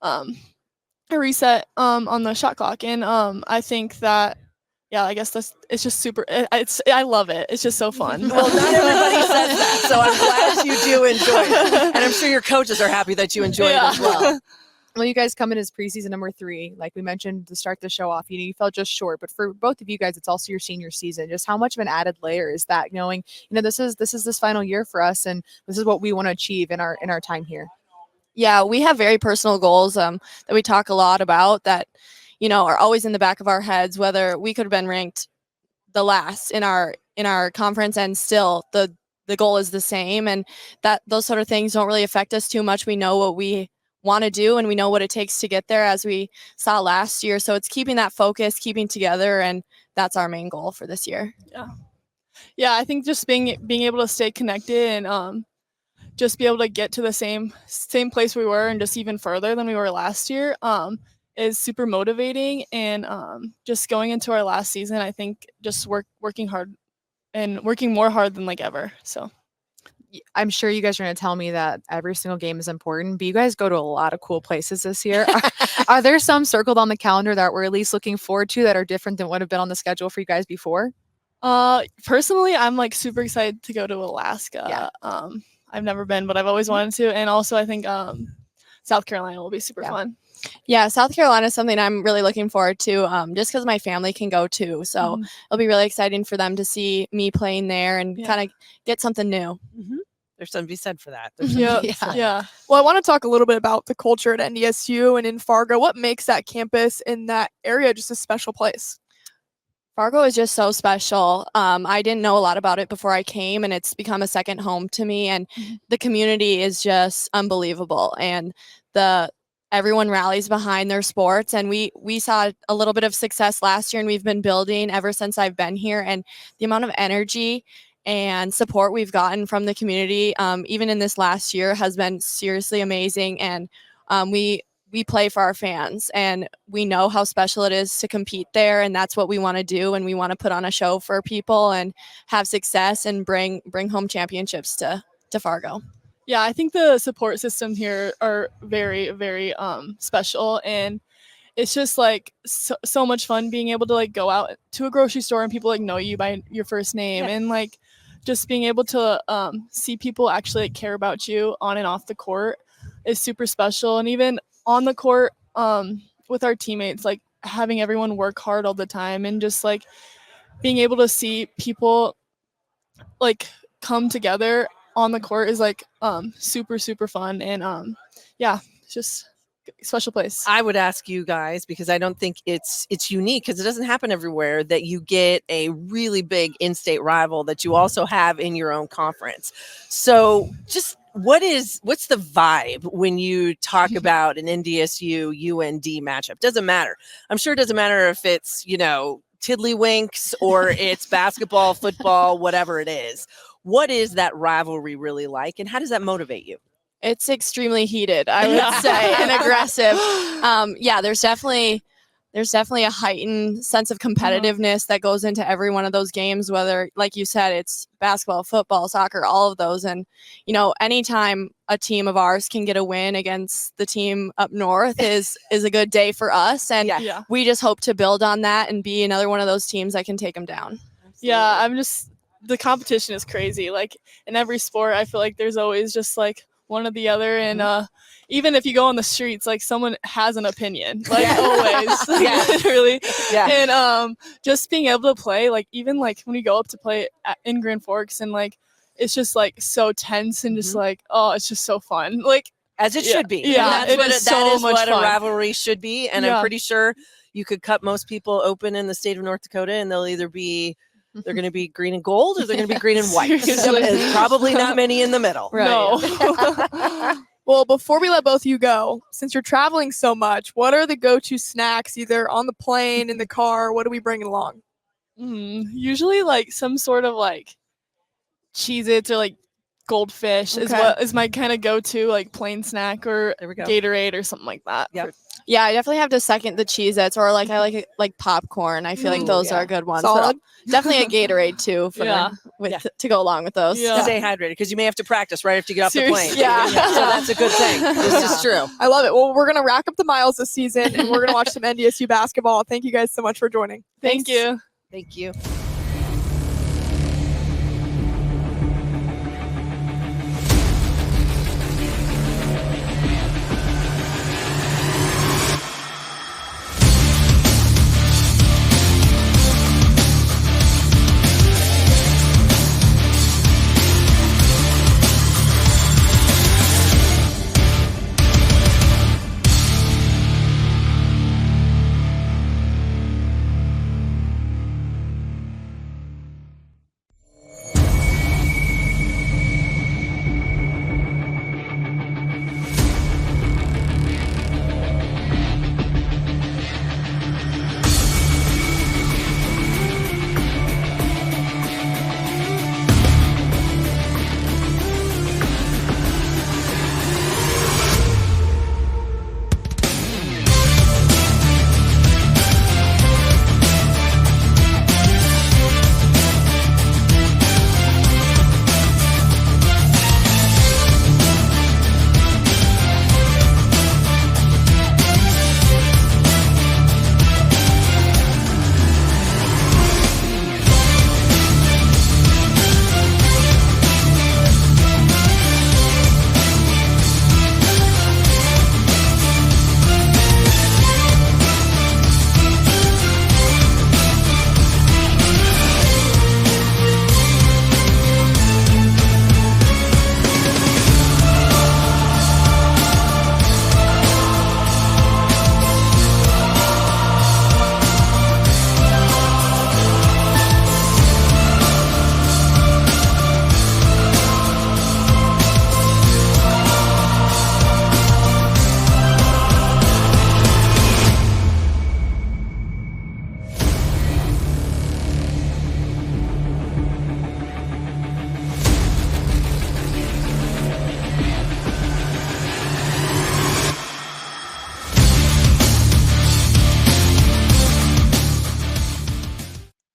[SPEAKER 1] a reset on the shot clock, and I think that. Yeah, I guess it's just super. I love it. It's just so fun.
[SPEAKER 3] Well, not everybody says that, so I'm glad you do enjoy it, and I'm sure your coaches are happy that you enjoy it as well.
[SPEAKER 2] Well, you guys come in as preseason number 3, like we mentioned to start the show off. You fell just short, but for both of you guys, it's also your senior season. Just how much of an added layer is that? Knowing this is this final year for us, and this is what we want to achieve in our time here.
[SPEAKER 13] Yeah, we have very personal goals that we talk a lot about that. Are always in the back of our heads, whether we could have been ranked the last in our conference and still the goal is the same, and that those sort of things don't really affect us too much. We know what we want to do and we know what it takes to get there, as we saw last year. So it's keeping that focus, keeping together, and that's our main goal for this year.
[SPEAKER 1] Yeah, I think just being able to stay connected and just be able to get to the same place we were and just even further than we were last year is super motivating. And just going into our last season, I think just working hard and working more hard than like ever. So
[SPEAKER 2] I'm sure you guys are going to tell me that every single game is important, but you guys go to a lot of cool places this year. Are there some circled on the calendar that we're at least looking forward to that are different than what have been on the schedule for you guys before?
[SPEAKER 1] Personally, I'm like super excited to go to Alaska. I've never been, but I've always wanted to. And also I think South Carolina will be super fun.
[SPEAKER 13] Yeah, South Carolina is something I'm really looking forward to, just because my family can go too. So it'll be really exciting for them to see me playing there and kind of get something new.
[SPEAKER 3] There's something to be said for that.
[SPEAKER 1] Yeah. Well, I want to talk a little bit about the culture at NDSU and in Fargo. What makes that campus in that area just a special place?
[SPEAKER 13] Fargo is just so special. I didn't know a lot about it before I came, and it's become a second home to me. And the community is just unbelievable. And everyone rallies behind their sports, and we saw a little bit of success last year, and we've been building ever since I've been here. And the amount of energy and support we've gotten from the community, even in this last year, has been seriously amazing. And we play for our fans, and we know how special it is to compete there, and that's what we want to do. And we want to put on a show for people and have success and bring home championships to Fargo.
[SPEAKER 1] Yeah, I think the support system here are very, very special, and it's just like so much fun being able to like go out to a grocery store and people like know you by your first name, and like just being able to see people actually like, care about you on and off the court is super special. And even on the court with our teammates, like having everyone work hard all the time and just like being able to see people like come together on the court is like super, super fun. And it's just a special place.
[SPEAKER 3] I would ask you guys, because I don't think it's unique, because it doesn't happen everywhere, that you get a really big in-state rival that you also have in your own conference. So just what's the vibe when you talk about an NDSU UND matchup? Doesn't matter. I'm sure it doesn't matter if it's, tiddlywinks or it's basketball, football, whatever it is. What is that rivalry really like, and how does that motivate you?
[SPEAKER 13] It's extremely heated, I would say, and aggressive. There's definitely a heightened sense of competitiveness that goes into every one of those games, whether, like you said, it's basketball, football, soccer, all of those. And, anytime a team of ours can get a win against the team up north is a good day for us. And we just hope to build on that and be another one of those teams that can take them down.
[SPEAKER 1] Yeah, the competition is crazy. Like in every sport, I feel like there's always just like one or the other, and even if you go on the streets, like someone has an opinion, like always. Literally. And just being able to play, like even like when we go up to play in Grand Forks, and like it's just like so tense and just like, oh, it's just so fun, like
[SPEAKER 3] as it should be.
[SPEAKER 1] Yeah,
[SPEAKER 3] that is what a rivalry should be. And I'm pretty sure you could cut most people open in the state of North Dakota, and they'll either be they're going to be green and gold, or they're going to be green and white. There's probably not many in the middle.
[SPEAKER 1] Right. No. Well, before we let both of you go, since you're traveling so much, what are the go-to snacks either on the plane, in the car? What are we bringing along?
[SPEAKER 14] Usually like some sort of like Cheez-Its or like Goldfish is
[SPEAKER 1] Okay.
[SPEAKER 14] what is my kind of go-to like plain snack, or
[SPEAKER 3] There we go.
[SPEAKER 14] Gatorade or something like that.
[SPEAKER 3] Yep.
[SPEAKER 13] Yeah, I definitely have to second the Cheez-Its, or like I like popcorn. I feel like
[SPEAKER 3] Ooh,
[SPEAKER 13] those
[SPEAKER 3] yeah.
[SPEAKER 13] are good ones. But
[SPEAKER 1] Solid.
[SPEAKER 13] definitely a Gatorade too for
[SPEAKER 14] Yeah.
[SPEAKER 13] to go along with those.
[SPEAKER 14] Yeah.
[SPEAKER 3] Stay hydrated because you may have to practice right after you get off the
[SPEAKER 14] Seriously.
[SPEAKER 3] plane.
[SPEAKER 13] Yeah.
[SPEAKER 3] So that's a good thing. This is true.
[SPEAKER 1] I love it. Well, we're gonna rack up the miles this season, and we're gonna watch some NDSU basketball. Thank you guys so much for joining.
[SPEAKER 14] Thank you.
[SPEAKER 3] Thank you.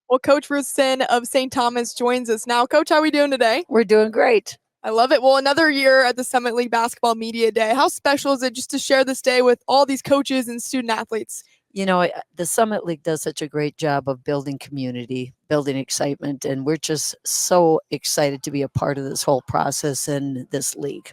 [SPEAKER 1] Well, Coach Ruthson of St. Thomas joins us now. Coach, how are we doing today?
[SPEAKER 15] We're doing great.
[SPEAKER 1] I love it. Well, another year at the Summit League Basketball Media Day. How special is it just to share this day with all these coaches and student athletes?
[SPEAKER 15] You know, the Summit League does such a great job of building community, building excitement, and we're just so excited to be a part of this whole process in this league.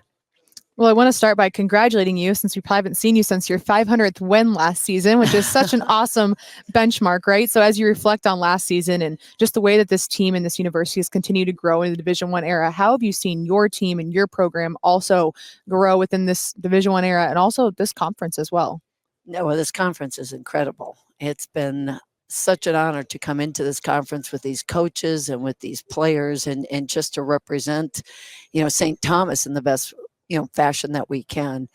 [SPEAKER 2] Well, I want to start by congratulating you, since we probably haven't seen you since your 500th win last season, which is such an awesome benchmark, right? So as you reflect on last season and just the way that this team and this university has continued to grow in the Division I era, how have you seen your team and your program also grow within this Division I era and also this conference as well?
[SPEAKER 15] No, well, this conference is incredible. It's been such an honor to come into this conference with these coaches and with these players and just to represent, St. Thomas in the best fashion that we can.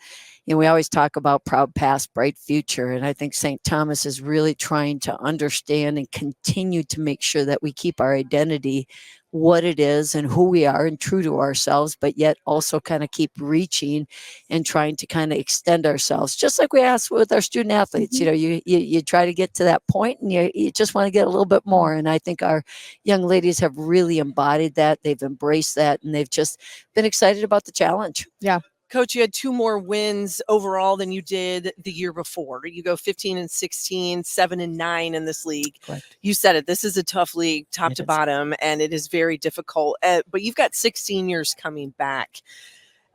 [SPEAKER 15] We always talk about proud past, bright future. And I think St. Thomas is really trying to understand and continue to make sure that we keep our identity, what it is and who we are, and true to ourselves, but yet also kind of keep reaching and trying to kind of extend ourselves, just like we ask with our student athletes.
[SPEAKER 1] Mm-hmm.
[SPEAKER 15] You try to get to that point and you just want to get a little bit more. And I think our young ladies have really embodied that. They've embraced that, and they've just been excited about the challenge.
[SPEAKER 2] Yeah.
[SPEAKER 3] Coach, you had 2 more wins overall than you did the year before. You go 15-16, 7-9 in this league.
[SPEAKER 15] Correct.
[SPEAKER 3] You said it. This is a tough league, top to bottom, and it is very difficult. But you've got 6 seniors coming back.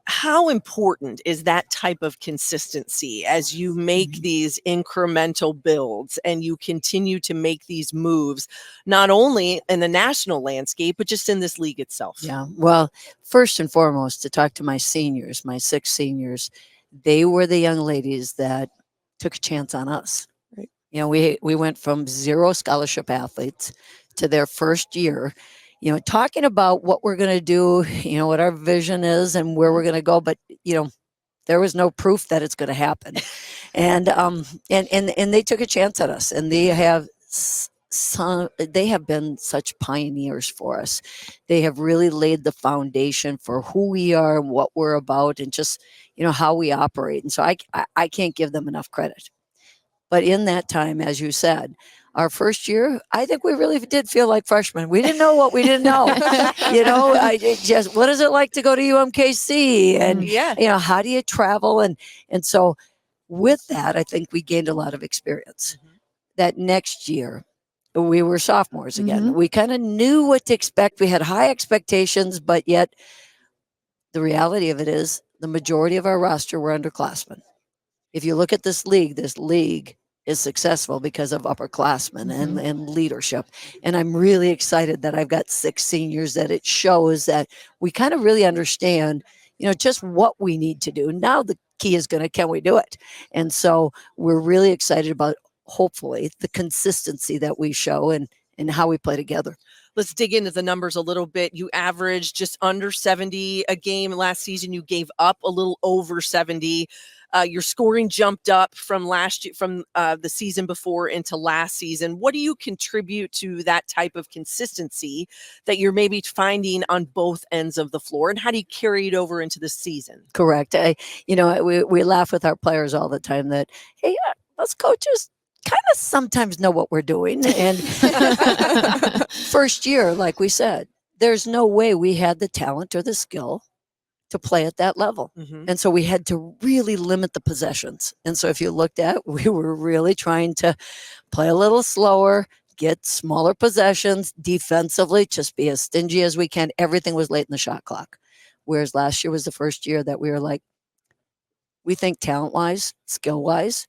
[SPEAKER 3] How important is that type of consistency as you make these incremental builds and you continue to make these moves, not only in the national landscape, but just in this league itself?
[SPEAKER 15] Yeah. Well, first and foremost, to talk to my seniors, my 6 seniors, they were the young ladies that took a chance on us.
[SPEAKER 1] Right.
[SPEAKER 15] We went from 0 scholarship athletes to their first year, talking about what we're going to do, what our vision is and where we're going to go. But, There was no proof that it's going to happen. And they took a chance at us, and they have they have been such pioneers for us. They have really laid the foundation for who we are and what we're about, and just, how we operate. And so I can't give them enough credit. But in that time, as you said, our first year, I think we really did feel like freshmen. We didn't know what we didn't know. What is it like to go to UMKC? And, how do you travel? And so with that, I think we gained a lot of experience. That next year, we were sophomores again. We kind of knew what to expect. We had high expectations, but yet the reality of it is the majority of our roster were underclassmen. If you look at this league is successful because of upperclassmen and leadership. And I'm really excited that I've got 6 seniors, that it shows that we kind of really understand, just what we need to do. Now the key is can we do it? And so we're really excited about, hopefully, the consistency that we show and how we play together.
[SPEAKER 3] Let's dig into the numbers a little bit. You averaged just under 70 a game last season. You gave up a little over 70. Your scoring jumped up from last year, from the season before into last season. What do you contribute to that type of consistency that you're maybe finding on both ends of the floor, and how do you carry it over into the season?
[SPEAKER 15] Correct. We laugh with our players all the time that, hey, us coaches kind of sometimes know what we're doing. And first year, like we said, there's no way we had the talent or the skill to play at that level. And so we had to really limit the possessions. And so if you looked at, we were really trying to play a little slower, get smaller possessions, defensively, just be as stingy as we can. Everything was late in the shot clock. Whereas last year was the first year that we were like, we think talent-wise, skill-wise,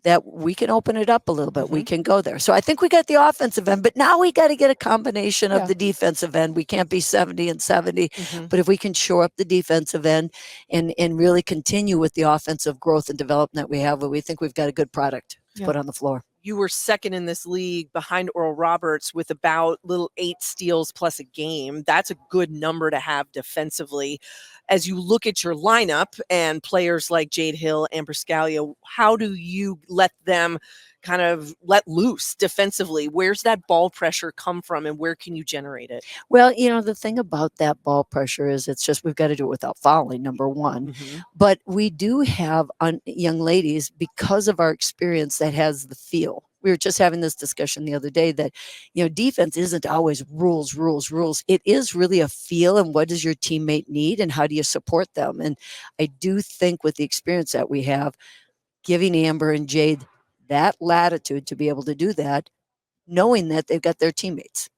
[SPEAKER 15] that we can open it up a little bit. We can go there. So I think we got the offensive end, but now we got to get a combination of the defensive end. We can't be 70 and 70, but if we can shore up the defensive end and really continue with the offensive growth and development that we have, we think we've got a good product to put on the floor.
[SPEAKER 3] You were second in this league behind Oral Roberts with about 8 steals plus a game. That's a good number to have defensively. As you look at your lineup and players like Jade Hill and Briscalia, how do you let them kind of let loose defensively? Where's that ball pressure come from, and where can you generate it?
[SPEAKER 15] Well, the thing about that ball pressure is it's just we've got to do it without fouling, number one. But we do have young ladies, because of our experience, that has the feel. We were just having this discussion the other day that, defense isn't always rules. It is really a feel, and what does your teammate need, and how do you support them? And I do think with the experience that we have, giving Amber and Jade that latitude to be able to do that, knowing that they've got their teammates.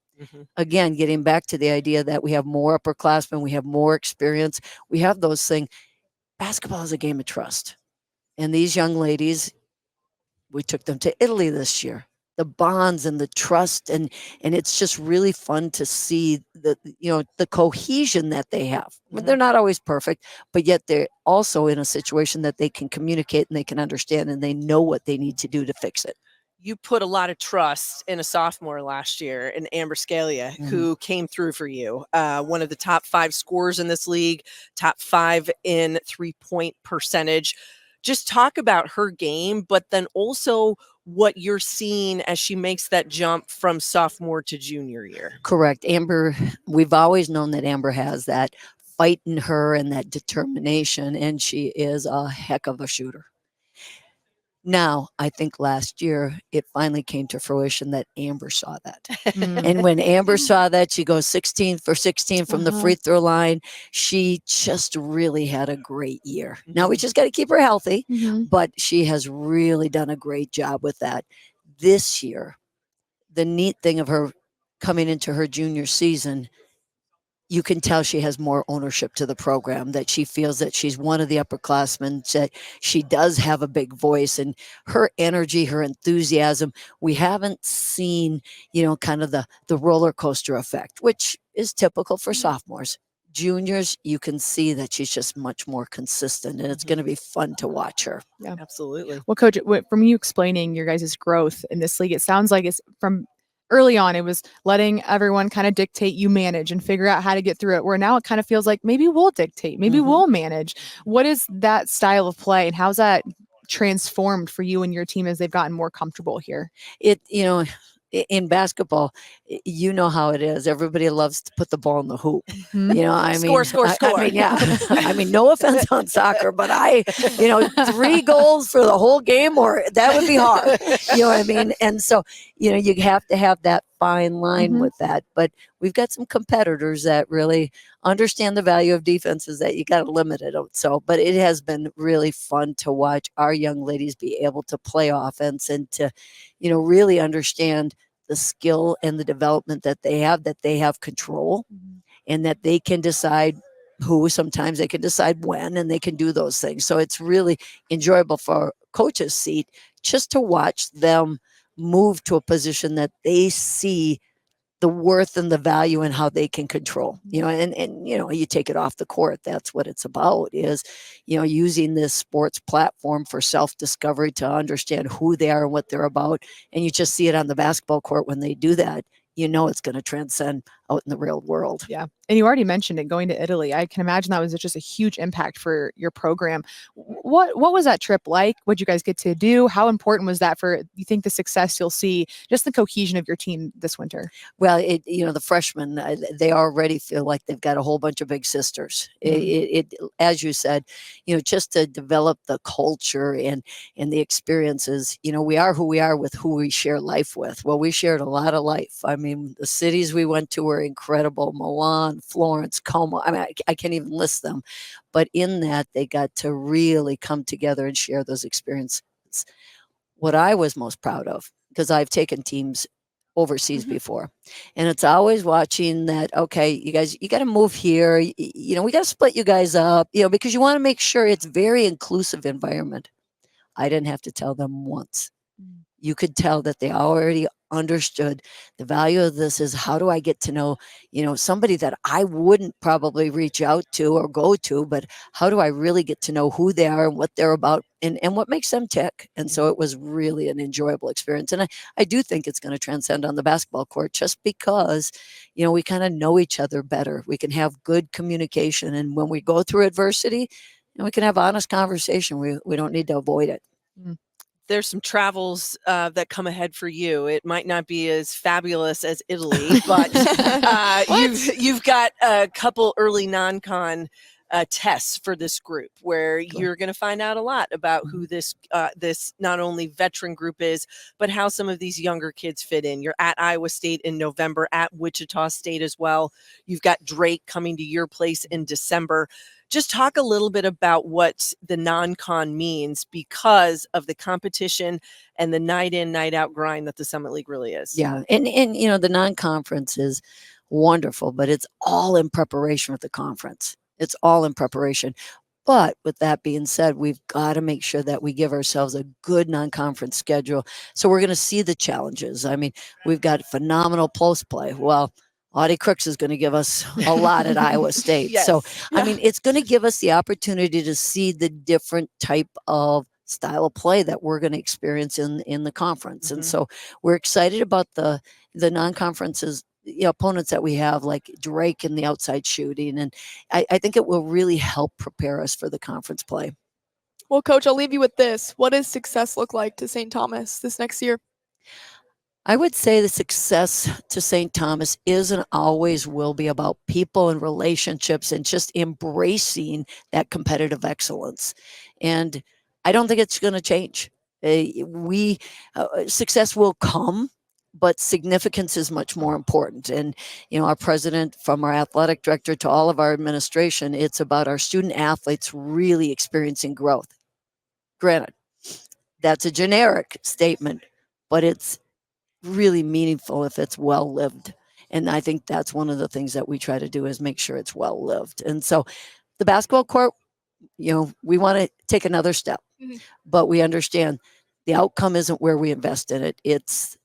[SPEAKER 15] Again, getting back to the idea that we have more upperclassmen, we have more experience, we have those things. Basketball is a game of trust. And these young ladies, we took them to Italy this year. The bonds and the trust, and it's just really fun to see the cohesion that they have. They're not always perfect, but yet they're also in a situation that they can communicate and they can understand, and they know what they need to do to fix it.
[SPEAKER 3] You put a lot of trust in a sophomore last year, in Amber Scalia, who came through for you. One of the top 5 scorers in this league, top 5 in 3-point percentage. Just talk about her game, but then also what you're seeing as she makes that jump from sophomore to junior year.
[SPEAKER 15] Correct. Amber, we've always known that Amber has that fight in her and that determination, and she is a heck of a shooter. Now, I think last year it finally came to fruition that Amber saw that. And when Amber saw that, she goes 16 for 16 from the free throw line. She just really had a great year. Now, we just got to keep her healthy, but she has really done a great job with that. This year, the neat thing of her coming into her junior season, you can tell she has more ownership to the program, that she feels that she's one of the upperclassmen, that she does have a big voice, and her energy, her enthusiasm. We haven't seen, kind of the roller coaster effect, which is typical for sophomores. Juniors, you can see that she's just much more consistent, and it's going to be fun to watch her.
[SPEAKER 2] Yeah,
[SPEAKER 3] absolutely.
[SPEAKER 2] Well, Coach, from you explaining your guys' growth in this league, it sounds like it's from early on, it was letting everyone kind of dictate, you manage and figure out how to get through it. Where now it kind of feels like maybe we'll dictate, maybe we'll manage. What is that style of play, and how's that transformed for you and your team as they've gotten more comfortable here?
[SPEAKER 15] In basketball, you know how it is. Everybody loves to put the ball in the hoop.
[SPEAKER 2] Mhm.
[SPEAKER 15] I mean, yeah. I mean, no offense on soccer, but 3 goals for the whole game, or that would be hard. You know what I mean? And so, you have to have that fine line with that. But we've got some competitors that really understand the value of defenses that you got to limit it. So, but it has been really fun to watch our young ladies be able to play offense and to, really understand the skill and the development that they have control, and that they can decide who, sometimes they can decide when, and they can do those things. So it's really enjoyable for coach's seat just to watch them move to a position that they see the worth and the value and how they can control, and you take it off the court. That's what it's about, is, using this sports platform for self-discovery to understand who they are and what they're about. And you just see it on the basketball court when they do that. It's going to transcend out in the real world.
[SPEAKER 2] Yeah. And you already mentioned it, going to Italy. I can imagine that was just a huge impact for your program. What was that trip like? What'd you guys get to do? How important was that for, you think, the success you'll see, just the cohesion of your team this winter?
[SPEAKER 15] Well, the freshmen, they already feel like they've got a whole bunch of big sisters. It as you said, just to develop the culture and the experiences. We are who we are with who we share life with. Well, we shared a lot of life. I mean, the cities we went to were incredible. Milan, Florence, Como. I mean, I can't even list them. But in that, they got to really come together and share those experiences. What I was most proud of, because I've taken teams overseas before, and it's always watching that, okay, you guys, you got to move here. We got to split you guys up, because you want to make sure it's very inclusive environment. I didn't have to tell them once. You could tell that they already understood the value of this. Is, how do I get to know, somebody that I wouldn't probably reach out to or go to, but how do I really get to know who they are and what they're about, and what makes them tick? And so it was really an enjoyable experience. And I do think it's going to transcend on the basketball court, just because, we kind of know each other better. We can have good communication. And when we go through adversity, we can have honest conversation. We don't need to avoid it.
[SPEAKER 3] There's some travels that come ahead for you. It might not be as fabulous as Italy, but you've got a couple early non-con tests for this group, where you're going to find out a lot about who this not only veteran group is, but how some of these younger kids fit in. You're at Iowa State in November, at Wichita State as well. You've got Drake coming to your place in December. Just talk a little bit about what the non-con means, because of the competition and the night in, night out grind that the Summit League really is.
[SPEAKER 15] Yeah. And the non-conference is wonderful, but it's all in preparation with the conference. It's all in preparation. But with that being said, we've got to make sure that we give ourselves a good non-conference schedule. So we're going to see the challenges. I mean, we've got phenomenal post play. Well, Audie Crooks is going to give us a lot at Iowa State.
[SPEAKER 3] Yes.
[SPEAKER 15] So, I mean, it's going to give us the opportunity to see the different type of style of play that we're going to experience in the conference. And so we're excited about the non-conferences, opponents that we have, like Drake in the outside shooting. And I think it will really help prepare us for the conference play.
[SPEAKER 1] Well, Coach, I'll leave you with this. What does success look like to St. Thomas this next year?
[SPEAKER 15] I would say the success to St. Thomas is and always will be about people and relationships, and just embracing that competitive excellence. And I don't think it's going to change. Success will come, but significance is much more important. And, our president, from our athletic director to all of our administration, it's about our student athletes really experiencing growth. Granted, that's a generic statement, but it's really meaningful if it's well lived. And I think that's one of the things that we try to do, is make sure it's well lived. And so the basketball court, we want to take another step, but we understand the outcome isn't where we invest in it. It's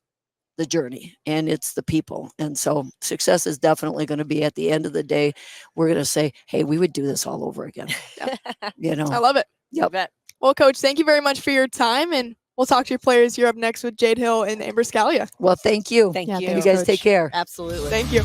[SPEAKER 15] the journey, and it's the people. And so success is definitely going to be, at the end of the day, we're going to say, hey, we would do this all over again.
[SPEAKER 1] I love it.
[SPEAKER 15] Yep.
[SPEAKER 1] Well, Coach, thank you very much for your time, and we'll We'll talk to your players. You're up next with Jade Hill and Amber Scalia.
[SPEAKER 15] Well, thank you.
[SPEAKER 3] Thank
[SPEAKER 15] You
[SPEAKER 3] you.
[SPEAKER 15] guys take care.
[SPEAKER 3] Absolutely.
[SPEAKER 1] Thank you.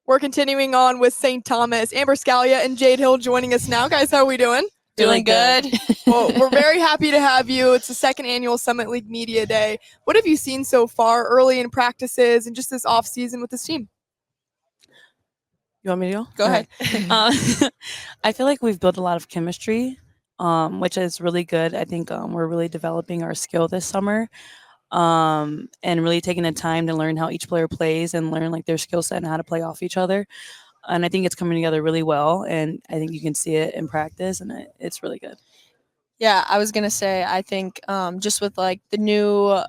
[SPEAKER 1] We're continuing on with St. Thomas. Amber Scalia and Jade Hill joining us now. Guys, how are we doing?
[SPEAKER 13] Doing good.
[SPEAKER 1] Well, we're very happy to have you. It's the second annual Summit League Media Day. What have you seen so far early in practices and just this off season with this team?
[SPEAKER 16] You want me to go?
[SPEAKER 1] Go ahead.
[SPEAKER 16] I feel like we've built a lot of chemistry, which is really good. I think we're really developing our skill this summer, and really taking the time to learn how each player plays and learn like their skill set and how to play off each other. And I think it's coming together really well, and I think you can see it in practice, and it's really good.
[SPEAKER 13] Yeah, I was gonna say, I think just with like the new,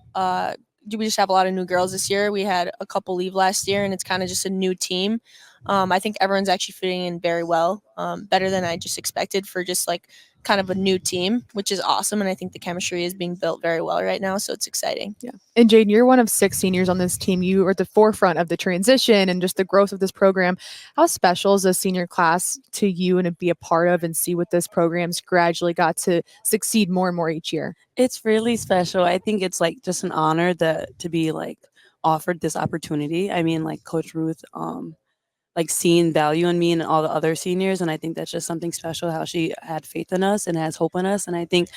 [SPEAKER 13] we just have a lot of new girls this year. We had a couple leave last year, and it's kind of just a new team. I think everyone's actually fitting in very well, better than I just expected for just like kind of a new team, which is awesome. And I think the chemistry is being built very well right now, so it's exciting.
[SPEAKER 2] Yeah. And Jade, you're one of 6 seniors on this team. You are at the forefront of the transition and just the growth of this program. How special is a senior class to you and to be a part of and see what this program's gradually got to succeed more and more each year?
[SPEAKER 16] It's really special. I think it's like just an honor to be like offered this opportunity. I mean, like Coach Ruth, like seeing value in me and all the other seniors. And I think that's just something special, how she had faith in us and has hope in us. And I think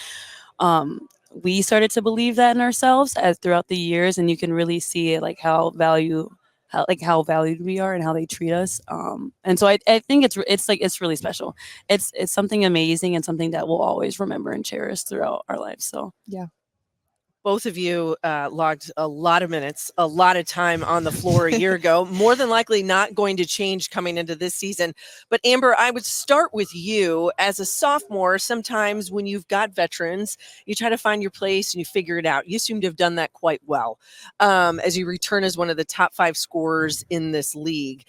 [SPEAKER 16] we started to believe that in ourselves as throughout the years, and you can really see it, like how valued we are and how they treat us. And so I think it's really special. It's something amazing and something that we'll always remember and cherish throughout our lives. So
[SPEAKER 2] yeah.
[SPEAKER 3] Both of you logged a lot of minutes, a lot of time on the floor a year ago, more than likely not going to change coming into this season. But Amber, I would start with you. As a sophomore, sometimes when you've got veterans, you try to find your place and you figure it out. You seem to have done that quite well as you return as one of the top 5 scorers in this league.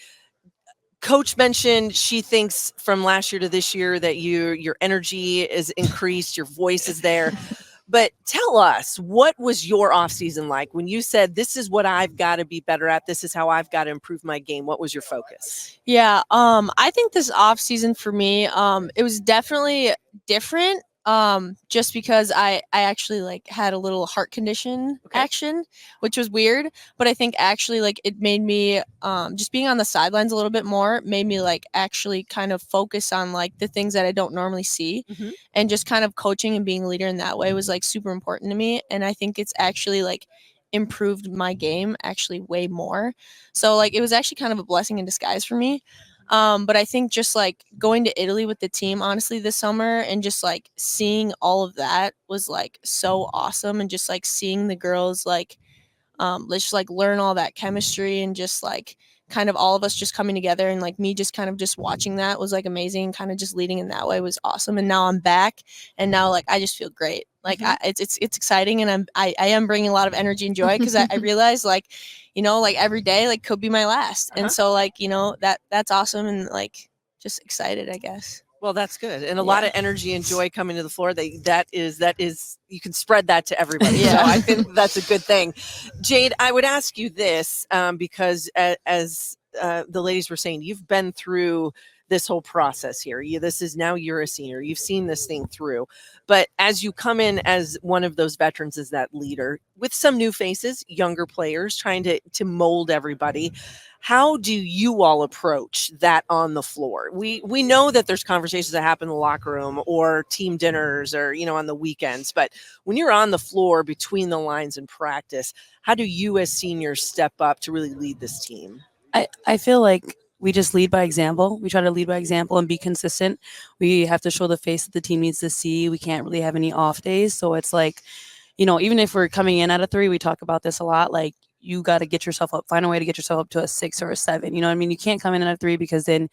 [SPEAKER 3] Coach mentioned she thinks from last year to this year that your energy is increased, your voice is there. But tell us, what was your offseason like when you said, this is what I've got to be better at, this is how I've got to improve my game? What was your focus?
[SPEAKER 13] Yeah, I think this off season for me, it was definitely different. Just because I actually like had a little heart condition action, which was weird, but I think actually like it made me just being on the sidelines a little bit more made me like actually kind of focus on like the things that I don't normally see, and just kind of coaching and being a leader in that way was like super important to me. And I think it's actually like improved my game actually way more. So like it was actually kind of a blessing in disguise for me. But I think just like going to Italy with the team, honestly, this summer and just like seeing all of that was like so awesome. And just like seeing the girls like, let's just like learn all that chemistry and just like kind of all of us just coming together, and like me just kind of just watching that was like amazing. Kind of just leading in that way was awesome. And now I'm back, and now like I just feel great. Like it's exciting, and I am bringing a lot of energy and joy because I realize like, you know, like every day like could be my last, and so like, you know, that's awesome, and like just excited, I guess.
[SPEAKER 3] Well, that's good, and a lot of energy and joy coming to the floor. That is you can spread that to everybody. So I think that's a good thing. Jade, I would ask you this because as the ladies were saying, you've been through this whole process here. This is now you're a senior. You've seen this thing through. But as you come in as one of those veterans, as that leader, with some new faces, younger players, trying to mold everybody, how do you all approach that on the floor? We know that there's conversations that happen in the locker room or team dinners or, on the weekends. But when you're on the floor between the lines in practice, how do you as seniors step up to really lead this team?
[SPEAKER 16] I feel like we just lead by example. We try to lead by example and be consistent. We have to show the face that the team needs to see. We can't really have any off days. So it's like, even if we're coming in at a 3, we talk about this a lot. Like, you got to get yourself up, find a way to get yourself up to a 6 or a 7. You know what I mean? You can't come in at a 3 because then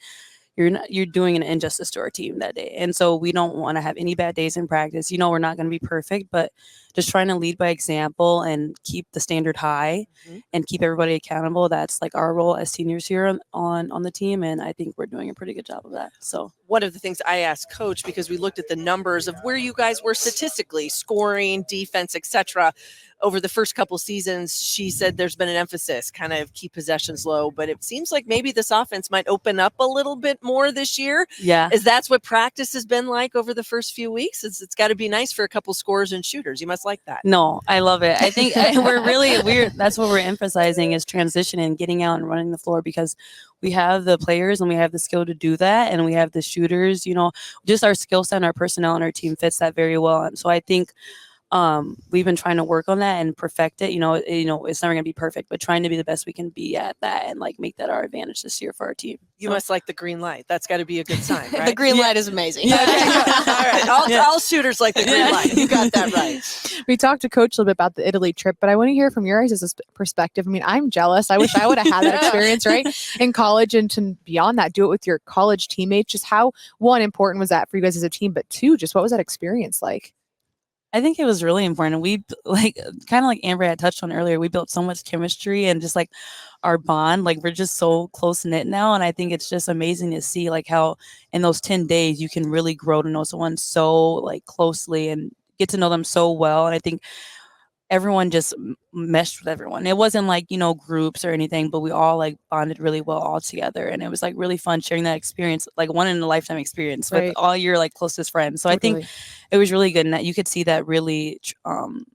[SPEAKER 16] you're doing an injustice to our team that day. And so we don't want to have any bad days in practice. We're not going to be perfect, but just trying to lead by example and keep the standard high and keep everybody accountable. That's like our role as seniors here on the team. And I think we're doing a pretty good job of that. So
[SPEAKER 3] one of the things I asked Coach, because we looked at the numbers of where you guys were statistically, scoring, defense, etc. Over the first couple seasons, she said there's been an emphasis, kind of keep possessions low, but it seems like maybe this offense might open up a little bit more this year.
[SPEAKER 16] Yeah.
[SPEAKER 3] That's what practice has been like over the first few weeks? It's got to be nice for a couple scorers and shooters. You must like that.
[SPEAKER 16] No, I love it. I think that's what we're emphasizing is transition and getting out and running the floor, because we have the players and we have the skill to do that. And we have the shooters, just our skill set and our personnel and our team fits that very well. And so I think we've been trying to work on that and perfect it. It's never going to be perfect, but trying to be the best we can be at that and like make that our advantage this year for our team.
[SPEAKER 3] You must like the green light. That's got to be a good sign, right?
[SPEAKER 13] The green light is amazing.
[SPEAKER 3] Yeah. All right. All shooters like the green light. You got that right.
[SPEAKER 2] We talked to Coach a little bit about the Italy trip, but I want to hear from your guys' perspective. I mean, I'm jealous. I wish I would have had that experience, right? In college, and to beyond that, do it with your college teammates. Just how, one, important was that for you guys as a team, but two, just what was that experience like?
[SPEAKER 16] I think it was really important. We kind of like Amber had touched on earlier, we built so much chemistry and just like our bond, like we're just so close knit now. And I think it's just amazing to see like how in those 10 days you can really grow to know someone so like closely and get to know them so well. And I think everyone just meshed with everyone. It wasn't like, groups or anything, but we all like bonded really well all together. And it was like really fun sharing that experience, like one in a lifetime experience with all your like closest friends. So totally. I think it was really good. And that you could see that really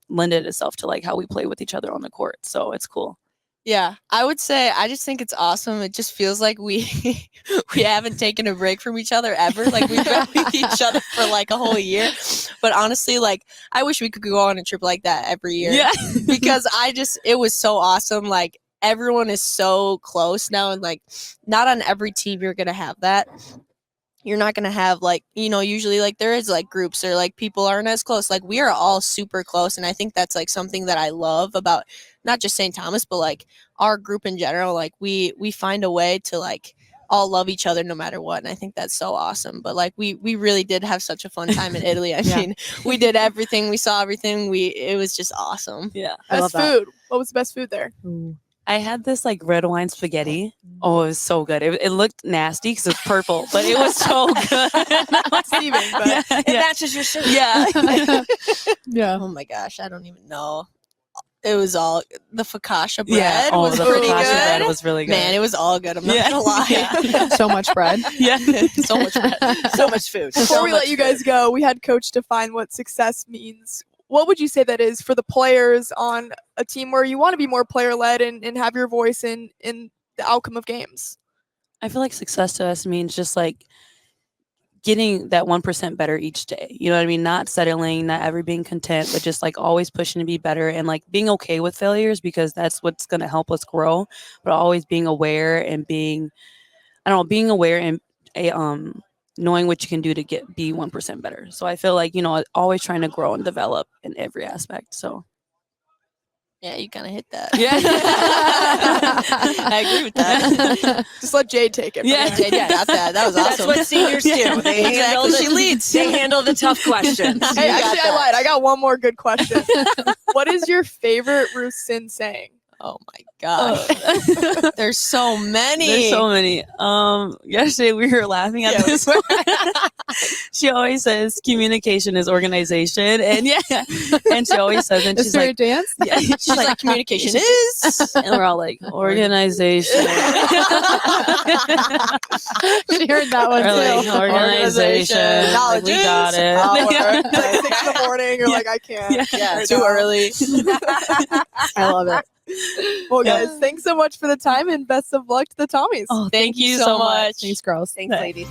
[SPEAKER 16] lended itself to like how we play with each other on the court. So it's cool.
[SPEAKER 13] Yeah, I would say I just think it's awesome. It just feels like we haven't taken a break from each other ever. Like we've been with each other for like a whole year. But honestly, like I wish we could go on a trip like that every year. Yeah. Because it was so awesome. Like everyone is so close now, and like not on every team you're gonna have that. You're not going to have like, usually like there is like groups or like people aren't as close. Like we are all super close. And I think that's like something that I love about not just St. Thomas, but like our group in general. Like we find a way to like all love each other no matter what. And I think that's so awesome. But like we really did have such a fun time in Italy. I mean, we did everything. We saw everything. It was just awesome.
[SPEAKER 16] Yeah.
[SPEAKER 1] Best food. What was the best food there?
[SPEAKER 16] I had this like red wine spaghetti. Oh, it was so good. It looked nasty because it's purple, but it was so good.
[SPEAKER 3] It matches your shirt.
[SPEAKER 16] Yeah.
[SPEAKER 2] Yeah.
[SPEAKER 13] Oh my gosh, I don't even know. It was all the focaccia bread.
[SPEAKER 16] Yeah. Oh,
[SPEAKER 13] was
[SPEAKER 16] the
[SPEAKER 13] pretty
[SPEAKER 16] focaccia
[SPEAKER 13] good.
[SPEAKER 16] bread was really good.
[SPEAKER 13] Man, it was all good. I'm not gonna lie.
[SPEAKER 2] So much bread.
[SPEAKER 16] Yeah.
[SPEAKER 13] So much bread.
[SPEAKER 3] So much food.
[SPEAKER 1] Before we let you guys go, we had Coach define what success means. What would you say that is for the players on a team where you want to be more player-led and have your voice in the outcome of games?
[SPEAKER 16] I feel like success to us means just like getting that 1% better each day. You know what I mean? Not settling, not ever being content, but just like always pushing to be better and like being okay with failures, because that's what's going to help us grow. But always being aware and being aware and knowing what you can do to be 1% better. So I feel like, always trying to grow and develop in every aspect. So
[SPEAKER 13] yeah, you kind of hit that.
[SPEAKER 16] Yeah.
[SPEAKER 13] I agree with that.
[SPEAKER 1] Just let Jade take it.
[SPEAKER 13] Yeah, Jade got that. That was awesome.
[SPEAKER 3] That's what seniors do. They handle
[SPEAKER 13] She leads.
[SPEAKER 3] They handle the tough questions.
[SPEAKER 1] Hey, actually, I lied. I got one more good question. What is your favorite Ruth Sin saying?
[SPEAKER 3] Oh my gosh. There's so many.
[SPEAKER 16] There's so many. Yesterday we were laughing at this one. She always says communication is organization, and and she always says, and she's like,
[SPEAKER 13] dance?
[SPEAKER 16] yeah, she's like
[SPEAKER 3] communication is,
[SPEAKER 16] and we're all like, organization.
[SPEAKER 13] She heard that one
[SPEAKER 16] We're
[SPEAKER 13] too.
[SPEAKER 16] like, organization. Like, we got it.
[SPEAKER 1] It's like 6 in the morning. You're like, I can't.
[SPEAKER 3] Yeah, too early.
[SPEAKER 13] I love it.
[SPEAKER 1] Well, guys, thanks so much for the time and best of luck to the Tommies.
[SPEAKER 16] Oh, thank you so much.
[SPEAKER 13] Thanks, girls.
[SPEAKER 9] Thanks, ladies.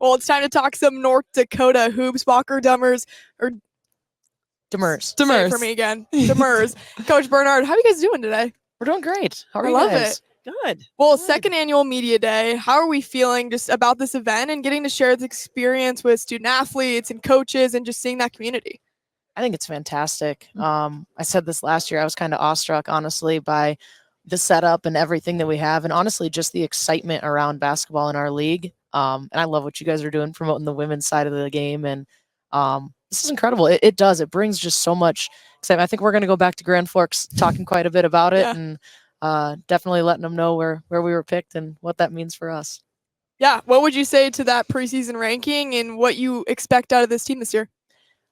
[SPEAKER 1] Well, it's time to talk some North Dakota hoops. Walker Demers, or
[SPEAKER 3] Demers.
[SPEAKER 1] Say it for me again. Demers. Coach Bernard, how are you guys doing today?
[SPEAKER 17] We're doing great. How are
[SPEAKER 1] I
[SPEAKER 17] you
[SPEAKER 1] love
[SPEAKER 17] guys?
[SPEAKER 1] it.
[SPEAKER 3] Good.
[SPEAKER 1] Well, second annual media day. How are we feeling just about this event and getting to share this experience with student athletes and coaches and just seeing that community?
[SPEAKER 17] I think it's fantastic. I said this last year. I was kind of awestruck, honestly, by the setup and everything that we have, and honestly, just the excitement around basketball in our league. And I love what you guys are doing, promoting the women's side of the game. And this is incredible. It does. It brings just so much excitement. I think we're going to go back to Grand Forks talking quite a bit about it, and definitely letting them know where we were picked and what that means for us.
[SPEAKER 1] Yeah. What would you say to that preseason ranking and what you expect out of this team this year?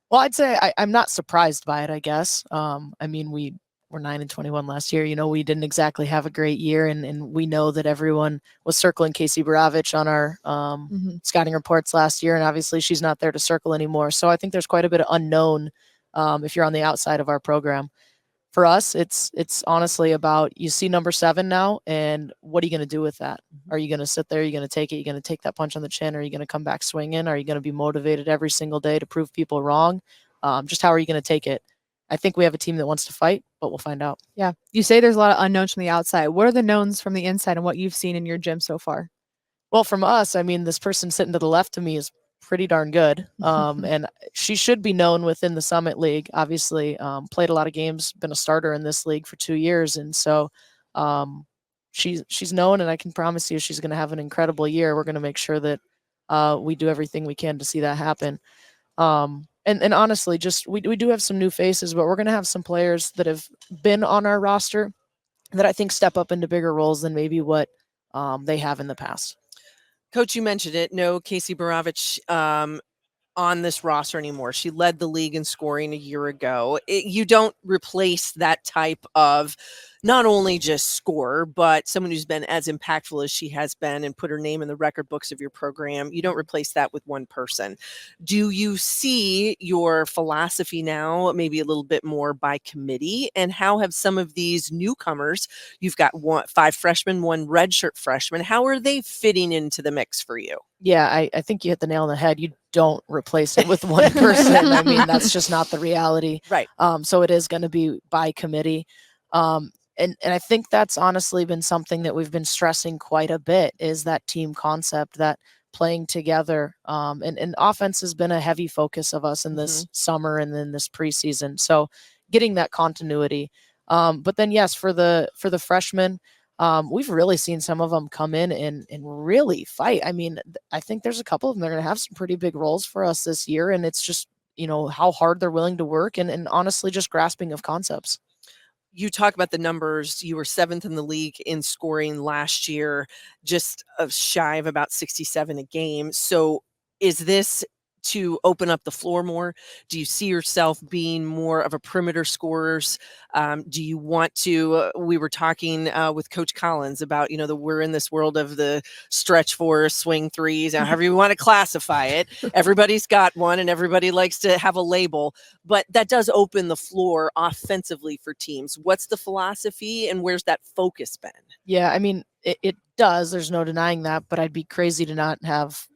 [SPEAKER 17] Well, I'd say I'm not surprised by it, I guess. I mean, we were 9-21 last year. You know, we didn't exactly have a great year, and we know that everyone was circling Casey Baravich on our scouting reports last year, and obviously she's not there to circle anymore. So I think there's quite a bit of unknown if you're on the outside of our program. For us, it's honestly about, you see number 7 now, and what are you going to do with that? Are you going to sit there? Are you going to take it? Are you going to take that punch on the chin? Are you going to come back swinging? Are you going to be motivated every single day to prove people wrong? Just how are you going to take it? I think we have a team that wants to fight, but we'll find out.
[SPEAKER 2] Yeah. You say there's a lot of unknowns from the outside. What are the knowns from the inside and what you've seen in your gym so far?
[SPEAKER 17] Well, from us, I mean, this person sitting to the left of me is pretty darn good. And she should be known within the Summit League, obviously. Played a lot of games, been a starter in this league for 2 years. And so she's known, and I can promise you she's going to have an incredible year. We're going to make sure that we do everything we can to see that happen. And honestly, just we do have some new faces, but we're going to have some players that have been on our roster that I think step up into bigger roles than maybe what they have in the past.
[SPEAKER 3] Coach, you mentioned it. No Casey Baravich on this roster anymore. She led the league in scoring a year ago. You don't replace that type of not only just scorer, but someone who's been as impactful as she has been and put her name in the record books of your program. You don't replace that with one person. Do you see your philosophy now maybe a little bit more by committee? And how have some of these newcomers, you've got 5 freshmen, 1 redshirt freshman, how are they fitting into the mix for you?
[SPEAKER 17] Yeah, I think you hit the nail on the head. You don't replace it with one person. I mean, that's just not the reality.
[SPEAKER 3] Right.
[SPEAKER 17] So it is going to be by committee. And I think that's honestly been something that we've been stressing quite a bit, is that team concept, that playing together. And offense has been a heavy focus of us in this summer and then this preseason. So getting that continuity. But then, yes, for the freshmen, we've really seen some of them come in and really fight. I mean, I think there's a couple of them that are going to have some pretty big roles for us this year. And it's just, you know, how hard they're willing to work and honestly just grasping of concepts.
[SPEAKER 3] You talk about the numbers. You were 7th in the league in scoring last year, just shy of about 67 a game. So is this to open up the floor more? Do you see yourself being more of a perimeter scorers? Do you want to, we were talking with Coach Collins about, you know, we're in this world of the stretch 4, swing 3s, however you want to classify it. Everybody's got one and everybody likes to have a label, but that does open the floor offensively for teams. What's the philosophy and where's that focus been?
[SPEAKER 17] Yeah, I mean, it does. There's no denying that, but I'd be crazy to not have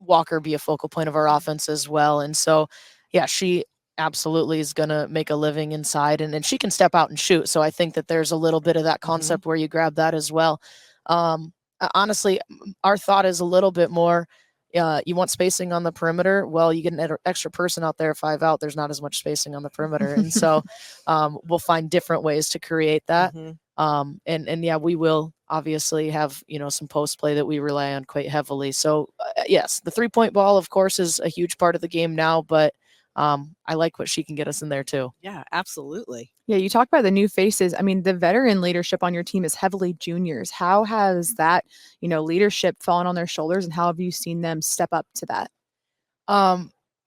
[SPEAKER 17] Walker be a focal point of our offense as well. And so, yeah, she absolutely is going to make a living inside, and she can step out and shoot. So I think that there's a little bit of that concept where you grab that as well. Honestly, our thought is a little bit more, you want spacing on the perimeter. Well, you get an extra person out there, 5 out, there's not as much spacing on the perimeter. And so we'll find different ways to create that. And yeah, we will obviously have, you know, some post play that we rely on quite heavily. So yes, the 3-point ball, of course, is a huge part of the game now, but I like what she can get us in there too.
[SPEAKER 3] Yeah, absolutely.
[SPEAKER 2] Yeah, you talk about the new faces. I mean, the veteran leadership on your team is heavily juniors. How has that, you know, leadership fallen on their shoulders, and how have you seen them step up to that?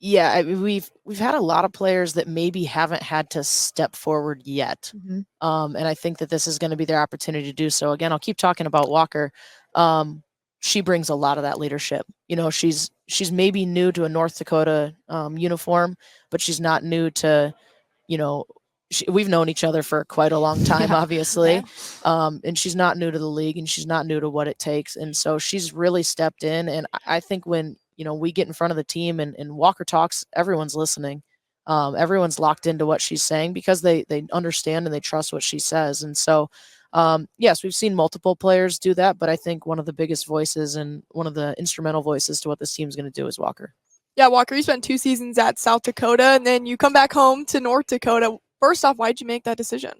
[SPEAKER 17] Yeah, I mean, we've had a lot of players that maybe haven't had to step forward yet. And I think that this is going to be their opportunity to do so. Again, I'll keep talking about Walker. She brings a lot of that leadership. You know, she's maybe new to a North Dakota uniform, but she's not new to, you know, we've known each other for quite a long time, obviously. And she's not new to the league, and she's not new to what it takes. And so she's really stepped in. And I think when, you know, we get in front of the team and Walker talks, everyone's listening. Everyone's locked into what she's saying because they understand and they trust what she says. And so Yes, we've seen multiple players do that, but I think one of the biggest voices and one of the instrumental voices to what this team's going to do is Walker.
[SPEAKER 1] Yeah, Walker, you spent 2 seasons at South Dakota, and then you come back home to North Dakota. First off, why'd you make that decision?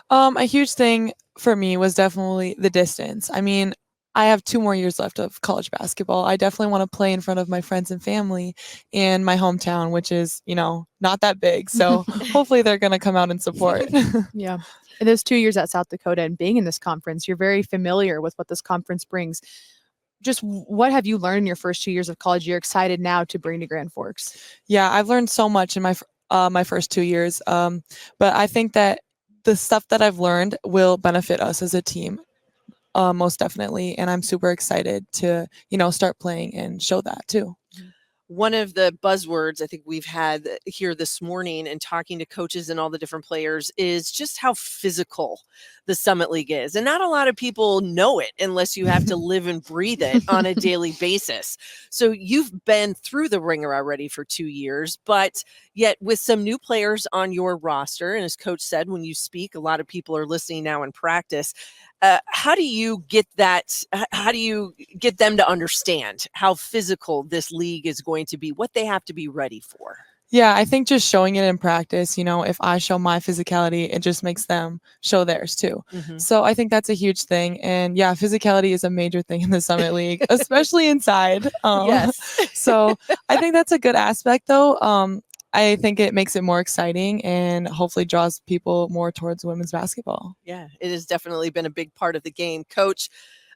[SPEAKER 18] A huge thing for me was definitely the distance. I mean, I have 2 more years left of college basketball. I definitely want to play in front of my friends and family in my hometown, which is, not that big. So hopefully they're going to come out and support.
[SPEAKER 2] Yeah. In those 2 years at South Dakota and being in this conference, you're very familiar with what this conference brings. Just what have you learned in your first 2 years of college you're excited now to bring to Grand Forks?
[SPEAKER 18] Yeah, I've learned so much in my first 2 years. But I think that the stuff that I've learned will benefit us as a team, most definitely. And I'm super excited to, start playing and show that too.
[SPEAKER 3] One of the buzzwords I think we've had here this morning and talking to coaches and all the different players is just how physical the Summit League is. And not a lot of people know it unless you have to live and breathe it on a daily basis. So you've been through the ringer already for 2 years, but yet with some new players on your roster, and as Coach said, when you speak, a lot of people are listening now in practice. How do you get that? How do you get them to understand how physical this league is going to be, what they have to be ready for?
[SPEAKER 18] Yeah, I think just showing it in practice, if I show my physicality, it just makes them show theirs too. So I think that's a huge thing. And yeah, physicality is a major thing in the Summit League, especially inside.
[SPEAKER 3] Yes.
[SPEAKER 18] So I think that's a good aspect though. I think it makes it more exciting and hopefully draws people more towards women's basketball.
[SPEAKER 3] Yeah, it has definitely been a big part of the game. Coach,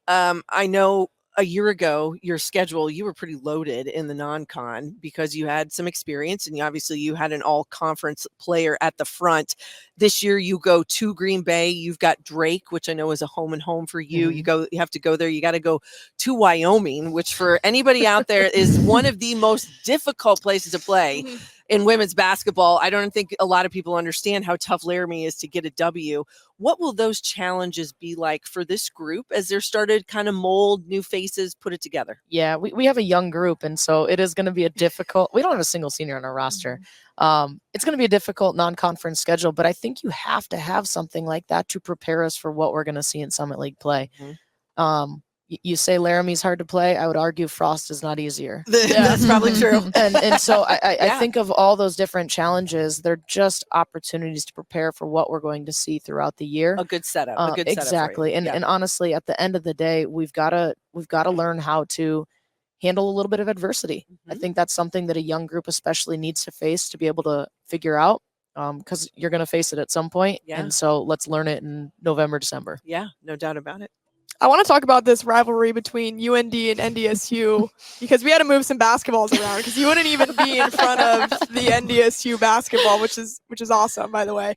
[SPEAKER 3] I know a year ago, your schedule, you were pretty loaded in the non-con because you had some experience and obviously you had an all-conference player at the front. This year you go to Green Bay. You've got Drake, which I know is a home and home for you. You have to go there. You got to go to Wyoming, which for anybody out there is one of the most difficult places to play in women's basketball. I don't think a lot of people understand how tough Laramie is to get a W. What will those challenges be like for this group as they're started kind of mold new faces, put it together?
[SPEAKER 17] Yeah, we have a young group, and so it is going to be a difficult. We don't have a single senior on our roster. It's going to be a difficult non-conference schedule, but I think you have to have something like that to prepare us for what we're going to see in Summit League play. You say Laramie's hard to play. I would argue Frost is not easier.
[SPEAKER 3] That's probably true.
[SPEAKER 17] And so I think of all those different challenges, they're just opportunities to prepare for what we're going to see throughout the year.
[SPEAKER 3] A good setup.
[SPEAKER 17] Exactly. And honestly, at the end of the day, we've got to learn how to handle a little bit of adversity. I think that's something that a young group especially needs to face to be able to figure out. Because you're going to face it at some point. And so let's learn it in November, December.
[SPEAKER 3] Yeah, no doubt about it.
[SPEAKER 1] I want to talk about this rivalry between UND and NDSU because we had to move some basketballs around because you wouldn't even be in front of the NDSU basketball, which is awesome, by the way.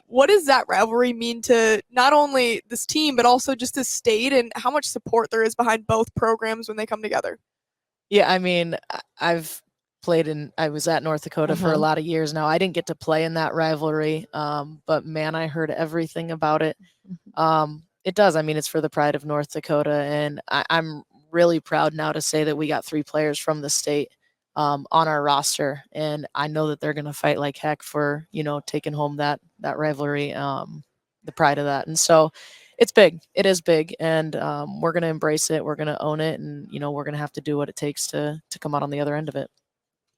[SPEAKER 1] What does that rivalry mean to not only this team but also just the state, and how much support there is behind both programs when they come together?
[SPEAKER 17] Yeah, I mean, I was at North Dakota for a lot of years now. I didn't get to play in that rivalry, but man, I heard everything about it. It does. I mean, it's for the pride of North Dakota, and I'm really proud now to say that we got 3 players from the state on our roster, and I know that they're going to fight like heck for taking home that rivalry, the pride of that. And so it's big. It is big, and we're going to embrace it. We're going to own it, and we're going to have to do what it takes to come out on the other end of it.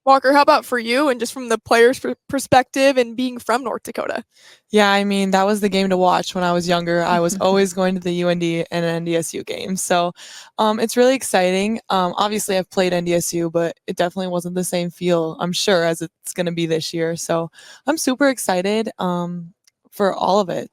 [SPEAKER 1] Walker, how about for you and just from the player's perspective and being from North Dakota?
[SPEAKER 18] Yeah, I mean, that was the game to watch when I was younger. I was always going to the UND and NDSU games. So it's really exciting. Obviously, I've played NDSU, but it definitely wasn't the same feel, I'm sure, as it's going to be this year. So I'm super excited for all of it.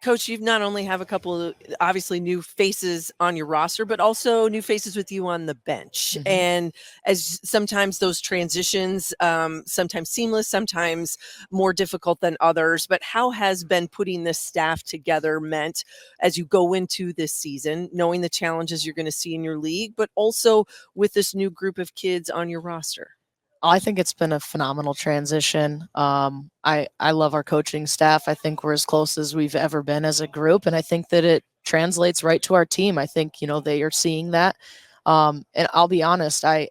[SPEAKER 3] Coach, you not only have a couple of obviously new faces on your roster, but also new faces with you on the bench. And as sometimes those transitions, sometimes seamless, sometimes more difficult than others. But how has been putting this staff together meant as you go into this season, knowing the challenges you're going to see in your league, but also with this new group of kids on your roster?
[SPEAKER 17] I think it's been a phenomenal transition. I love our coaching staff. I think we're as close as we've ever been as a group, and I think that it translates right to our team. I think they are seeing that. And I'll be honest, I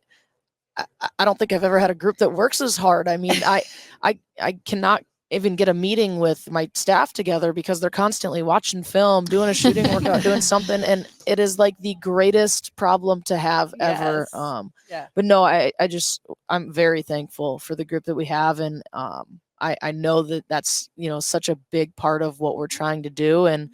[SPEAKER 17] don't think I've ever had a group that works as hard. I mean, I cannot even get a meeting with my staff together because they're constantly watching film, doing a shooting workout, doing something. And it is like the greatest problem to have ever.
[SPEAKER 3] Yeah.
[SPEAKER 17] But no, I'm very thankful for the group that we have. And I know that that's, such a big part of what we're trying to do. And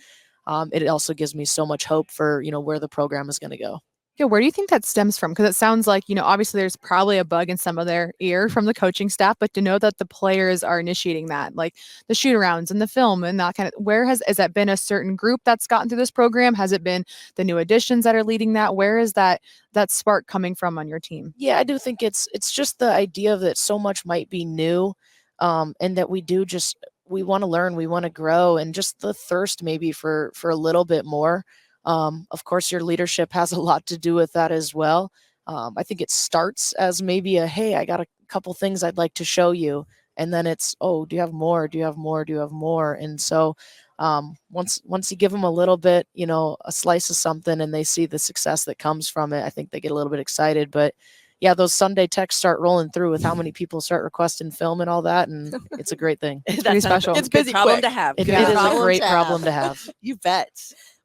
[SPEAKER 17] it also gives me so much hope for, where the program is going to go.
[SPEAKER 2] Yeah, where do you think that stems from? Because it sounds like, obviously there's probably a bug in some of their ear from the coaching staff, but to know that the players are initiating that, like the shoot arounds and the film and that kind of, has that been a certain group that's gotten through this program? Has it been the new additions that are leading that? Where is that spark coming from on your team?
[SPEAKER 17] Yeah, I do think it's just the idea that so much might be new, and that we want to learn, we want to grow, and just the thirst maybe for a little bit more. Of course, your leadership has a lot to do with that as well. I think it starts as maybe hey, I got a couple things I'd like to show you. And then it's, oh, do you have more? Do you have more? Do you have more? And so once you give them a little bit, a slice of something and they see the success that comes from it, I think they get a little bit excited. But yeah, those Sunday texts start rolling through with how many people start requesting film and all that. And it's a great thing.
[SPEAKER 2] It's pretty special.
[SPEAKER 3] It's a good problem to have.
[SPEAKER 17] It is a great problem to have.
[SPEAKER 3] You bet.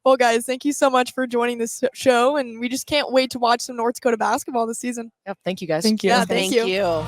[SPEAKER 1] Well, guys, thank you so much for joining this show, and we just can't wait to watch some North Dakota basketball this season.
[SPEAKER 17] Yep, thank you guys.
[SPEAKER 18] Thank you.
[SPEAKER 1] Yeah,
[SPEAKER 3] Thank you.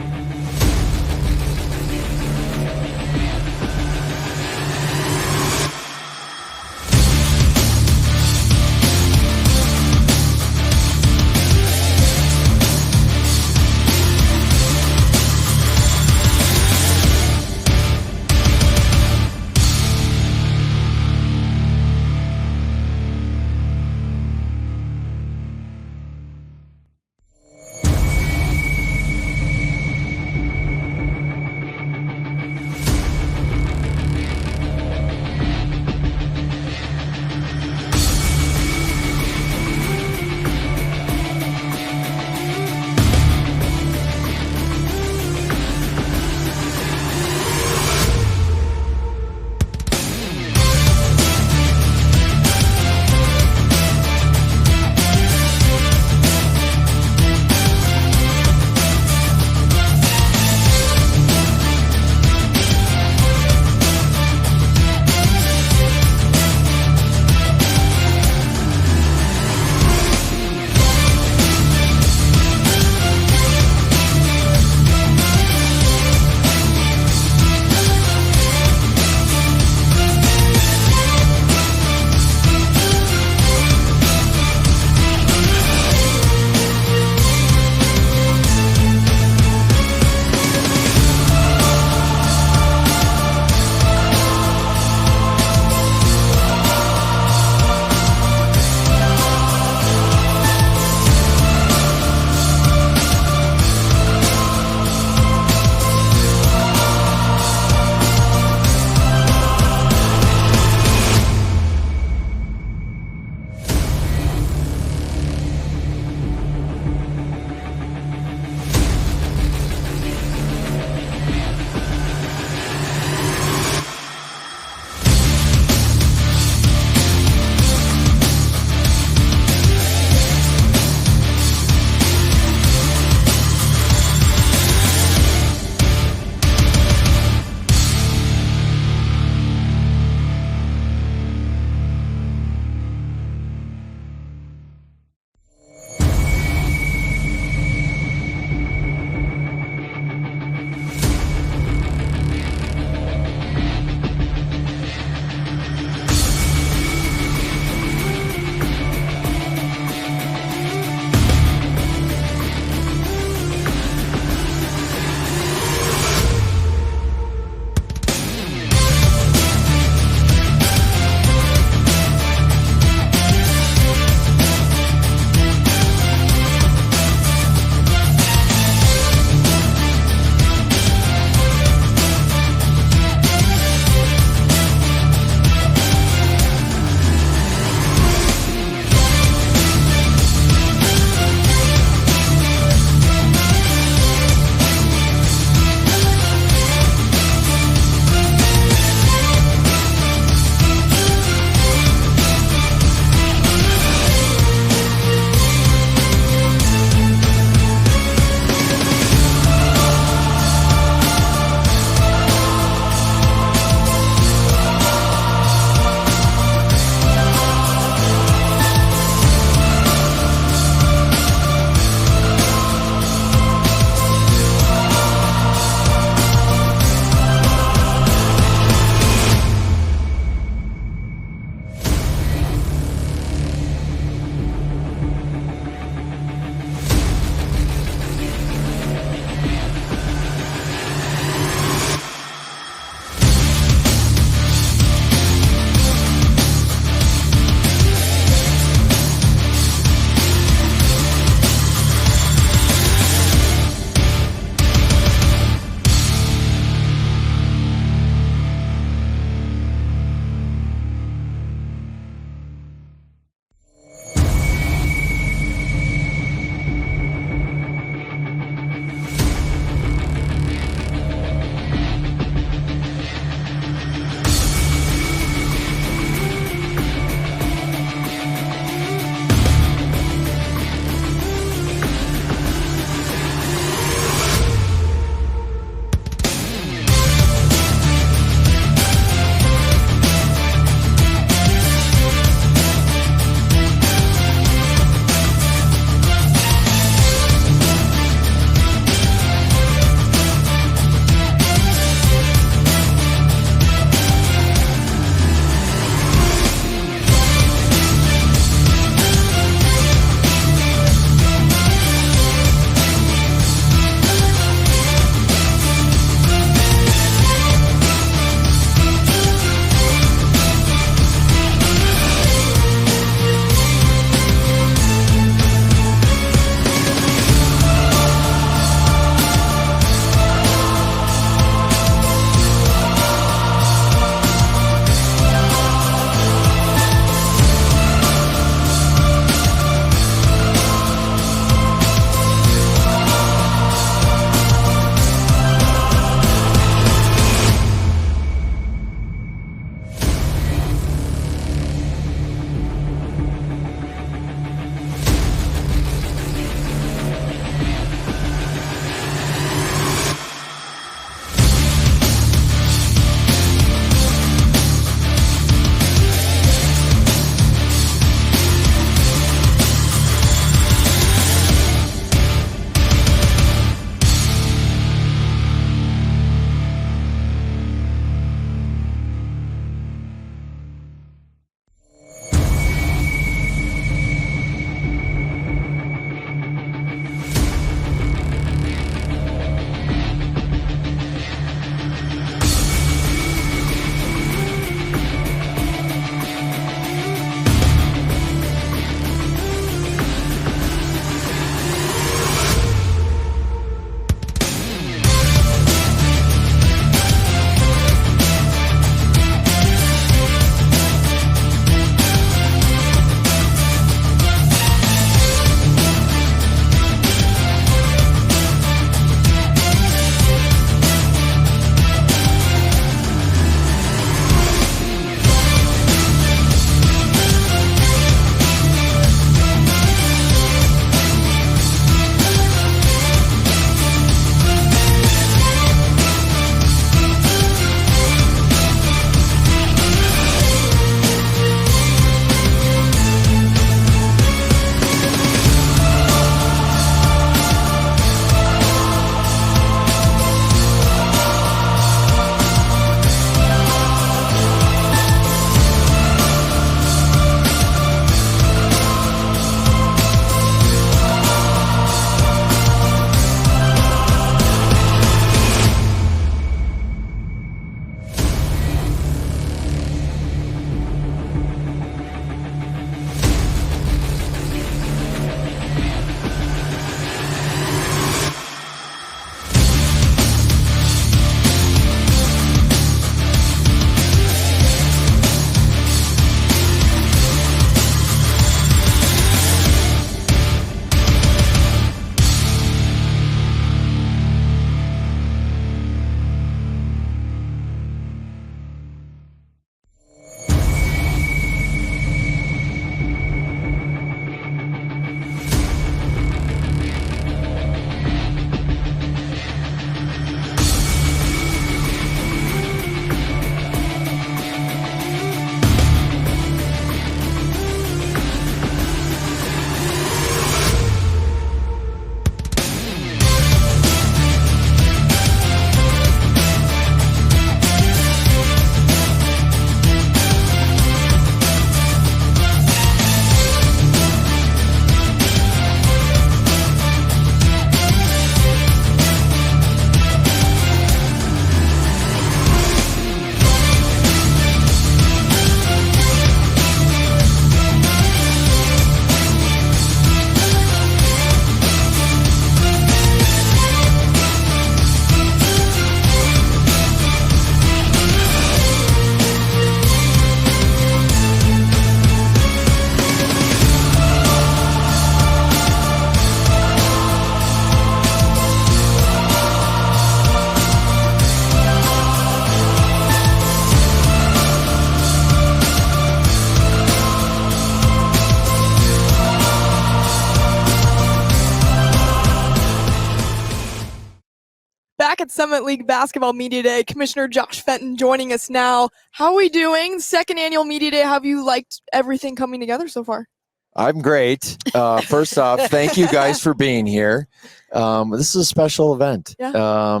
[SPEAKER 1] at Summit League Basketball Media Day. Commissioner Josh Fenton joining us now. How are we doing? Second annual Media Day. Have you liked everything coming together so far?
[SPEAKER 19] I'm great. First off, thank you guys for being here. This is a special event.
[SPEAKER 1] Yeah.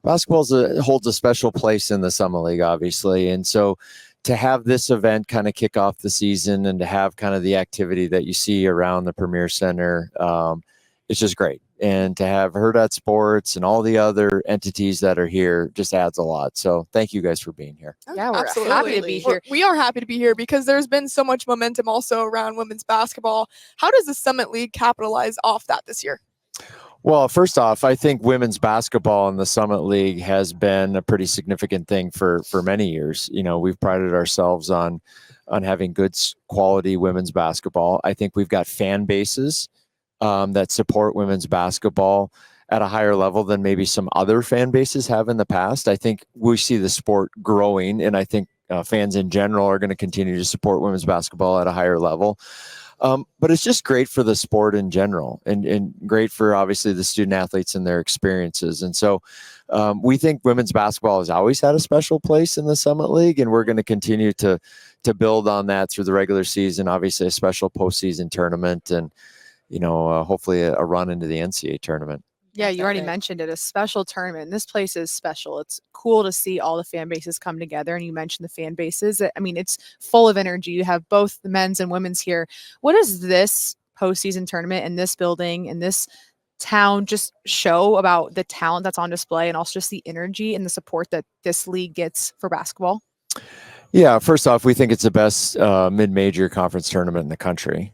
[SPEAKER 19] Basketball holds a special place in the Summit League, obviously. And so to have this event kind of kick off the season and to have kind of the activity that you see around the Premier Center, it's just great. And to have Hurrdat Sports and all the other entities that are here just adds a lot. So thank you guys for being here.
[SPEAKER 2] Yeah, we're
[SPEAKER 1] Absolutely.
[SPEAKER 2] happy to be here.
[SPEAKER 1] We are happy to be here because there's been so much momentum also around women's basketball. How does the Summit League capitalize off that this year?
[SPEAKER 19] Well, first off, I think women's basketball in the Summit League has been a pretty significant thing for many years. You know, we've prided ourselves on having good quality women's basketball. I think we've got fan bases that support women's basketball at a higher level than maybe some other fan bases have in the past. I think we see the sport growing, and I think fans in general are going to continue to support women's basketball at a higher level. But it's just great for the sport in general and great for obviously the student athletes and their experiences. And so we think women's basketball has always had a special place in the Summit League, and we're going to continue to build on that through the regular season, obviously a special postseason tournament, and hopefully a run into the NCAA tournament.
[SPEAKER 2] Yeah, you already mentioned it, a special tournament. This place is special. It's cool to see all the fan bases come together. And you mentioned the fan bases. I mean, it's full of energy. You have both the men's and women's here. What does this postseason tournament in this building, in this town, just show about the talent that's on display and also just the energy and the support that this league gets for basketball?
[SPEAKER 19] Yeah, first off, we think it's the best mid-major conference tournament in the country.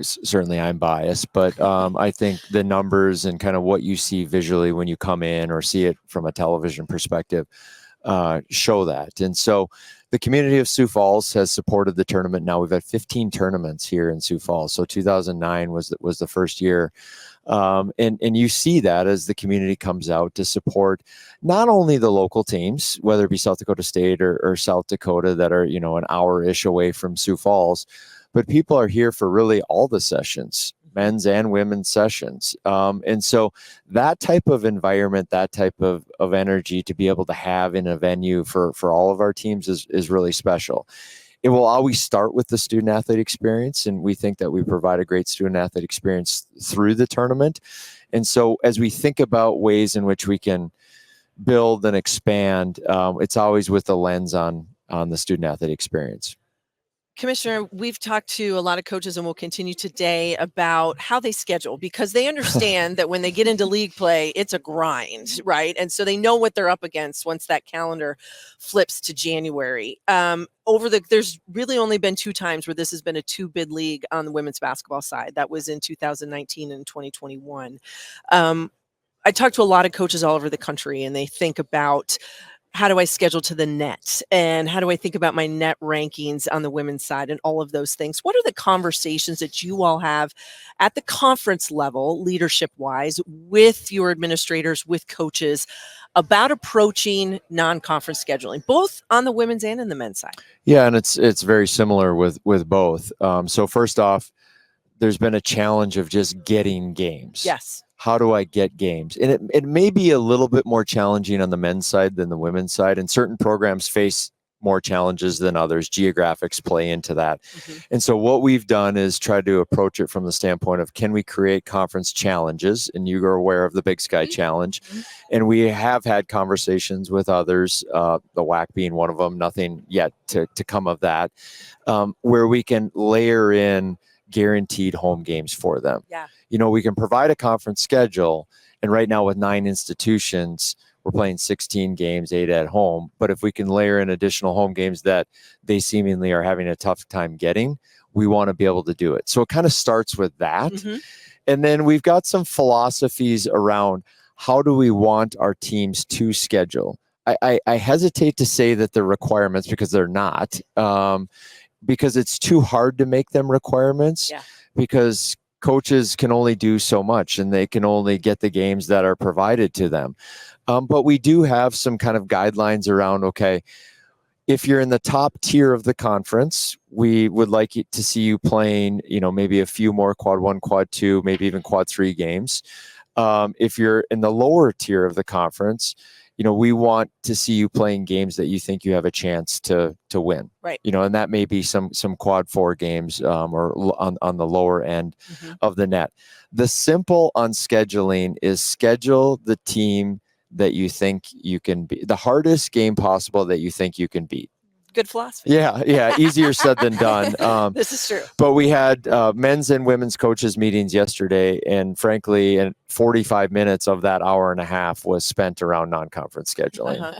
[SPEAKER 19] Certainly I'm biased, but I think the numbers and kind of what you see visually when you come in or see it from a television perspective show that. And so the community of Sioux Falls has supported the tournament. Now we've had 15 tournaments here in Sioux Falls. So 2009 was the first year. And you see that as the community comes out to support not only the local teams, whether it be South Dakota State or South Dakota that are, an hour-ish away from Sioux Falls, but people are here for really all the sessions, men's and women's sessions. And so that type of environment, that type of energy to be able to have in a venue for all of our teams is really special. It will always start with the student athlete experience, and we think that we provide a great student athlete experience through the tournament. And so as we think about ways in which we can build and expand, it's always with the lens on the student athlete experience.
[SPEAKER 3] Commissioner, we've talked to a lot of coaches and we'll continue today about how they schedule, because they understand that when they get into league play, it's a grind, right? And so they know what they're up against once that calendar flips to January. There's really only been 2 times where this has been a 2-bid league on the women's basketball side. That was in 2019 and 2021. I talked to a lot of coaches all over the country, and they think about, how do I schedule to the net? And how do I think about my net rankings on the women's side and all of those things? What are the conversations that you all have at the conference level, leadership-wise, with your administrators, with coaches, about approaching non-conference scheduling, both on the women's and in the men's side?
[SPEAKER 19] Yeah, and it's very similar with both. So first off, there's been a challenge of just getting games.
[SPEAKER 3] Yes.
[SPEAKER 19] How do I get games? And it may be a little bit more challenging on the men's side than the women's side. And certain programs face more challenges than others. Geographics play into that. Mm-hmm. And so what we've done is try to approach it from the standpoint of, can we create conference challenges? And you are aware of the Big Sky Challenge. Mm-hmm. And we have had conversations with others, the WAC being one of them, nothing yet to come of that, where we can layer in guaranteed home games for them.
[SPEAKER 3] Yeah.
[SPEAKER 19] We can provide a conference schedule, and right now with 9 institutions, we're playing 16 games, 8 at home. But if we can layer in additional home games that they seemingly are having a tough time getting, we want to be able to do it. So it kind of starts with that. Mm-hmm. And then we've got some philosophies around, how do we want our teams to schedule? I hesitate to say that they're requirements, because they're not. Because it's too hard to make them requirements. Yeah. Because coaches can only do so much, and they can only get the games that are provided to them. But we do have some kind of guidelines around, okay, if you're in the top tier of the conference, we would like to see you playing, maybe a few more quad 1, quad 2, maybe even quad 3 games. If you're in the lower tier of the conference, you know, we want to see you playing games that you think you have a chance to win.
[SPEAKER 3] Right.
[SPEAKER 19] You know, and that may be some quad 4 games or on the lower end of the net. The simple on scheduling is schedule the team that you think you can beat, the hardest game possible that you think you can beat.
[SPEAKER 3] Good philosophy.
[SPEAKER 19] Yeah. Easier said than done.
[SPEAKER 3] This is true.
[SPEAKER 19] But we had men's and women's coaches meetings yesterday, and frankly, in 45 minutes of that hour and a half was spent around non-conference scheduling.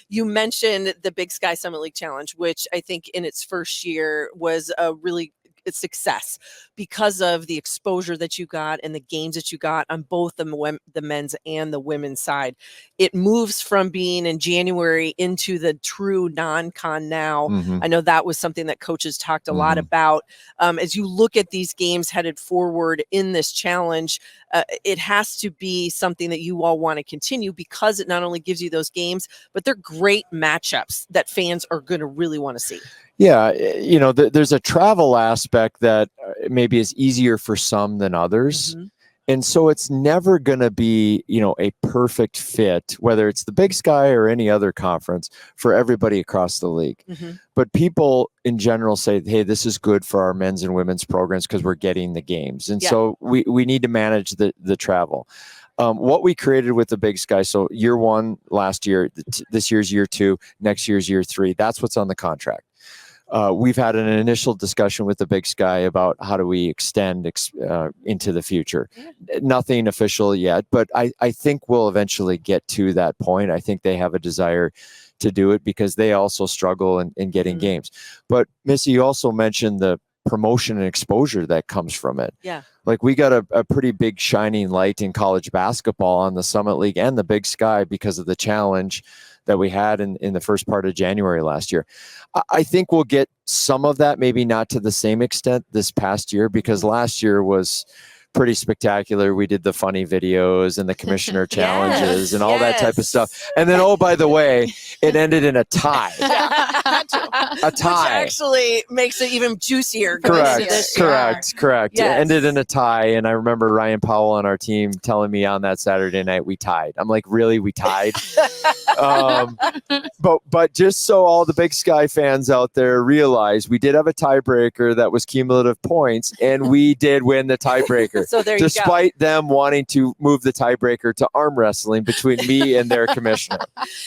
[SPEAKER 3] You mentioned the Big Sky Summit League Challenge, which I think in its first year was a really success because of the exposure that you got and the games that you got on both the men's and the women's side. It moves from being in January into the true non-con now. I know that was something that coaches talked a lot about. As you look at these games headed forward in this challenge, it has to be something that you all want to continue because it not only gives you those games, but they're great matchups that fans are going to really want to see.
[SPEAKER 19] Yeah, you know, there's a travel aspect that maybe is easier for some than others. And so it's never going to be, you know, a perfect fit, whether it's the Big Sky or any other conference, for everybody across the league. But people in general say, hey, this is good for our men's and women's programs because we're getting the games. And so we need to manage the travel. What we created with the Big Sky, so year 1 last year, this year's year 2, next year's year 3, that's what's on the contract. We've had an initial discussion with the Big Sky about how do we extend into the future. Nothing official yet, but I think we'll eventually get to that point. I think they have a desire to do it because they also struggle in getting games. But Missy, you also mentioned the promotion and exposure that comes from it.
[SPEAKER 3] Yeah.
[SPEAKER 19] Like we got a pretty big shining light in college basketball on the Summit League and the Big Sky because of the challenge that we had in the first part of January last year. I think we'll get some of that, maybe not to the same extent this past year, because last year was pretty spectacular. We did the funny videos and the commissioner challenges and all that type of stuff. And then, oh, by the way, it ended in a tie. A tie.
[SPEAKER 3] Which actually makes it even juicier.
[SPEAKER 19] Correct.
[SPEAKER 3] Yes.
[SPEAKER 19] It ended in a tie. And I remember Ryan Powell on our team telling me on that Saturday night, we tied. I'm like, really? We tied? But just so all the Big Sky fans out there realize, we did have a tiebreaker that was cumulative points, and we did win the tiebreaker.
[SPEAKER 3] So there you go.
[SPEAKER 19] Despite them wanting to move the tiebreaker to arm wrestling between me and their commissioner.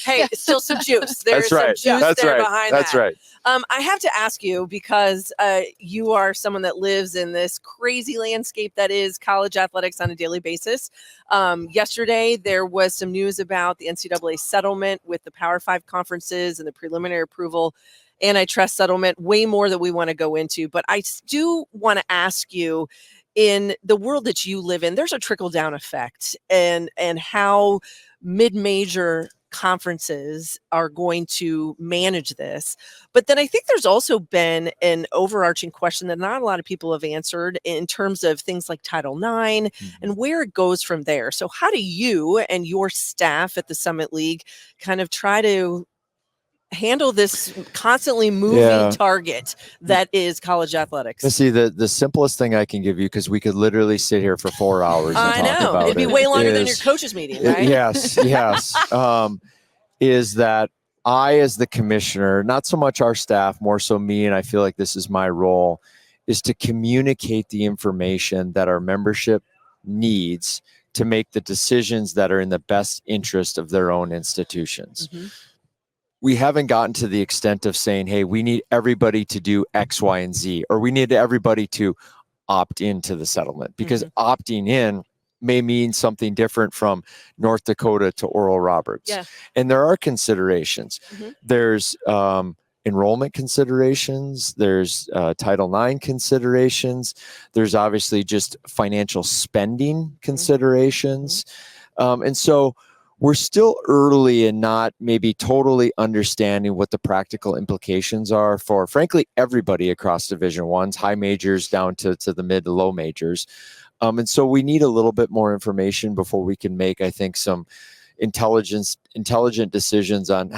[SPEAKER 3] Hey, still some juice. There's some juice behind that.
[SPEAKER 19] That's right.
[SPEAKER 3] I have to ask you, because you are someone that lives in this crazy landscape that is college athletics on a daily basis. Yesterday, there was some news about the NCAA settlement with the Power 5 conferences and the preliminary approval antitrust settlement, way more that we want to go into. But I do want to ask you, in the world that you live in, there's a trickle-down effect, and how mid-major conferences are going to manage this. But then I think there's also been an overarching question that not a lot of people have answered in terms of things like Title IX and where it goes from there. So how do you and your staff at the Summit League kind of try to handle this constantly moving target that is college athletics?
[SPEAKER 19] See, the simplest thing I can give you, because we could literally sit here for 4 hours and talk about
[SPEAKER 3] it'd be way longer than your coaches meeting, right?
[SPEAKER 19] Yes. Is that I, as the commissioner, not so much our staff, more so me, and I feel like this is my role, is to communicate the information that our membership needs to make the decisions that are in the best interest of their own institutions. We haven't gotten to the extent of saying, hey, we need everybody to do X, Y, and Z, or we need everybody to opt into the settlement, because opting in may mean something different from North Dakota to Oral Roberts. And there are considerations. There's enrollment considerations. There's Title IX considerations. There's obviously just financial spending considerations. And so we're still early in not maybe totally understanding what the practical implications are for, frankly, everybody across Division I's, high majors down to the mid to low majors. And so we need a little bit more information before we can make, I think, some intelligent decisions on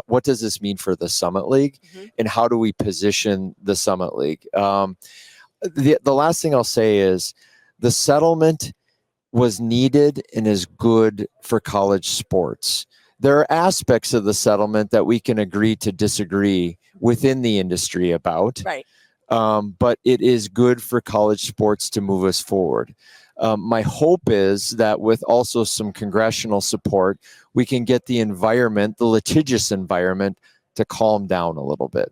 [SPEAKER 19] what does this mean for the Summit League, and how do we position the Summit League. The last thing I'll say is the settlement was needed and is good for college sports. There are aspects of the settlement that we can agree to disagree within the industry about.
[SPEAKER 3] Right.
[SPEAKER 19] But it is good for college sports to move us forward. My hope is that with also some congressional support, we can get the environment, the litigious environment, to calm down a little bit.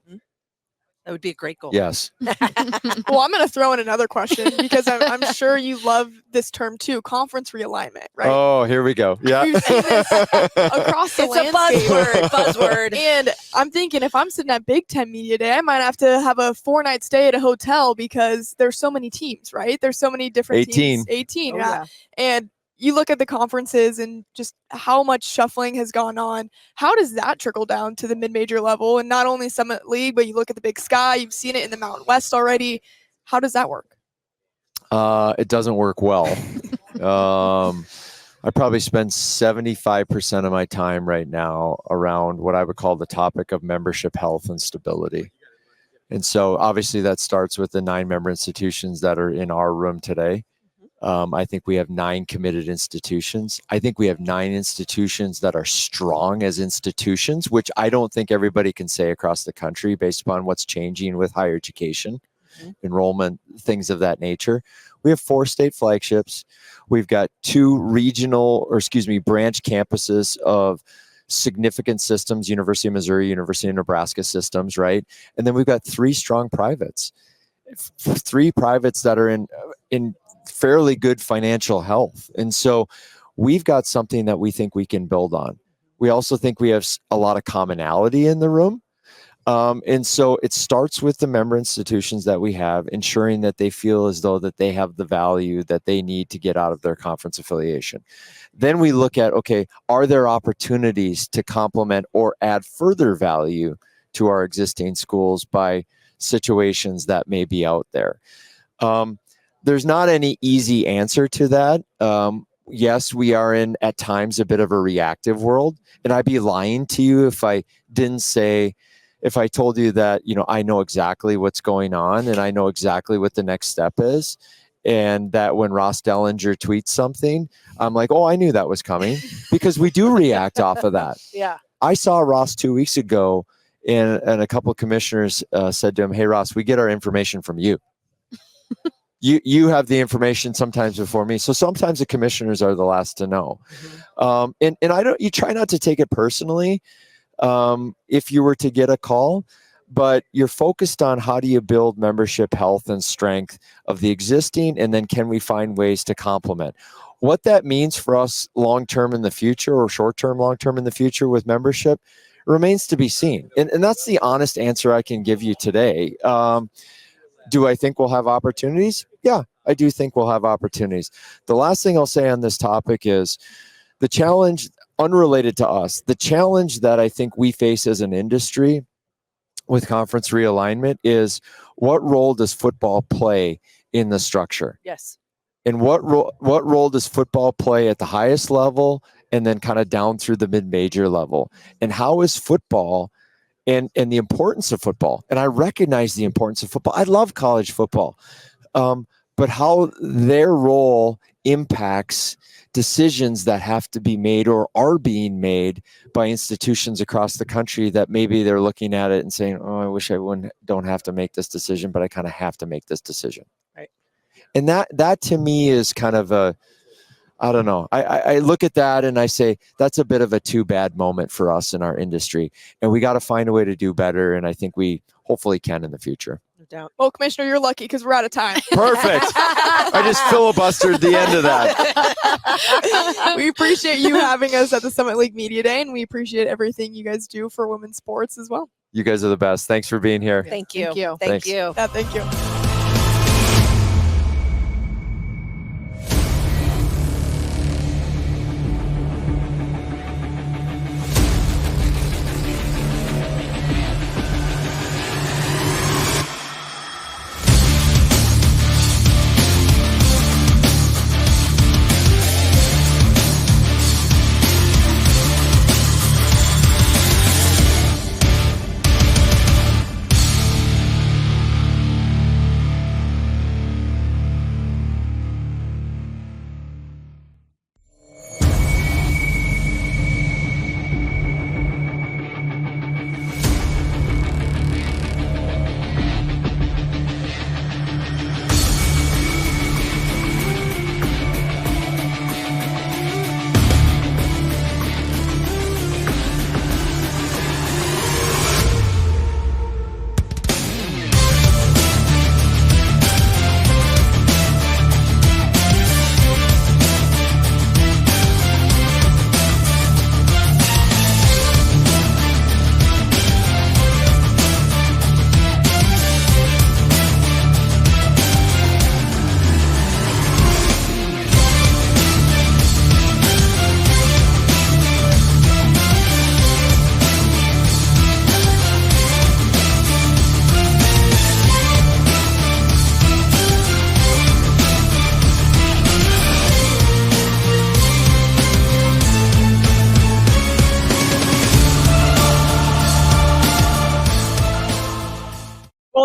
[SPEAKER 3] That would be a great goal.
[SPEAKER 19] Yes.
[SPEAKER 1] Well, I'm going to throw in another question because I'm sure you love this term too, conference realignment, right?
[SPEAKER 19] Oh, here we go. Yeah.
[SPEAKER 1] You see this across the
[SPEAKER 3] It's a
[SPEAKER 1] landscape.
[SPEAKER 3] buzzword.
[SPEAKER 1] And I'm thinking if I'm sitting at Big Ten Media Day, I might have to have a 4-night stay at a hotel because there's so many teams, right? There's so many different
[SPEAKER 19] 18.
[SPEAKER 1] teams. 18.
[SPEAKER 3] Oh,
[SPEAKER 1] Yeah.
[SPEAKER 3] yeah.
[SPEAKER 1] And you look at the conferences and just how much shuffling has gone on. How does that trickle down to the mid-major level? And not only Summit League, but you look at the Big Sky, you've seen it in the Mountain West already. How does that work?
[SPEAKER 19] It doesn't work well. I probably spend 75% of my time right now around what I would call the topic of membership health and stability. And so obviously that starts with the 9 member institutions that are in our room today. I think we have 9 committed institutions. I think we have 9 institutions that are strong as institutions, which I don't think everybody can say across the country based upon what's changing with higher education, enrollment, things of that nature. We have 4 state flagships. We've got 2 branch campuses of significant systems, University of Missouri, University of Nebraska systems, right? And then we've got 3 strong privates, 3 privates that are in fairly good financial health. And so we've got something that we think we can build on. We also think we have a lot of commonality in the room. And so it starts with the member institutions that we have, ensuring that they feel as though that they have the value that they need to get out of their conference affiliation. Then we look at, okay, are there opportunities to complement or add further value to our existing schools by situations that may be out there? There's not any easy answer to that. Yes, we are in, at times, a bit of a reactive world. And I'd be lying to you if I told you that, I know exactly what's going on and I know exactly what the next step is. And that when Ross Dellinger tweets something, I'm like, oh, I knew that was coming, because we do react off of that.
[SPEAKER 3] Yeah.
[SPEAKER 19] I saw Ross 2 weeks ago and a couple of commissioners said to him, hey, Ross, we get our information from you. You have the information sometimes before me. So sometimes the commissioners are the last to know. And you try not to take it personally if you were to get a call, but you're focused on how do you build membership health and strength of the existing, and then can we find ways to complement? What that means for us long-term in the future, or short-term, long-term in the future with membership, remains to be seen. And that's the honest answer I can give you today. Do I think we'll have opportunities? Yeah, I do think we'll have opportunities. The last thing I'll say on this topic is the challenge, unrelated to us, the challenge that I think we face as an industry with conference realignment is, what role does football play in the structure?
[SPEAKER 3] Yes.
[SPEAKER 19] And what role does football play at the highest level and then kind of down through the mid-major level? And how is football and the importance of football? And I recognize the importance of football. I love college football. But how their role impacts decisions that have to be made or are being made by institutions across the country that maybe they're looking at it and saying, oh, I wish I don't have to make this decision, but I kind of have to make this decision.
[SPEAKER 3] Right.
[SPEAKER 19] And that to me is kind of I don't know. I look at that and I say, that's a bit of a too bad moment for us in our industry. And we got to find a way to do better. And I think we hopefully can in the future.
[SPEAKER 3] No doubt.
[SPEAKER 1] Well, Commissioner, you're lucky because we're out of time.
[SPEAKER 19] Perfect. I just filibustered the end of that.
[SPEAKER 1] We appreciate you having us at the Summit League Media Day, and we appreciate everything you guys do for women's sports as well.
[SPEAKER 19] You guys are the best. Thanks for being here.
[SPEAKER 3] Thank you.
[SPEAKER 2] Thank you.
[SPEAKER 3] Thank
[SPEAKER 19] Thanks.
[SPEAKER 3] you.
[SPEAKER 1] Yeah, thank you.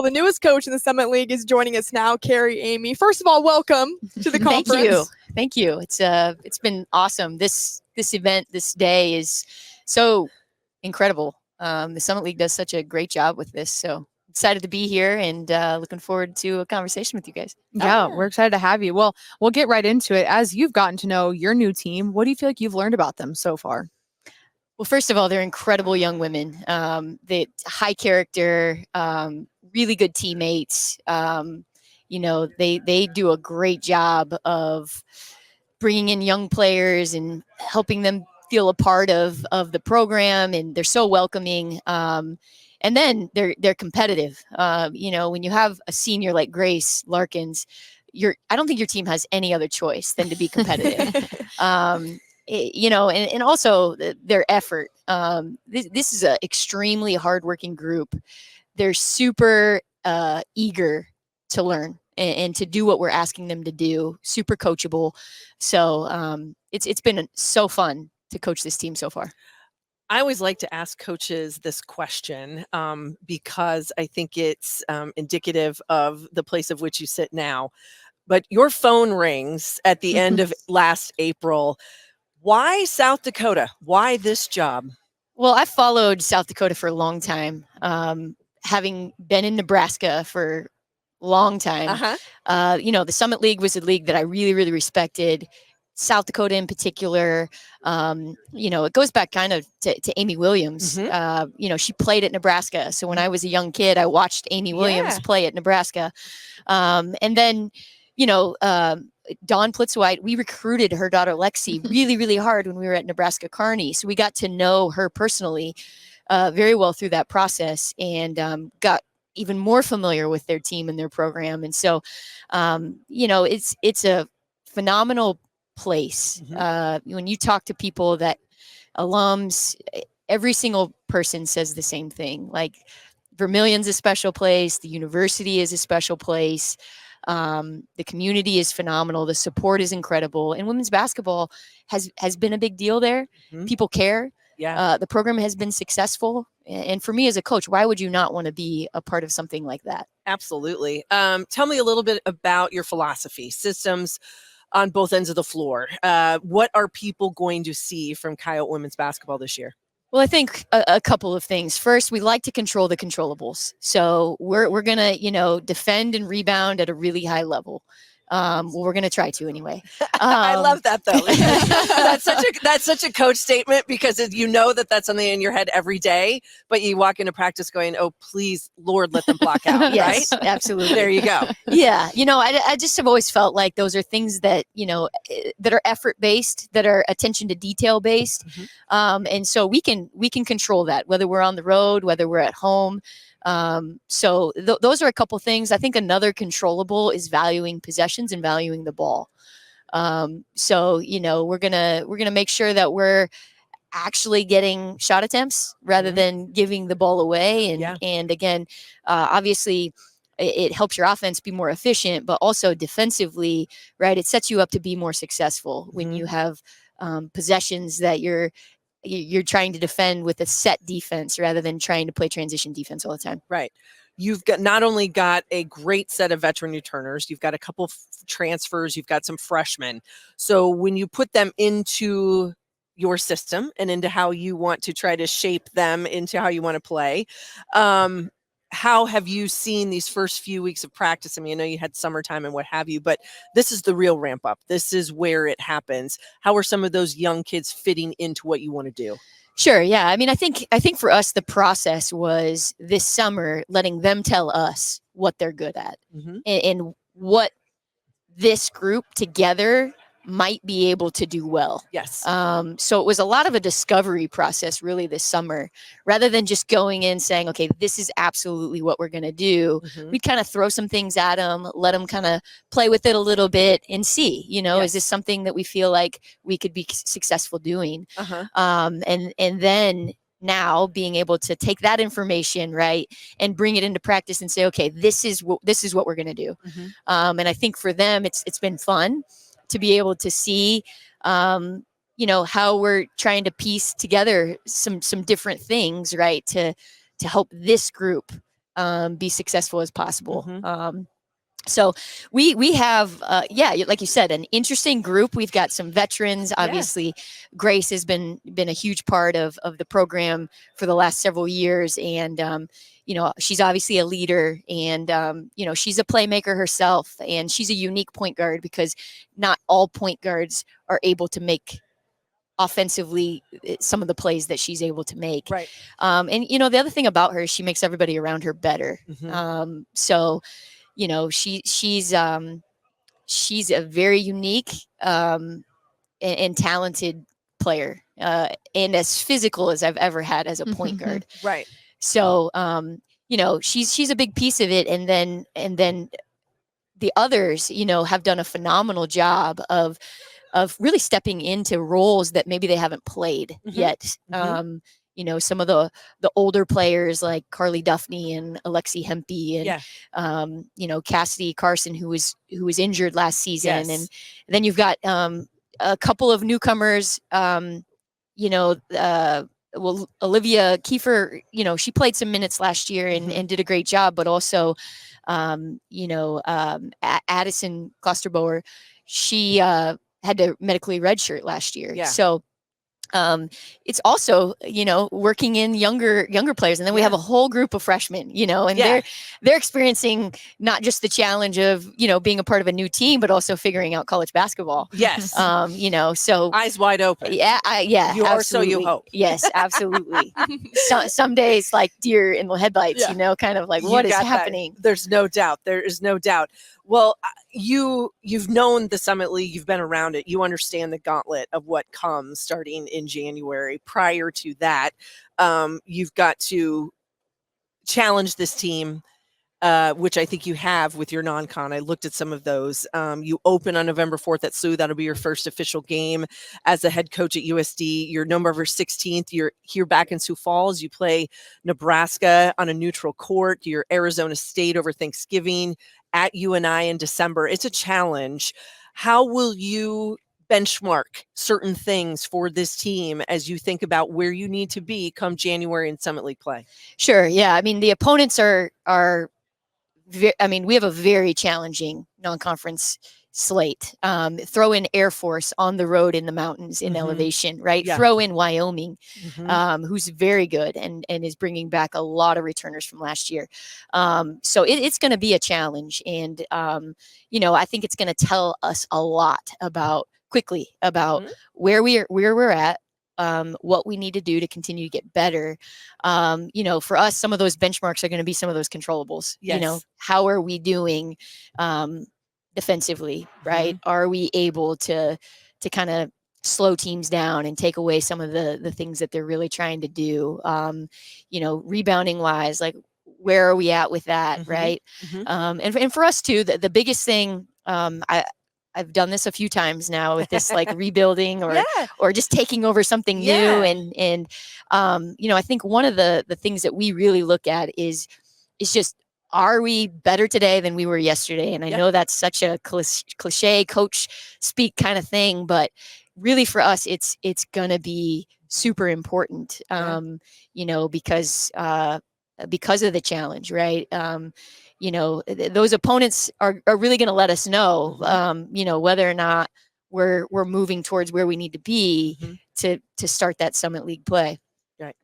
[SPEAKER 1] Well, the newest coach in the Summit League is joining us now, Carrie Amy. First of all, welcome to the conference.
[SPEAKER 20] Thank you. It's been awesome. This event, this day is so incredible. The Summit League does such a great job with this. So excited to be here and looking forward to a conversation with you guys.
[SPEAKER 2] Yeah, we're excited to have you. Well, we'll get right into it. As you've gotten to know your new team, what do you feel like you've learned about them so far?
[SPEAKER 20] Well, first of all, they're incredible young women. They high character, really good teammates. They do a great job of bringing in young players and helping them feel a part of the program, and they're so welcoming. And then they're competitive. When you have a senior like Grace Larkins, I don't think your team has any other choice than to be competitive. And also their effort. This is an extremely hardworking group. They're super eager to learn and to do what we're asking them to do. Super coachable. So it's been so fun to coach this team so far.
[SPEAKER 3] I always like to ask coaches this question because I think it's indicative of the place of which you sit now. But your phone rings at the end of last April. Why South Dakota? Why this job?
[SPEAKER 20] Well, I've followed South Dakota for a long time, having been in Nebraska for a long time. The Summit League was a league that I really, really respected. South Dakota in particular, it goes back kind of to Amy Williams. She played at Nebraska. So when I was a young kid, I watched Amy Williams play at Nebraska. And then, Dawn Plitzwhite, we recruited her daughter Lexi really, really hard when we were at Nebraska Kearney. So we got to know her personally very well through that process, and got even more familiar with their team and their program. And so, it's a phenomenal place. When you talk to people that alums, every single person says the same thing. Like, Vermilion's a special place. The university is a special place. The community is phenomenal. The support is incredible. And women's basketball has been a big deal there. People care. The program has been successful. And for me as a coach, why would you not want to be a part of something like that?
[SPEAKER 3] Absolutely. Tell me a little bit about your philosophy, systems on both ends of the floor. What are people going to see from Coyote women's basketball this year?
[SPEAKER 20] Well, I think a couple of things. First, we like to control the controllables. So we're going to, defend and rebound at a really high level. We're going to try to anyway.
[SPEAKER 3] I love that though. that's such a coach statement, because that's something in your head every day, but you walk into practice going, "Oh, please, Lord, let them block out."
[SPEAKER 20] Yes,
[SPEAKER 3] right?
[SPEAKER 20] Absolutely.
[SPEAKER 3] There you go.
[SPEAKER 20] Yeah. I just have always felt like those are things that, that are effort based, that are attention to detail based. And so we can control that, whether we're on the road, whether we're at home. So those are a couple things. I think another controllable is valuing possessions and valuing the ball. We're gonna make sure that we're actually getting shot attempts rather than giving the ball away. And again, obviously it helps your offense be more efficient, but also defensively, right? It sets you up to be more successful when you have possessions that you're trying to defend with a set defense rather than trying to play transition defense all the time.
[SPEAKER 3] Right. You've not only got a great set of veteran returners, you've got a couple of transfers, you've got some freshmen. So when you put them into your system and into how you want to try to shape them into how you want to play, how have you seen these first few weeks of practice? I mean, I know you had summertime and what have you, but this is the real ramp up. This is where it happens. How are some of those young kids fitting into what you want to do?
[SPEAKER 20] Sure. Yeah. I mean, I think for us, the process was this summer letting them tell us what they're good at and what this group together might be able to do well.
[SPEAKER 3] Yes.
[SPEAKER 20] So it was a lot of a discovery process really this summer, rather than just going in saying, okay, this is absolutely what we're going to do. We'd kind of throw some things at them, let them kind of play with it a little bit and see, is this something that we feel like we could be successful doing? And then now being able to take that information, right, and bring it into practice and say, okay, this is what we're going to do. And I think for them, it's been fun to be able to see, how we're trying to piece together some different things, right, to help this group be successful as possible. So we have, like you said, an interesting group. We've got some veterans. Obviously, Grace has been a huge part of the program for the last several years, and she's obviously a leader, and she's a playmaker herself, and she's a unique point guard because not all point guards are able to make offensively some of the plays that she's able to make.
[SPEAKER 3] Right.
[SPEAKER 20] And the other thing about her is she makes everybody around her better. So she's a very unique and talented player, and as physical as I've ever had as a point guard.
[SPEAKER 3] Right.
[SPEAKER 20] So she's a big piece of it, and then the others have done a phenomenal job of really stepping into roles that maybe they haven't played yet. Some of the older players like Carly Duffney and Alexi Hempy and Cassidy Carson, who was injured last season, and then you've got a couple of newcomers. Olivia Kiefer, she played some minutes last year and did a great job, but also Addison Klosterboer, she had to medically redshirt last year. So it's also, working in younger players. And then we have a whole group of freshmen, and they're experiencing not just the challenge of, being a part of a new team, but also figuring out college basketball.
[SPEAKER 3] Yes.
[SPEAKER 20] So
[SPEAKER 3] eyes wide open.
[SPEAKER 20] Yeah.
[SPEAKER 3] You are, so you
[SPEAKER 20] absolutely.
[SPEAKER 3] hope.
[SPEAKER 20] Yes, absolutely. Some days like deer in the headlights, kind of like, what is happening?
[SPEAKER 3] There's no doubt. There is no doubt. Well, you've known the Summit League, you've been around it, you understand the gauntlet of what comes starting in January. Prior to that, you've got to challenge this team, which I think you have with your non-con. I looked at some of those. You open on November 4th at SLU. That'll be your first official game as a head coach at USD. You're November 16th. You're here back in Sioux Falls. You play Nebraska on a neutral court. You're Arizona State over Thanksgiving, at UNI in December. It's a challenge. How will you benchmark certain things for this team as you think about where you need to be come January in Summit League play?
[SPEAKER 20] Sure. Yeah. I mean, the opponents we have a very challenging non-conference slate. Throw in Air Force on the road in the mountains in elevation, right?
[SPEAKER 3] Yeah.
[SPEAKER 20] Throw in Wyoming, who's very good and is bringing back a lot of returners from last year. So it's going to be a challenge. And, I think it's going to tell us a lot about where we're at, what we need to do to continue to get better. For us, some of those benchmarks are going to be some of those controllables.
[SPEAKER 3] Yes.
[SPEAKER 20] How are we doing defensively, right? Are we able to kind of slow teams down and take away some of the things that they're really trying to do? Rebounding wise, like where are we at with that, right? And for us too, the biggest thing, I've done this a few times now with this like rebuilding or just taking over something new. And I think one of the things that we really look at is just, are we better today than we were yesterday? And I know that's such a cliche coach speak kind of thing, but really for us, it's going to be super important, because of the challenge, right? Those opponents are really going to let us know, whether or not we're moving towards where we need to be to start that Summit League play.
[SPEAKER 3] Right.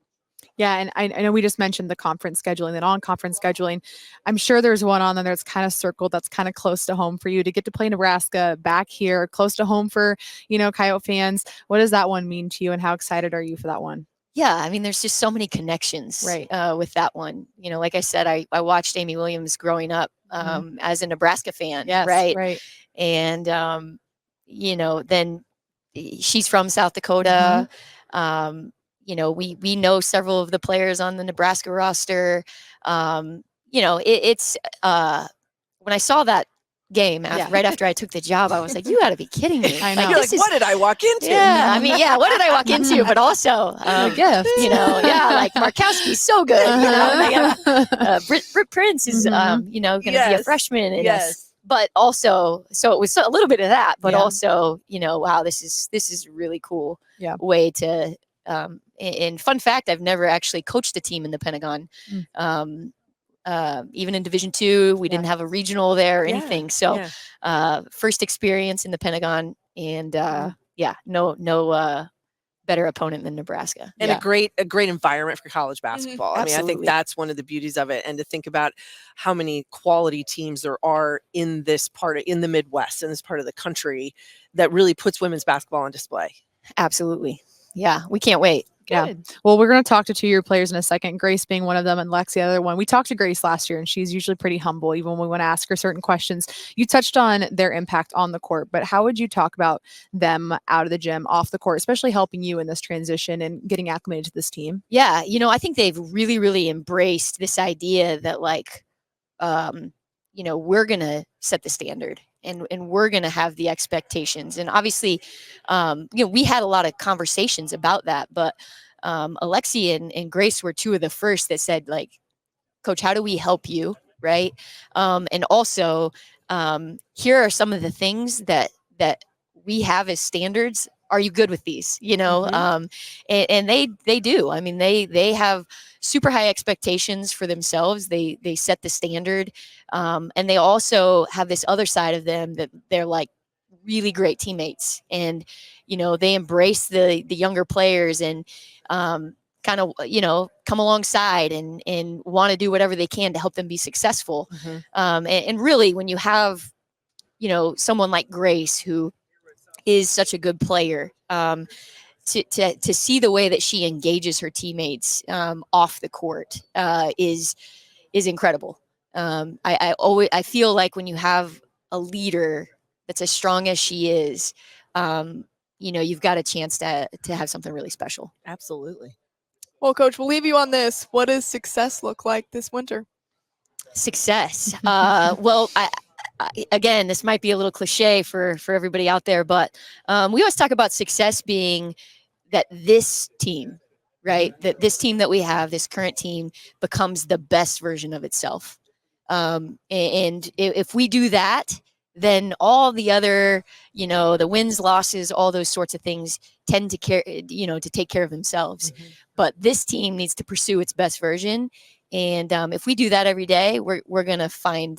[SPEAKER 2] Yeah, and I know we just mentioned the conference scheduling, the non-conference scheduling. I'm sure there's one on there that's kind of circled, that's kind of close to home for you to get to play Nebraska back here, close to home for, Coyote fans. What does that one mean to you, and how excited are you for that one?
[SPEAKER 20] Yeah, I mean, there's just so many connections with that one. Like I said, I watched Amy Williams growing up as a Nebraska fan, right? And, then she's from South Dakota. We know several of the players on the Nebraska roster. It's when I saw that game right after I took the job, I was like, you got to be kidding me.
[SPEAKER 3] I know. You're like, what did I walk into?
[SPEAKER 20] Yeah, I mean, what did I walk into? But also,
[SPEAKER 2] a gift.
[SPEAKER 20] Like Markowski's so good. Britt Prince is, going to be a freshman. And but also, so it was a little bit of that, but also, wow, this is really cool way to. And fun fact, I've never actually coached a team in the Pentagon. even in Division II, we didn't have a regional there or
[SPEAKER 3] Yeah,
[SPEAKER 20] anything. So first experience in the Pentagon, and no better opponent than Nebraska.
[SPEAKER 3] And a great environment for college basketball. I mean, I think
[SPEAKER 20] Absolutely.
[SPEAKER 3] that's one of the beauties of it. And to think about how many quality teams there are in this in the Midwest, in this part of the country, that really puts women's basketball on display.
[SPEAKER 20] Absolutely. Yeah, we can't wait.
[SPEAKER 2] Yeah. Well, we're going to talk to 2-year players in a second, Grace being one of them and Lex the other one. We talked to Grace last year, and she's usually pretty humble, even when we want to ask her certain questions. You touched on their impact on the court, but how would you talk about them out of the gym, off the court, especially helping you in this transition and getting acclimated to this team?
[SPEAKER 20] Yeah, I think they've really, really embraced this idea that, like, we're going to set the standard. And we're going to have the expectations. And obviously, we had a lot of conversations about that, but Alexi and Grace were two of the first that said, like, Coach, how do we help you? Right. And also, here are some of the things that we have as standards. Are you good with these? And they do. I mean, they have super high expectations for themselves. They set the standard. And they also have this other side of them that they're like really great teammates. And, they embrace the younger players and kind of, come alongside and want to do whatever they can to help them be successful. And really, when you have, someone like Grace, who is such a good player, to see the way that she engages her teammates off the court is incredible. I feel like when you have a leader that's as strong as she is, you've got a chance to have something really special.
[SPEAKER 3] Absolutely.
[SPEAKER 1] Well, Coach, we'll leave you on this. What does success look like this winter?
[SPEAKER 20] Success. Well, again, this might be a little cliche for everybody out there, but we always talk about success being that this team, right? That this team that we have, this current team, becomes the best version of itself. And if we do that, then all the other, the wins, losses, all those sorts of things tend to to take care of themselves. But this team needs to pursue its best version. And if we do that every day, we're going to find,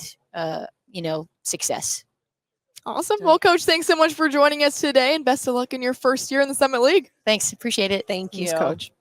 [SPEAKER 20] success.
[SPEAKER 1] Awesome. Well, Coach, thanks so much for joining us today, and best of luck in your first year in the Summit League.
[SPEAKER 20] Thanks. Appreciate it.
[SPEAKER 3] Thank you.
[SPEAKER 1] Thanks, Coach.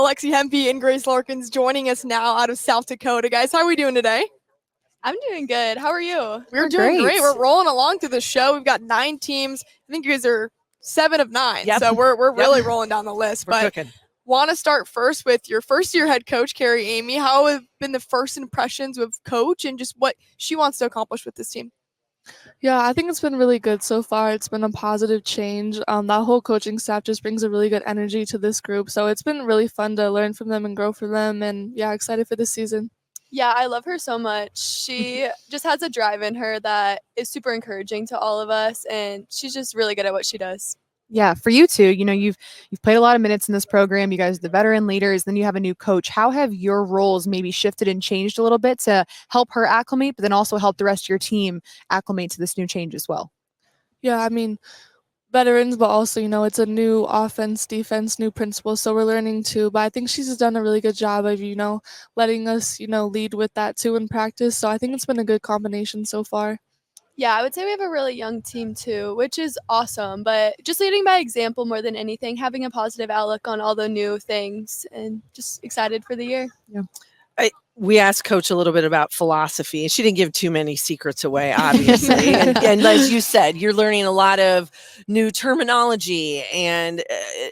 [SPEAKER 1] Lexi Hempy and Grace Larkins joining us now out of South Dakota. Guys, how are we doing today?
[SPEAKER 14] I'm doing good. How are you?
[SPEAKER 1] We're doing great. We're rolling along through the show. We've got 9 teams. I think you guys are 7 of 9.
[SPEAKER 3] Yep.
[SPEAKER 1] So we're
[SPEAKER 3] Yep.
[SPEAKER 1] really rolling down the list.
[SPEAKER 3] We're
[SPEAKER 1] But
[SPEAKER 3] cooking.
[SPEAKER 1] want to start first with your first-year head coach, Carrie Amy. How have been the first impressions with Coach and just what she wants to accomplish with this team?
[SPEAKER 21] Yeah, I think it's been really good so far. It's been a positive change. That whole coaching staff just brings a really good energy to this group. So it's been really fun to learn from them and grow from them. And yeah, excited for this season.
[SPEAKER 14] Yeah, I love her so much. She just has a drive in her that is super encouraging to all of us, and she's just really good at what she does.
[SPEAKER 2] Yeah, for you two, you've played a lot of minutes in this program. You guys are the veteran leaders. Then you have a new coach. How have your roles maybe shifted and changed a little bit to help her acclimate, but then also help the rest of your team acclimate to this new change as well?
[SPEAKER 21] Yeah, I mean, veterans, but also, it's a new offense, defense, new principles. So we're learning too. But I think she's done a really good job of, letting us, lead with that too in practice. So I think it's been a good combination so far.
[SPEAKER 14] Yeah, I would say we have a really young team too, which is awesome. But just leading by example more than anything, having a positive outlook on all the new things, and just excited for the year.
[SPEAKER 2] Yeah.
[SPEAKER 3] We asked Coach a little bit about philosophy, and she didn't give too many secrets away, obviously. and as you said, you're learning a lot of new terminology, and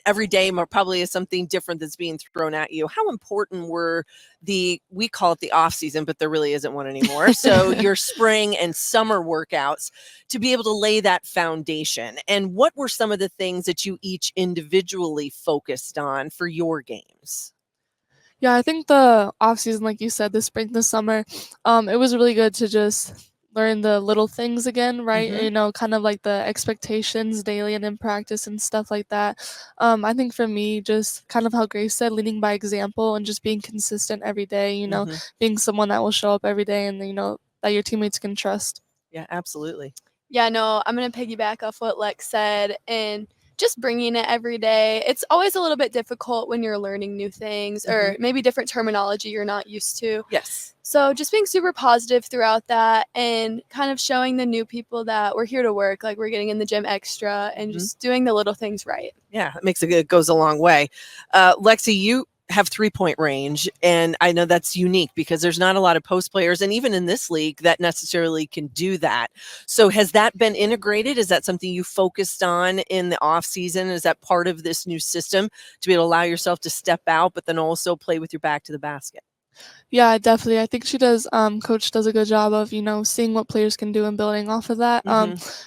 [SPEAKER 3] every day probably is something different that's being thrown at you. How important were we call it the off season, but there really isn't one anymore. So your spring and summer workouts to be able to lay that foundation. And what were some of the things that you each individually focused on for your games?
[SPEAKER 21] Yeah, I think the off season, like you said, the spring, the summer, it was really good to just learn the little things again, right? Kind of like the expectations daily and in practice and stuff like that. I think for me, just kind of how Grace said, leading by example and just being consistent every day, being someone that will show up every day and, that your teammates can trust.
[SPEAKER 3] Yeah, absolutely.
[SPEAKER 14] Yeah, no, I'm going to piggyback off what Lex said, and just bringing it every day. It's always a little bit difficult when you're learning new things or maybe different terminology you're not used to.
[SPEAKER 3] Yes.
[SPEAKER 14] So just being super positive throughout that and kind of showing the new people that we're here to work, like we're getting in the gym extra and just doing the little things right.
[SPEAKER 3] Yeah, it goes a long way. Lexi, you have 3-point range, and I know that's unique because there's not a lot of post players, and even in this league that necessarily can do that. So has that been integrated? Is that something you focused on in the off season? Is that part of this new system to be able to allow yourself to step out, but then also play with your back to the basket?
[SPEAKER 21] Yeah, definitely. I think she does. Coach does a good job of, seeing what players can do and building off of that.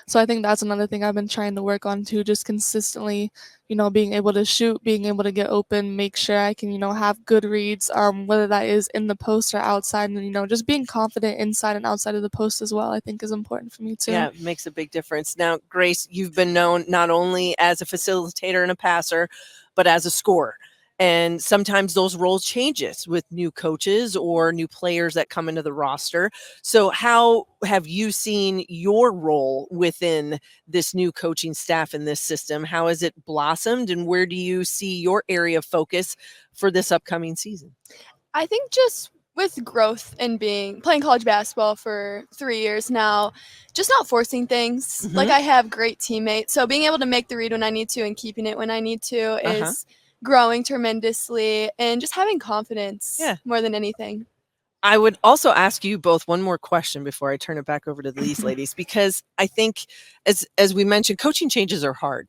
[SPEAKER 21] So I think that's another thing I've been trying to work on too, just consistently, being able to shoot, being able to get open, make sure I can, have good reads, whether that is in the post or outside, and, just being confident inside and outside of the post as well, I think is important for me too.
[SPEAKER 3] Yeah, it makes a big difference. Now, Grace, you've been known not only as a facilitator and a passer, but as a scorer. And sometimes those roles changes with new coaches or new players that come into the roster. So how have you seen your role within this new coaching staff in this system? How has it blossomed, and where do you see your area of focus for this upcoming season?
[SPEAKER 14] I think just with growth and playing college basketball for 3 years now, just not forcing things. Like I have great teammates. So being able to make the read when I need to and keeping it when I need to is growing tremendously, and just having confidence more than anything.
[SPEAKER 3] I would also ask you both one more question before I turn it back over to these ladies, because I think as we mentioned, coaching changes are hard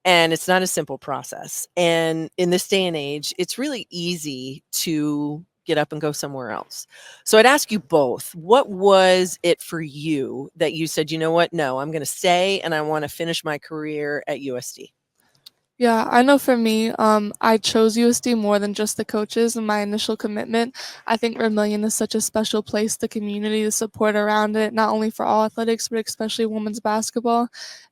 [SPEAKER 3] and it's not a simple process. And in this day and age, it's really easy to get up and go somewhere else. So I'd ask you both, what was it for you that you said, you know what, no, I'm going to stay and I want to finish my career at USD?
[SPEAKER 21] Yeah, I know for me, I chose USD more than just the coaches and my initial commitment. I think Vermillion is such a special place, the community, the support around it, not only for all athletics, but especially women's basketball.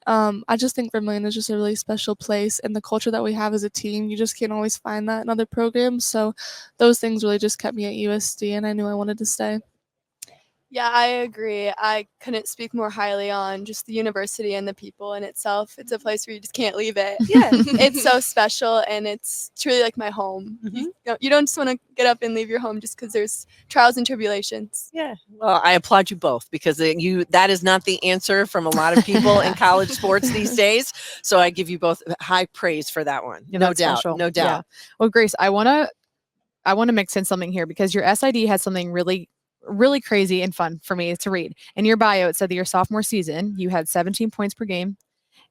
[SPEAKER 21] I just think Vermillion is just a really special place, and the culture that we have as a team, you just can't always find that in other programs. So those things really just kept me at USD, and I knew I wanted to stay.
[SPEAKER 14] Yeah, I agree. I couldn't speak more highly on just the university and the people in itself. It's a place where you just can't leave it.
[SPEAKER 3] Yeah.
[SPEAKER 14] It's so special, and it's truly like my home. You don't just want to get up and leave your home just because there's trials and tribulations.
[SPEAKER 3] Yeah. Well, I applaud you both, because that is not the answer from a lot of people in college sports these days. So I give you both high praise for that one.
[SPEAKER 2] Yeah,
[SPEAKER 3] No
[SPEAKER 2] that's
[SPEAKER 3] doubt.
[SPEAKER 2] special.
[SPEAKER 3] No doubt.
[SPEAKER 2] Yeah. Well, Grace, I want to I want to mix in something here because your SID has something really, really crazy and fun for me to read. In your bio, it said that your sophomore season, you had 17 points per game,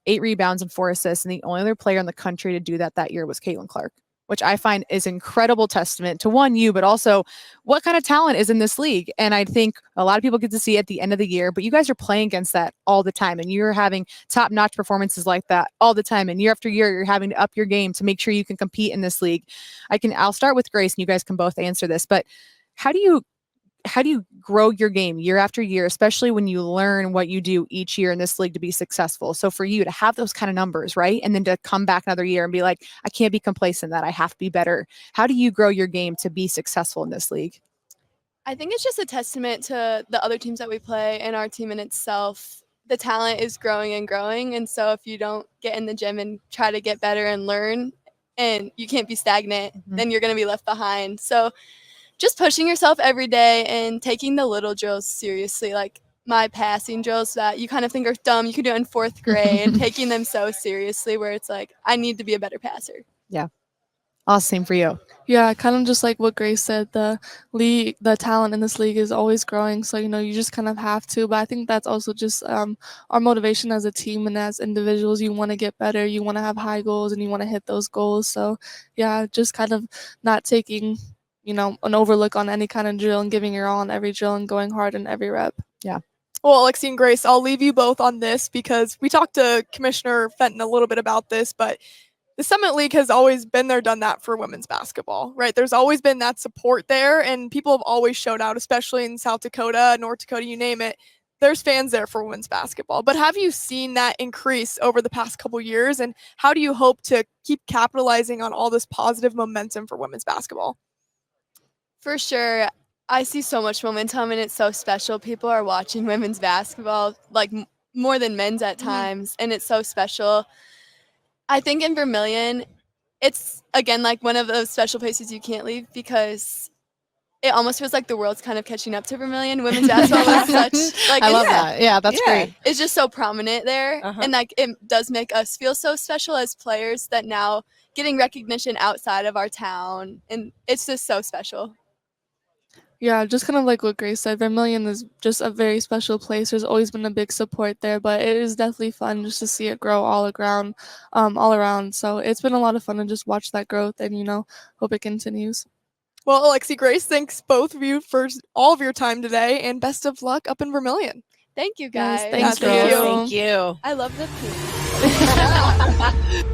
[SPEAKER 2] 8 rebounds and 4 assists. And the only other player in the country to do that year was Caitlin Clark, which I find is incredible testament to one, you, but also what kind of talent is in this league. And I think a lot of people get to see it at the end of the year, but you guys are playing against that all the time. And you're having top-notch performances like that all the time. And year after year, you're having to up your game to make sure you can compete in this league. I'll start with Grace and you guys can both answer this, but how do you grow your game year after year, especially when you learn what you do each year in this league to be successful? So for you to have those kind of numbers, right? And then to come back another year and be like, I can't be complacent, that I have to be better. How do you grow your game to be successful in this league?
[SPEAKER 14] I think it's just a testament to the other teams that we play and our team in itself. The talent is growing and growing. And so if you don't get in the gym and try to get better and learn, and you can't be stagnant, then you're going to be left behind. So just pushing yourself every day and taking the little drills seriously, like my passing drills that you kind of think are dumb, you could do in 4th grade, taking them so seriously where it's like, I need to be a better passer.
[SPEAKER 2] Yeah. Awesome. Same for you.
[SPEAKER 21] Yeah, kind of just like what Grace said, the talent in this league is always growing. So, you just kind of have to. But I think that's also just our motivation as a team and as individuals. You want to get better. You want to have high goals and you want to hit those goals. So, yeah, just kind of not taking an overlook on any kind of drill and giving your all on every drill and going hard in every rep.
[SPEAKER 2] Yeah.
[SPEAKER 1] Well, Alexi and Grace, I'll leave you both on this because we talked to Commissioner Fenton a little bit about this, but the Summit League has always been there, done that for women's basketball, right? There's always been that support there, and people have always showed out, especially in South Dakota, North Dakota, you name it. There's fans there for women's basketball. But have you seen that increase over the past couple years, and how do you hope to keep capitalizing on all this positive momentum for women's basketball?
[SPEAKER 14] For sure. I see so much momentum and it's so special. People are watching women's basketball like more than men's at times, and it's so special. I think in Vermilion, it's again like one of those special places you can't leave because it almost feels like the world's kind of catching up to Vermilion. Women's basketball is such like
[SPEAKER 2] I love that. Yeah, that's great.
[SPEAKER 14] It's just so prominent there, and like it does make us feel so special as players that now getting recognition outside of our town, and it's just so special.
[SPEAKER 21] Yeah, just kind of like what Grace said, Vermilion is just a very special place. There's always been a big support there, but it is definitely fun just to see it grow all around. So it's been a lot of fun to just watch that growth and, hope it continues.
[SPEAKER 1] Well, Alexi, Grace, thanks both of you for all of your time today, and best of luck up in Vermilion.
[SPEAKER 14] Thank you, guys.
[SPEAKER 21] Yes, thank you.
[SPEAKER 3] Thank you.
[SPEAKER 14] I love the food.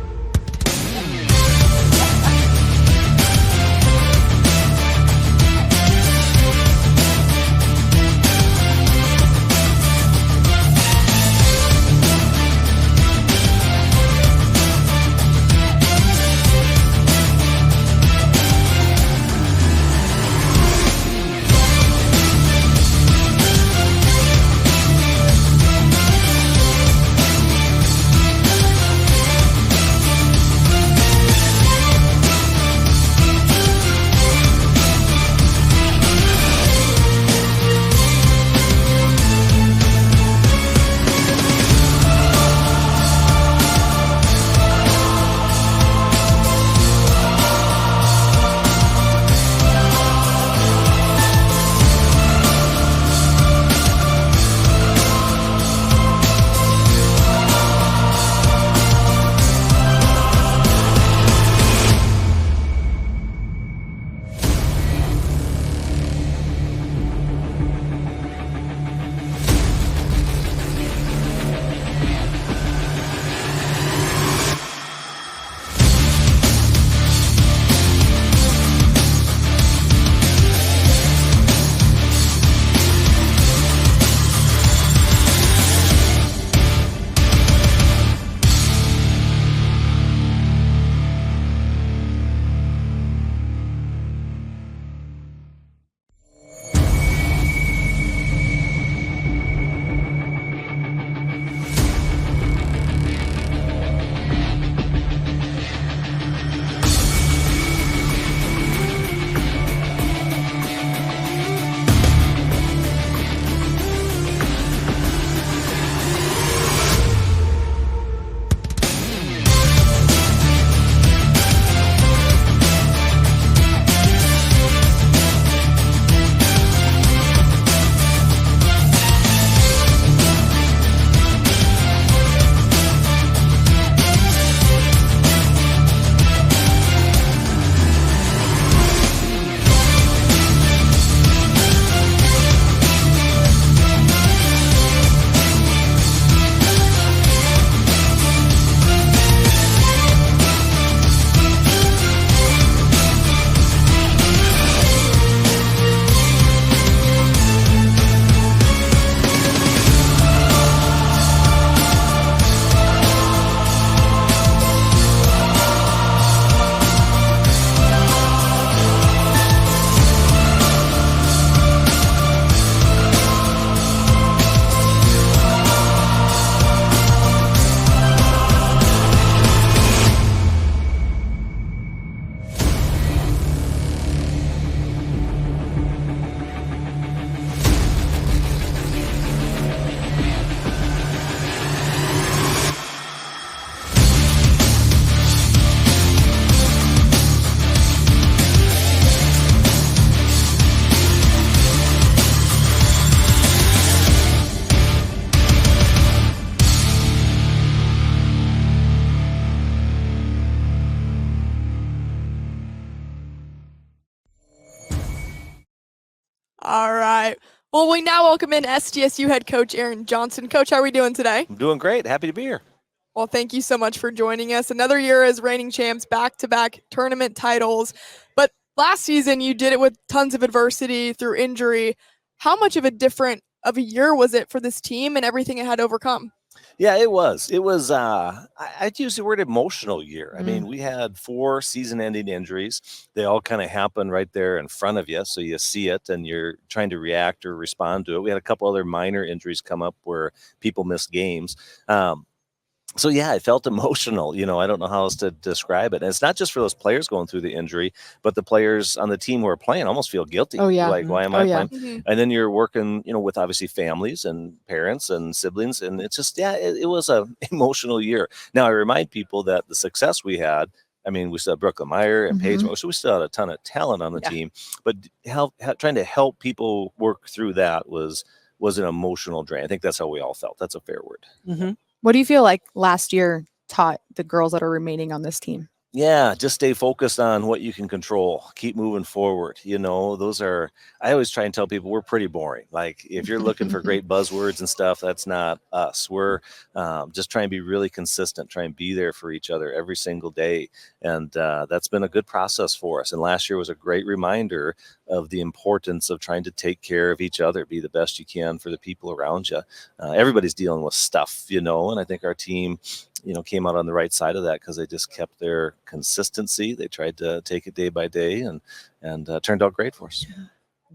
[SPEAKER 1] All right. Well, we now welcome in SDSU head coach Aaron Johnson. Coach, how are we doing today?
[SPEAKER 4] I'm doing great. Happy to be here.
[SPEAKER 1] Well, thank you so much for joining us. Another year as reigning champs, back-to-back tournament titles. But last season, you did it with tons of adversity through injury. How much of a year was it for this team and everything it had to overcome?
[SPEAKER 4] Yeah, it was. It was, I'd use the word emotional year. I mean, we had 4 season-ending injuries. They all kind of happened right there in front of you, so you see it and you're trying to react or respond to it. We had a couple other minor injuries come up where people missed games. So yeah, it felt emotional. I don't know how else to describe it. And it's not just for those players going through the injury, but the players on the team who are playing almost feel guilty.
[SPEAKER 2] Oh, yeah.
[SPEAKER 4] Like, why am
[SPEAKER 2] Oh,
[SPEAKER 4] I
[SPEAKER 2] yeah.
[SPEAKER 4] playing? And then you're working, with obviously families and parents and siblings. And it's just, it was a emotional year. Now I remind people that the success we had, I mean, we still had Brooklyn Meyer and Paige, so we still had a ton of talent on the team, but trying to help people work through that was an emotional drain. I think that's how we all felt. That's a fair word.
[SPEAKER 2] What do you feel like last year taught the girls that are remaining on this team?
[SPEAKER 4] Yeah, just stay focused on what you can control. Keep moving forward. I always try and tell people we're pretty boring. Like, if you're looking for great buzzwords and stuff, that's not us. We're just trying to be really consistent, try and be there for each other every single day. And that's been a good process for us. And last year was a great reminder of the importance of trying to take care of each other, be the best you can for the people around you. Everybody's dealing with stuff, and I think our team, came out on the right side of that because they just kept their consistency. They tried to take it day by day and turned out great for us.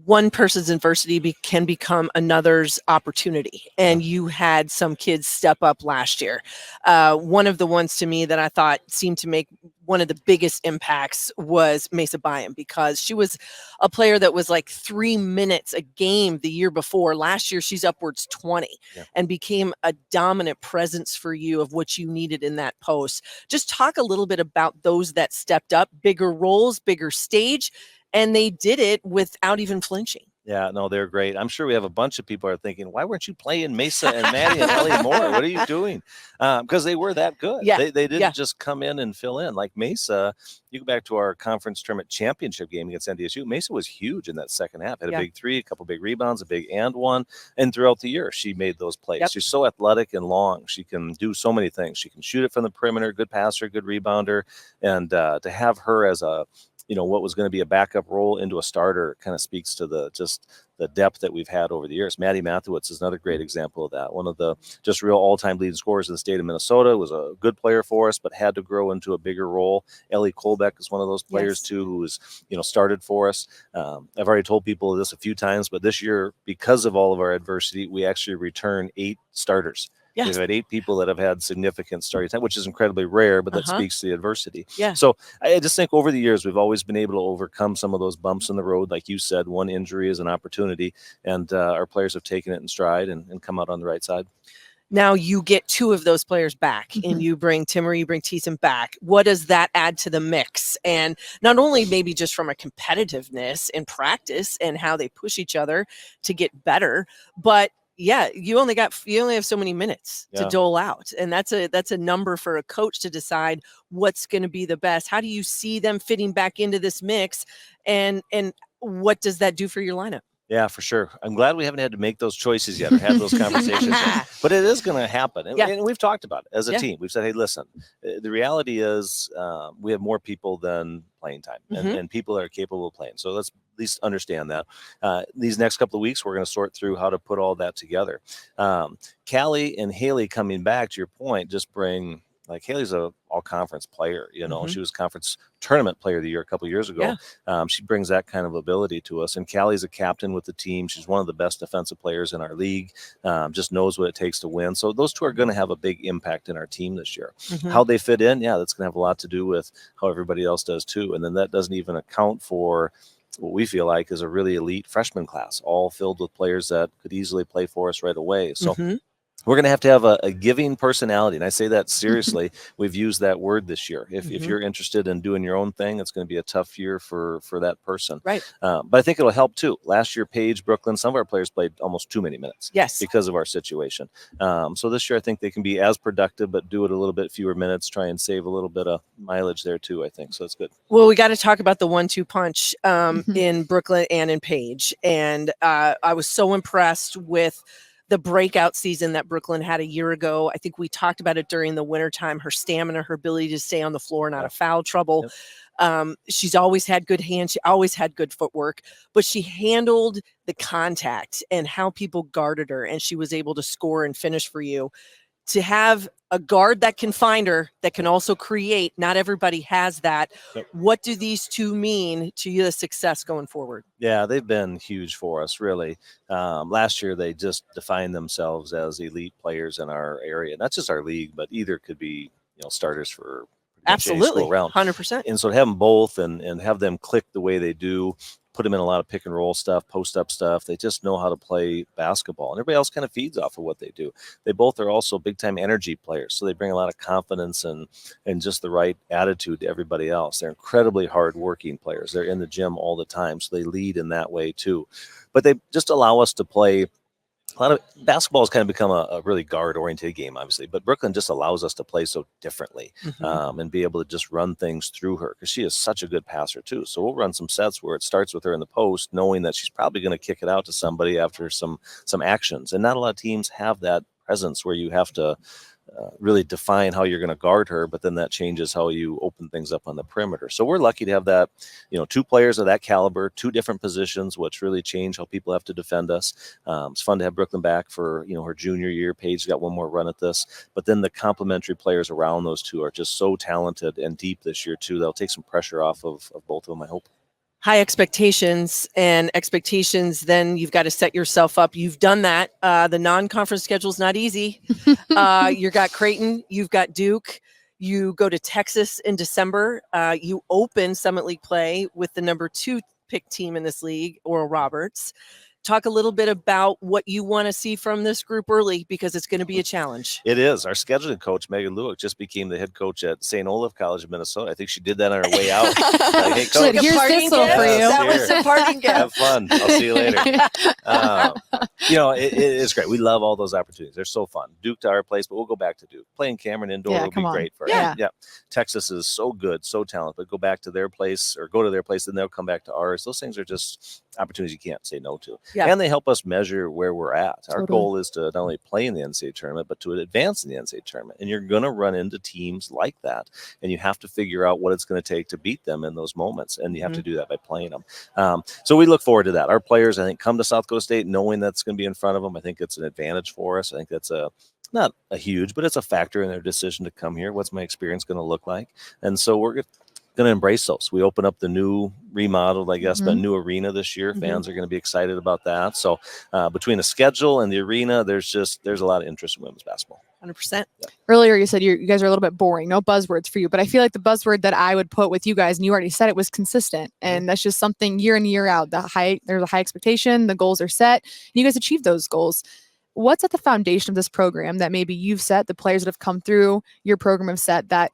[SPEAKER 3] One person's adversity can become another's opportunity. And you had some kids step up last year. One of the ones to me that I thought seemed to make one of the biggest impacts was Mesa Byam, because she was a player that was like 3 minutes a game the year before. Last year, she's upwards 20 and became a dominant presence for you of what you needed in that post. Just talk a little bit about those that stepped up, bigger roles, bigger stage, and they did it without even flinching.
[SPEAKER 4] Yeah, no, they're great. I'm sure we have a bunch of people are thinking, why weren't you playing Mesa and Maddie and Ellie more? What are you doing? Because they were that good.
[SPEAKER 3] Yeah.
[SPEAKER 4] They didn't just come in and fill in. Like Mesa, you go back to our conference tournament championship game against NDSU. Mesa was huge in that second half. Had a big 3, a couple big rebounds, a big and one. And throughout the year, she made those plays. She's so athletic and long. She can do so many things. She can shoot it from the perimeter, good passer, good rebounder. And to have her as what was going to be a backup role into a starter kind of speaks to the depth that we've had over the years. Maddie Mathewitz is another great example of that. One of the just real all-time leading scorers in the state of Minnesota, was a good player for us, but had to grow into a bigger role. Ellie Kolbeck is one of those players too, who was, started for us. I've already told people this a few times, but this year, because of all of our adversity, we actually returned 8 starters. We've had 8 people that have had significant starting time, which is incredibly rare, but that speaks to the adversity.
[SPEAKER 3] Yeah.
[SPEAKER 4] So I just think over the years, we've always been able to overcome some of those bumps in the road. Like you said, one injury is an opportunity, and our players have taken it in stride and come out on the right side.
[SPEAKER 3] Now you get 2 of those players back, and you bring Timmer, you bring Thiessen back. What does that add to the mix? And not only maybe just from a competitiveness in practice and how they push each other to get better, but you only have so many minutes to dole out. And that's a number for a coach to decide what's going to be the best. How do you see them fitting back into this mix? And what does that do for your lineup?
[SPEAKER 4] Yeah, for sure. I'm glad we haven't had to make those choices yet or have those conversations yet. But it is going to happen. And we've talked about it as a team. We've said, hey, listen, the reality is we have more people than playing time and people that are capable of playing. So let's at least understand that. These next couple of weeks, we're going to sort through how to put all that together. Callie and Haley coming back, to your point, just bring – like Haley's a all-conference player, she was conference tournament player of the year a couple of years ago. She brings that kind of ability to us. And Callie's a captain with the team. She's one of the best defensive players in our league, just knows what it takes to win. So those 2 are going to have a big impact in our team this year. How they fit in, that's going to have a lot to do with how everybody else does too. And then that doesn't even account for what we feel like is a really elite freshman class, all filled with players that could easily play for us right away. So we're going to have a giving personality. And I say that seriously. We've used that word this year. If you're interested in doing your own thing, it's going to be a tough year for that person.
[SPEAKER 3] Right.
[SPEAKER 4] But I think it'll help too. Last year, Paige, Brooklyn, some of our players played almost too many minutes.
[SPEAKER 3] Yes.
[SPEAKER 4] Because of our situation. So this year, I think they can be as productive, but do it a little bit fewer minutes, try and save a little bit of mileage there too, I think. So that's good.
[SPEAKER 3] Well, we got to talk about the 1-2 punch in Brooklyn and in Paige. And I was so impressed with the breakout season that Brooklyn had a year ago. I think we talked about it during the wintertime, her stamina, her ability to stay on the floor, not a foul trouble. She's always had good hands. She always had good footwork, but she handled the contact and how people guarded her, and she was able to score and finish for you. To have a guard that can find her, that can also create, not everybody has that. What do these two mean to your success going forward?
[SPEAKER 4] Yeah, they've been huge for us, really. Last year, they just defined themselves as elite players in our area. Not just our league, but either could be starters for
[SPEAKER 3] absolutely
[SPEAKER 4] around
[SPEAKER 3] 100%.
[SPEAKER 4] And so to have them both and have them click the way they do, put them in a lot of pick and roll stuff, post up stuff. They just know how to play basketball, and everybody else kind of feeds off of what they do. They both are also big time energy players, so they bring a lot of confidence and just the right attitude to everybody else. They're incredibly hardworking players. They're in the gym all the time, so they lead in that way too. But they just allow us to play. A lot of basketball has kind of become a really guard-oriented game, obviously, but Brooklyn just allows us to play so differently and be able to just run things through her because she is such a good passer too. So we'll run some sets where it starts with her in the post, knowing that she's probably going to kick it out to somebody after some actions. And not a lot of teams have that presence where you have to really define how you're going to guard her, but then that changes how you open things up on the perimeter. So we're lucky to have that, two players of that caliber, two different positions, which really change how people have to defend us. It's fun to have Brooklyn back for, her junior year. Paige got one more run at this, but then the complementary players around those two are just so talented and deep this year too. They'll take some pressure off of both of them, I hope.
[SPEAKER 3] High expectations, then you've got to set yourself up. You've done that. The non-conference schedule is not easy. You've got Creighton, you've got Duke, you go to Texas in December. You open Summit League play with the number 2 pick team in this league, Oral Roberts. Talk a little bit about what you want to see from this group early, because it's going to be a challenge.
[SPEAKER 4] It is. Our scheduling coach, Megan Lewick, just became the head coach at St. Olaf College of Minnesota. I think she did that on her way out. Hey, coach,
[SPEAKER 13] here's this little for you.
[SPEAKER 3] That was a parting gift.
[SPEAKER 4] Have fun. I'll see you later. It is great. We love all those opportunities. They're so fun. Duke to our place, but we'll go back to Duke. Playing Cameron indoor will be great for us. Yeah. Texas is so good, so talented, but go back to their place or go to their place, and they'll come back to ours. Those things are just opportunities you can't say no to.
[SPEAKER 3] Yeah.
[SPEAKER 4] And they help us measure where we're at. Our goal is to not only play in the NCAA tournament, but to advance in the NCAA tournament. And you're going to run into teams like that. And you have to figure out what it's going to take to beat them in those moments. And you have to do that by playing them. So we look forward to that. Our players, I think, come to South Dakota State knowing that's going to be in front of them. I think it's an advantage for us. I think that's not a huge, but it's a factor in their decision to come here. What's my experience going to look like? And so we're going to embrace those. We open up the new remodeled, I guess, but new arena this year. Fans are going to be excited about that. So between the schedule and the arena, there's a lot of interest in women's basketball.
[SPEAKER 3] 100%.
[SPEAKER 2] Earlier, you said you guys are a little bit boring. No buzzwords for you, but I feel like the buzzword that I would put with you guys, and you already said it, was consistent. And that's just something year in, year out. There's a high expectation. The goals are set. And you guys achieve those goals. What's at the foundation of this program that maybe you've set, the players that have come through your program have set, that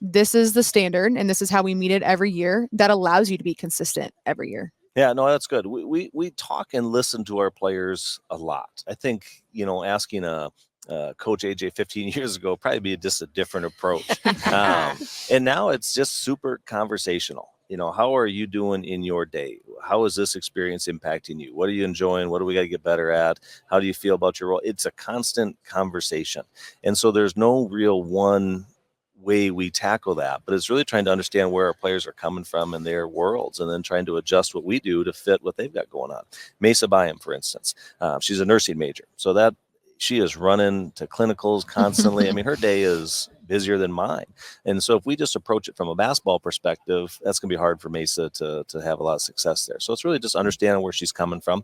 [SPEAKER 2] this is the standard and this is how we meet it every year, that allows you to be consistent every year?
[SPEAKER 4] Yeah, no, that's good. We talk and listen to our players a lot. I think, asking Coach AJ 15 years ago probably be just a different approach. And now it's just super conversational. How are you doing in your day? How is this experience impacting you? What are you enjoying? What do we got to get better at? How do you feel about your role? It's a constant conversation. And so there's no real one way we tackle that, but it's really trying to understand where our players are coming from in their worlds, and then trying to adjust what we do to fit what they've got going on. Mesa Byam, for instance, she's a nursing major, so that she is running to clinicals constantly. I mean, her day is busier than mine. And so if we just approach it from a basketball perspective, that's going to be hard for Mesa to have a lot of success there. So it's really just understanding where she's coming from.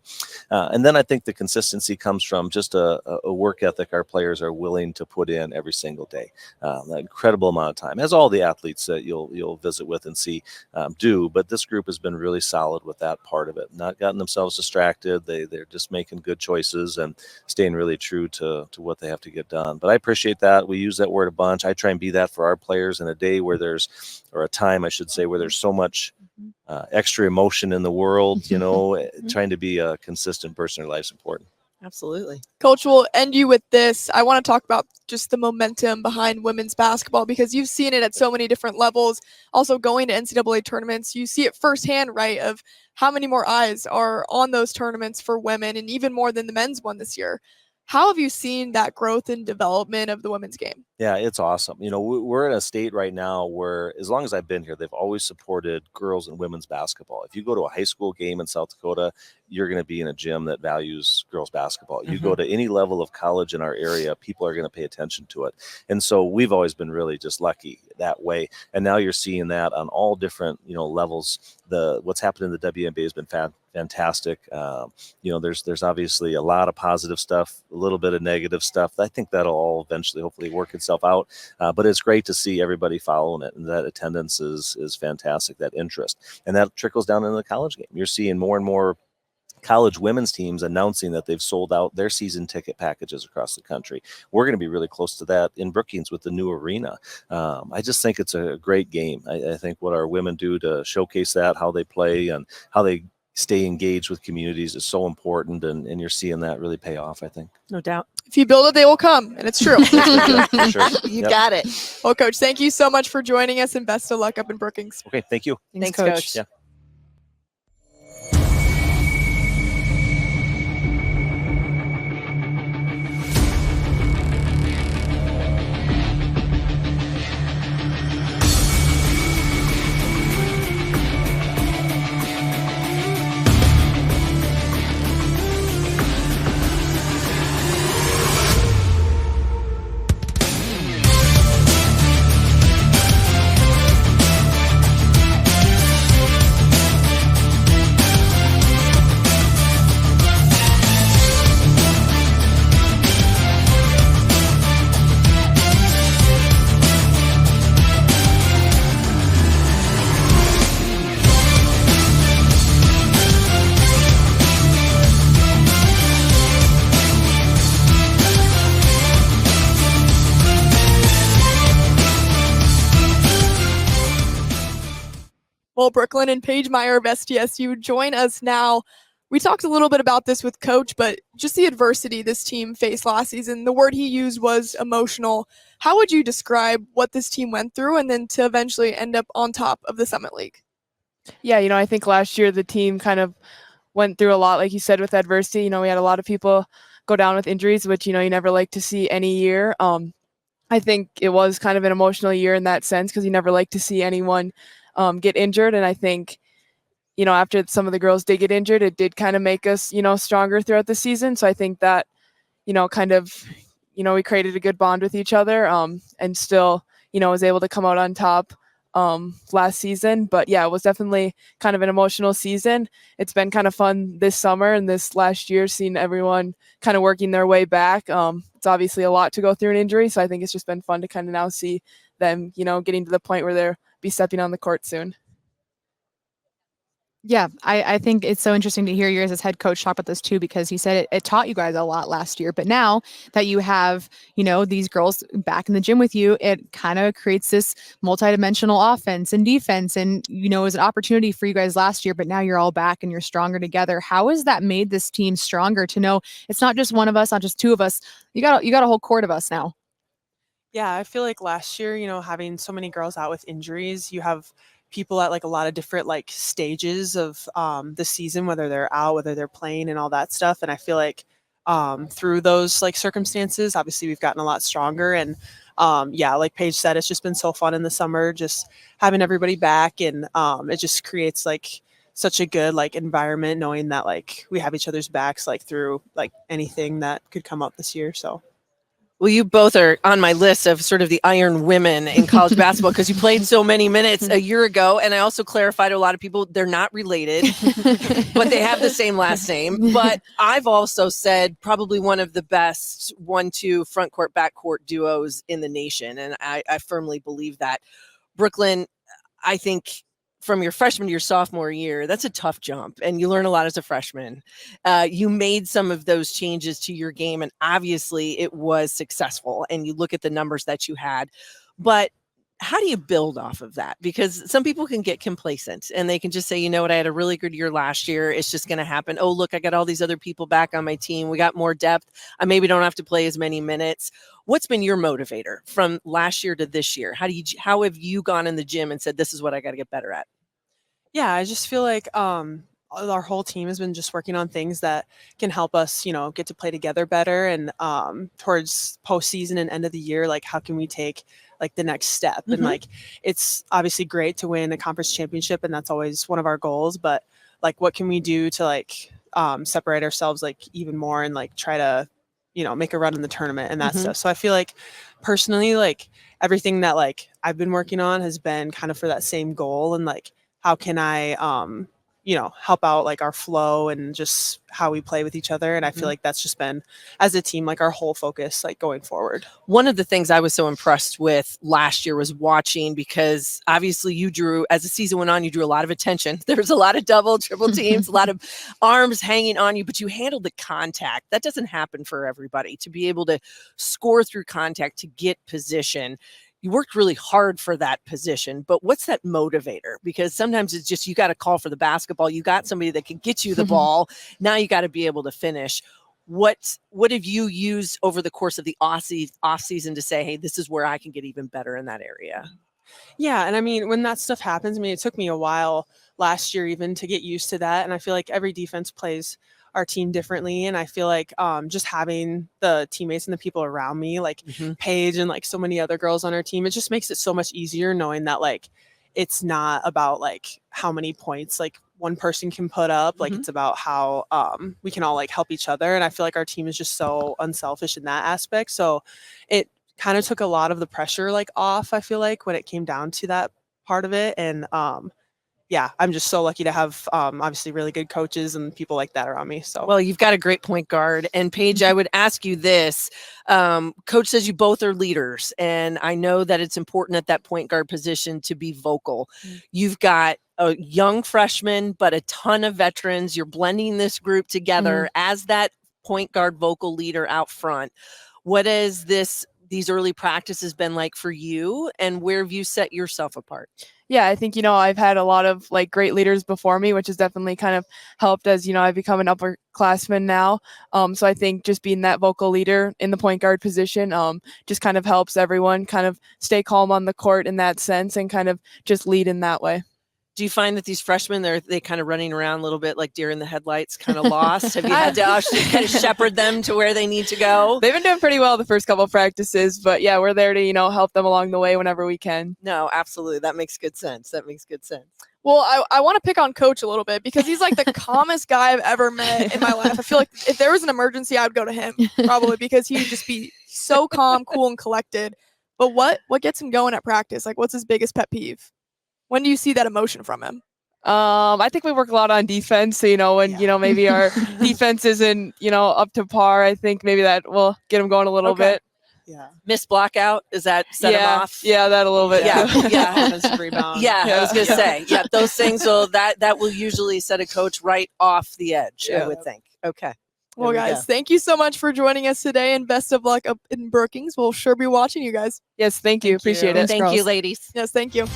[SPEAKER 4] And then I think the consistency comes from just a work ethic our players are willing to put in every single day. An incredible amount of time, as all the athletes that you'll visit with and see do. But this group has been really solid with that part of it, not gotten themselves distracted. They're just making good choices and staying really true to what they have to get done. But I appreciate that. We use that word a bunch. I try and be that for our players in a day where or a time I should say, where there's so much extra emotion in the world, trying to be a consistent person in your life is important.
[SPEAKER 3] Absolutely.
[SPEAKER 1] Coach, we'll end you with this. I want to talk about just the momentum behind women's basketball, because you've seen it at so many different levels. Also going to NCAA tournaments, you see it firsthand, right, of how many more eyes are on those tournaments for women, and even more than the men's one this year. How have you seen that growth and development of the women's game?
[SPEAKER 4] Yeah, it's awesome. We're in a state right now where, as long as I've been here, they've always supported girls and women's basketball. If you go to a high school game in South Dakota, you're going to be in a gym that values girls basketball. You go to any level of college in our area, people are going to pay attention to it. And so we've always been really just lucky that way. And now you're seeing that on all different, levels. What's happened in the WNBA has been fantastic. There's obviously a lot of positive stuff, a little bit of negative stuff. I think that'll all eventually hopefully work itself out. But it's great to see everybody following it, and that attendance is fantastic, that interest. And that trickles down into the college game. You're seeing more and more college women's teams announcing that they've sold out their season ticket packages across the country. We're going to be really close to that in Brookings with the new arena. I just think it's a great game. I think what our women do to showcase that, how they play and how they stay engaged with communities is so important, and you're seeing that really pay off, I think.
[SPEAKER 3] No doubt.
[SPEAKER 1] If you build it, they will come, and it's true.
[SPEAKER 4] For sure.
[SPEAKER 3] You got it.
[SPEAKER 1] Well, Coach, thank you so much for joining us, and best of luck up in Brookings.
[SPEAKER 4] Okay, thank you.
[SPEAKER 3] Thanks, Coach.
[SPEAKER 4] Yeah.
[SPEAKER 1] Well, Brooklyn and Paige Meyer of SDSU join us now. We talked a little bit about this with Coach, but just the adversity this team faced last season, the word he used was emotional. How would you describe what this team went through and then to eventually end up on top of the Summit League?
[SPEAKER 5] Yeah, I think last year the team kind of went through a lot, like you said, with adversity. We had a lot of people go down with injuries, which, you never like to see any year. I think it was kind of an emotional year in that sense, because you never like to see anyone get injured. And I think, after some of the girls did get injured, it did kind of make us, stronger throughout the season. So I think that, kind of, we created a good bond with each other and still, was able to come out on top last season. But yeah, it was definitely kind of an emotional season. It's been kind of fun this summer and this last year, seeing everyone kind of working their way back. It's obviously a lot to go through an injury. So I think it's just been fun to kind of now see them, getting to the point where they're be stepping on the court soon.
[SPEAKER 2] Yeah, I think it's so interesting to hear you as head coach talk about this too, because he said it taught you guys a lot last year. But now that you have, these girls back in the gym with you, it kind of creates this multidimensional offense and defense. And, it was an opportunity for you guys last year, but now you're all back and you're stronger together. How has that made this team stronger to know it's not just one of us, not just two of us? You got a whole court of us now.
[SPEAKER 18] Yeah, I feel like last year, having so many girls out with injuries, you have people at like a lot of different like stages of the season, whether they're out, whether they're playing and all that stuff. And I feel like through those like circumstances, obviously we've gotten a lot stronger. And yeah, like Paige said, it's just been so fun in the summer, just having everybody back. And it just creates like such a good like environment, knowing that like we have each other's backs like through like anything that could come up this year. So
[SPEAKER 3] Well, you both are on my list of sort of the iron women in college basketball because you played so many minutes a year ago. And I also clarified to a lot of people they're not related, but they have the same last name. But I've also said probably one of the best 1-2 front court, back court duos in the nation. And I firmly believe that. Brooklyn, I think from your freshman to your sophomore year, that's a tough jump, and you learn a lot as a freshman. You made some of those changes to your game, and obviously it was successful, and you look at the numbers that you had. But how do you build off of that? Because some people can get complacent, and they can just say, you know what, I had a really good year last year. It's just going to happen. Oh, look, I got all these other people back on my team. We got more depth. I maybe don't have to play as many minutes. What's been your motivator from last year to this year? How have you gone in the gym and said, this is what I got to get better at?
[SPEAKER 18] Yeah, I just feel like our whole team has been just working on things that can help us, get to play together better. And towards postseason and end of the year, like how can we take like the next step? And like it's obviously great to win a conference championship, and that's always one of our goals. But like, what can we do to like separate ourselves like even more and like try to make a run in the tournament and that stuff. So I feel like personally, like everything that like I've been working on has been kind of for that same goal, and like how can I help out like our flow and just how we play with each other. And I feel like that's just been, as a team, like our whole focus like going forward.
[SPEAKER 3] One of the things I was so impressed with last year was watching, because obviously you drew, as the season went on, you drew a lot of attention. There was a lot of double, triple teams, a lot of arms hanging on you, but you handled the contact. That doesn't happen for everybody. To be able to score through contact, to get position, you worked really hard for that position, but what's that motivator? Because sometimes it's just, you got to call for the basketball. You got somebody that can get you the ball. Now you got to be able to finish. What have you used over the course of the off season to say, hey, this is where I can get even better in that area?
[SPEAKER 18] Yeah. And I mean, when that stuff happens, it took me a while last year even to get used to that. And I feel like every defense plays our team differently. And I feel like just having the teammates and the people around me, like Paige and like so many other girls on our team, it just makes it so much easier knowing that like it's not about like how many points like one person can put up. Like it's about how we can all like help each other. And I feel like our team is just so unselfish in that aspect. So it kind of took a lot of the pressure like off, I feel like, when it came down to that part of it. And yeah, I'm just so lucky to have obviously really good coaches and people like that around me. So,
[SPEAKER 3] well, you've got a great point guard. And Paige, I would ask you this. Coach says you both are leaders, and I know that it's important at that point guard position to be vocal. You've got a young freshman, but a ton of veterans. You're blending this group together as that point guard vocal leader out front. What has these early practices been like for you, and where have you set yourself apart?
[SPEAKER 1] Yeah, I think, I've had a lot of like great leaders before me, which has definitely kind of helped as, I've become an upperclassman now. So I think just being that vocal leader in the point guard position just kind of helps everyone kind of stay calm on the court in that sense and kind of just lead in that way.
[SPEAKER 3] Do you find that these freshmen, they kind of running around a little bit like deer in the headlights, kind of lost? Have you had to kind of shepherd them to where they need to go?
[SPEAKER 1] They've been doing pretty well the first couple of practices, but yeah, we're there to, help them along the way whenever we can.
[SPEAKER 3] No, absolutely. That makes good sense.
[SPEAKER 1] Well, I want to pick on Coach a little bit because he's like the calmest guy I've ever met in my life. I feel like if there was an emergency, I would go to him probably because he would just be so calm, cool, and collected. But what gets him going at practice? Like, what's his biggest pet peeve? When do you see that emotion from him?
[SPEAKER 6] I think we work a lot on defense. So, when, maybe our defense isn't, up to par, I think maybe that will get him going a little bit.
[SPEAKER 3] Yeah. Miss blockout, is that set him off?
[SPEAKER 6] Yeah, that a little bit.
[SPEAKER 3] Yeah.
[SPEAKER 6] Rebound.
[SPEAKER 3] Yeah, I was going to say, those things that will usually set a coach right off the edge, I would think. Okay.
[SPEAKER 1] Well, guys, thank you so much for joining us today, and best of luck up in Brookings. We'll sure be watching you guys.
[SPEAKER 6] Yes, thank you. Appreciate it.
[SPEAKER 3] Thank you, ladies.
[SPEAKER 1] Yes, thank you.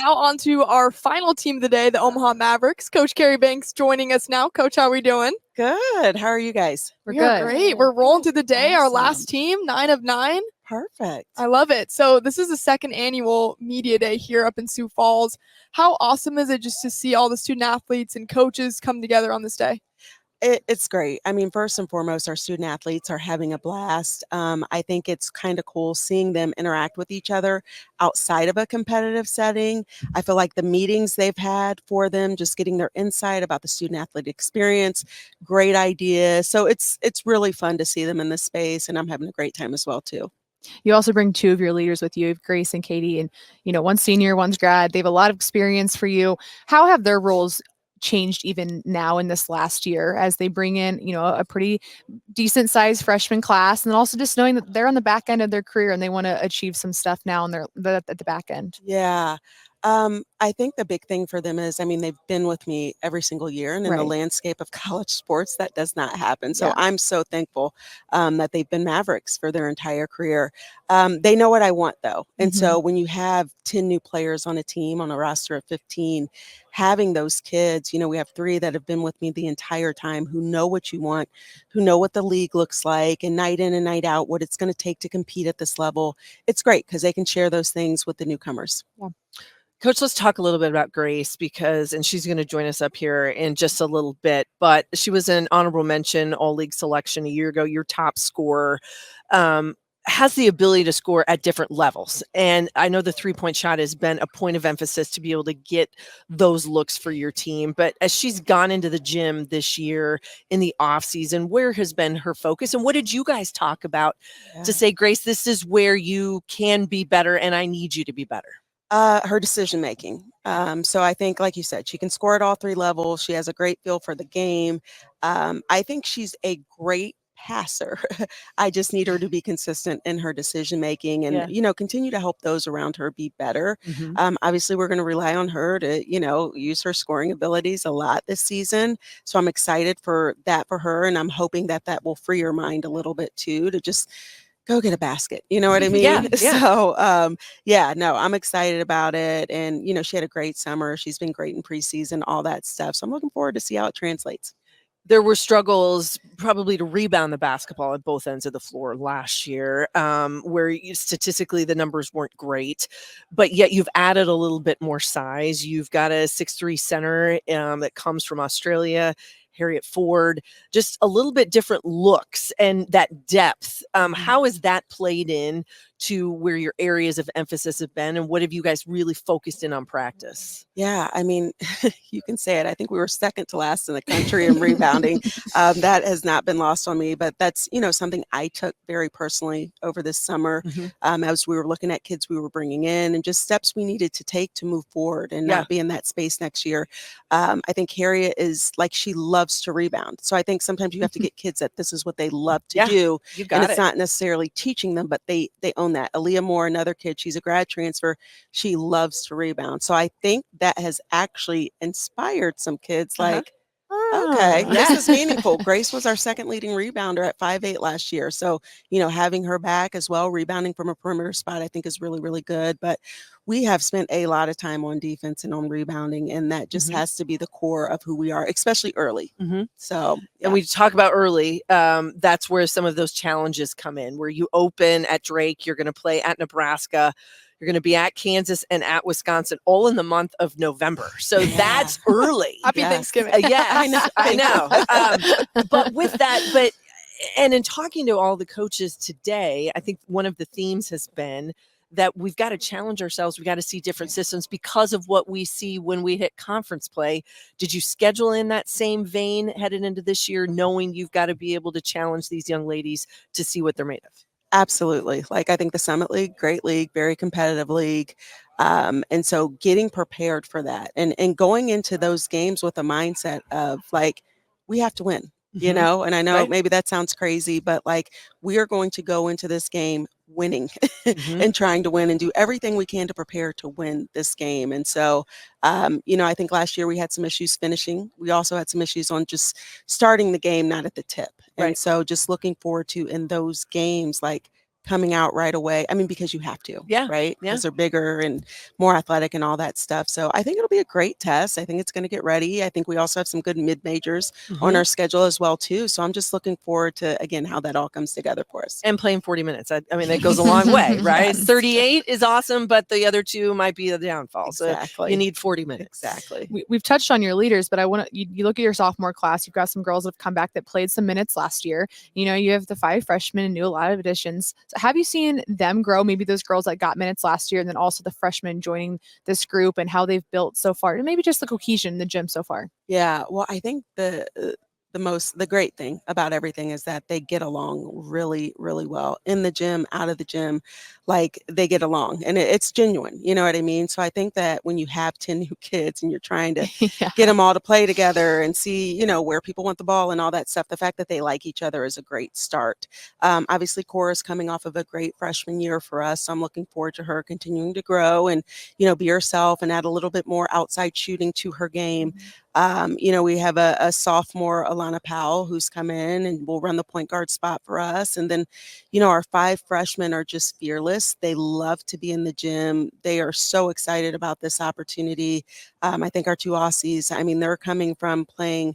[SPEAKER 1] now on to our final team of the day, the Omaha Mavericks. Coach Carrie Banks joining us now. Coach, how are we doing?
[SPEAKER 8] Good. How are you guys?
[SPEAKER 1] We are great. We're rolling through the day. Our last team, 9 of 9.
[SPEAKER 8] Perfect.
[SPEAKER 1] I love it. So this is the second annual media day here up in Sioux Falls. How awesome is it just to see all the student athletes and coaches come together on this day?
[SPEAKER 8] It's great. I mean, first and foremost, our student athletes are having a blast. I think it's kind of cool seeing them interact with each other outside of a competitive setting. I feel like the meetings they've had for them, just getting their insight about the student athlete experience, great idea. So it's really fun to see them in this space, and I'm having a great time as well too.
[SPEAKER 2] You also bring 2 of your leaders with you, Grace and Katie, and one's senior, one's grad. They have a lot of experience for you. How have their roles changed even now in this last year as they bring in, a pretty decent sized freshman class, and then also just knowing that they're on the back end of their career and they want to achieve some stuff now at the back end?
[SPEAKER 8] Yeah. I think the big thing for them is, I mean, they've been with me every single year, and in the landscape of college sports, that does not happen. So I'm so thankful that they've been Mavericks for their entire career. They know what I want, though. And so when you have 10 new players on a team, on a roster of 15, having those kids, we have 3 that have been with me the entire time, who know what you want, who know what the league looks like, and night in and night out, what it's going to take to compete at this level. It's great because they can share those things with the newcomers.
[SPEAKER 3] Yeah. Coach, let's talk a little bit about Grace and she's going to join us up here in just a little bit, but she was an honorable mention all-league selection a year ago, your top scorer, has the ability to score at different levels. And I know the 3-point shot has been a point of emphasis to be able to get those looks for your team. But as she's gone into the gym this year in the off season, where has been her focus? And what did you guys talk about to say, Grace, this is where you can be better and I need you to be better?
[SPEAKER 8] Her decision making. So I think, like you said, she can score at all 3 levels. She has a great feel for the game. I think she's a great passer. I just need her to be consistent in her decision making and, continue to help those around her be better. Obviously, we're going to rely on her to, use her scoring abilities a lot this season. So I'm excited for that for her. And I'm hoping that will free her mind a little bit too, to just go get a basket. You know what I mean?
[SPEAKER 3] Yeah.
[SPEAKER 8] So, I'm excited about it. And, she had a great summer. She's been great in preseason, all that stuff. So I'm looking forward to see how it translates.
[SPEAKER 3] There were struggles probably to rebound the basketball at both ends of the floor last year, where statistically the numbers weren't great, but yet you've added a little bit more size. You've got a 6'3" center that comes from Australia, Harriet Ford, just a little bit different looks and that depth. How has that played in to where your areas of emphasis have been, and what have you guys really focused in on practice?
[SPEAKER 8] Yeah, I mean, you can say it. I think we were second to last in the country in rebounding. That has not been lost on me, but that's, something I took very personally over this summer as we were looking at kids we were bringing in and just steps we needed to take to move forward and not be in that space next year. I think Harriet is like, she loves to rebound. So I think sometimes you have to get kids that this is what they love to do. And it's not necessarily teaching them, but they own that. Aaliyah Moore, another kid, she's a grad transfer. She loves to rebound. So I think that has actually inspired some kids like, okay, this is meaningful. Grace was our second leading rebounder at 5'8" last year. So, having her back as well, rebounding from a perimeter spot, I think is really, really good. But we have spent a lot of time on defense and on rebounding, and that just has to be the core of who we are, especially early. So,
[SPEAKER 3] and we talk about early, that's where some of those challenges come in, where you open at Drake, you're going to play at Nebraska, you're going to be at Kansas and at Wisconsin, all in the month of November. So that's early.
[SPEAKER 1] Happy Thanksgiving.
[SPEAKER 3] I know. But with that, and in talking to all the coaches today, I think one of the themes has been that we've got to challenge ourselves. We got to see different systems because of what we see when we hit conference play. Did you schedule in that same vein headed into this year, knowing you've got to be able to challenge these young ladies to see what they're made of?
[SPEAKER 8] Absolutely. Like, I think the Summit League, great league, very competitive league. And so getting prepared for that and going into those games with a mindset of like, we have to win, and I know maybe that sounds crazy, but like, we are going to go into this game winning and trying to win and do everything we can to prepare to win this game. And so, I think last year we had some issues finishing. We also had some issues on just starting the game, not at the tip. And so just looking forward to in those games, like coming out right away. I mean, because you have to,
[SPEAKER 3] Yeah,
[SPEAKER 8] right?
[SPEAKER 3] yeah.
[SPEAKER 8] Because they're bigger and more athletic and all that stuff. So I think it'll be a great test. I think it's going to get ready. I think we also have some good mid-majors on our schedule as well too. So I'm just looking forward to, again, how that all comes together for us.
[SPEAKER 3] And playing 40 minutes. I mean, that goes a long way, right?
[SPEAKER 8] Yes.
[SPEAKER 3] 38 is awesome, but the other two might be the downfall.
[SPEAKER 8] Exactly.
[SPEAKER 3] So you need 40 minutes.
[SPEAKER 8] Exactly.
[SPEAKER 2] We've touched on your leaders, but I want to, you look at your sophomore class, you've got some girls that have come back that played some minutes last year. You know, you have the 5 freshmen and a lot of additions. So have you seen them grow? Maybe those girls that got minutes last year, and then also the freshmen joining this group and how they've built so far, and maybe just the cohesion in the gym so far.
[SPEAKER 8] Yeah. Well, I think the great thing about everything is that they get along really, really well in the gym, out of the gym, like they get along, and it's genuine. You know what I mean? So I think that when you have 10 new kids and you're trying to get them all to play together and see, you know, where people want the ball and all that stuff, the fact that they like each other is a great start. Obviously, Cora's coming off of a great freshman year for us. So I'm looking forward to her continuing to grow and, you know, be herself and add a little bit more outside shooting to her game. You know, we have a sophomore, Alana Powell, who's come in and will run the point guard spot for us. And then, you know, our 5 freshmen are just fearless. They love to be in the gym. They are so excited about this opportunity. I think our 2 Aussies, I mean, they're coming from playing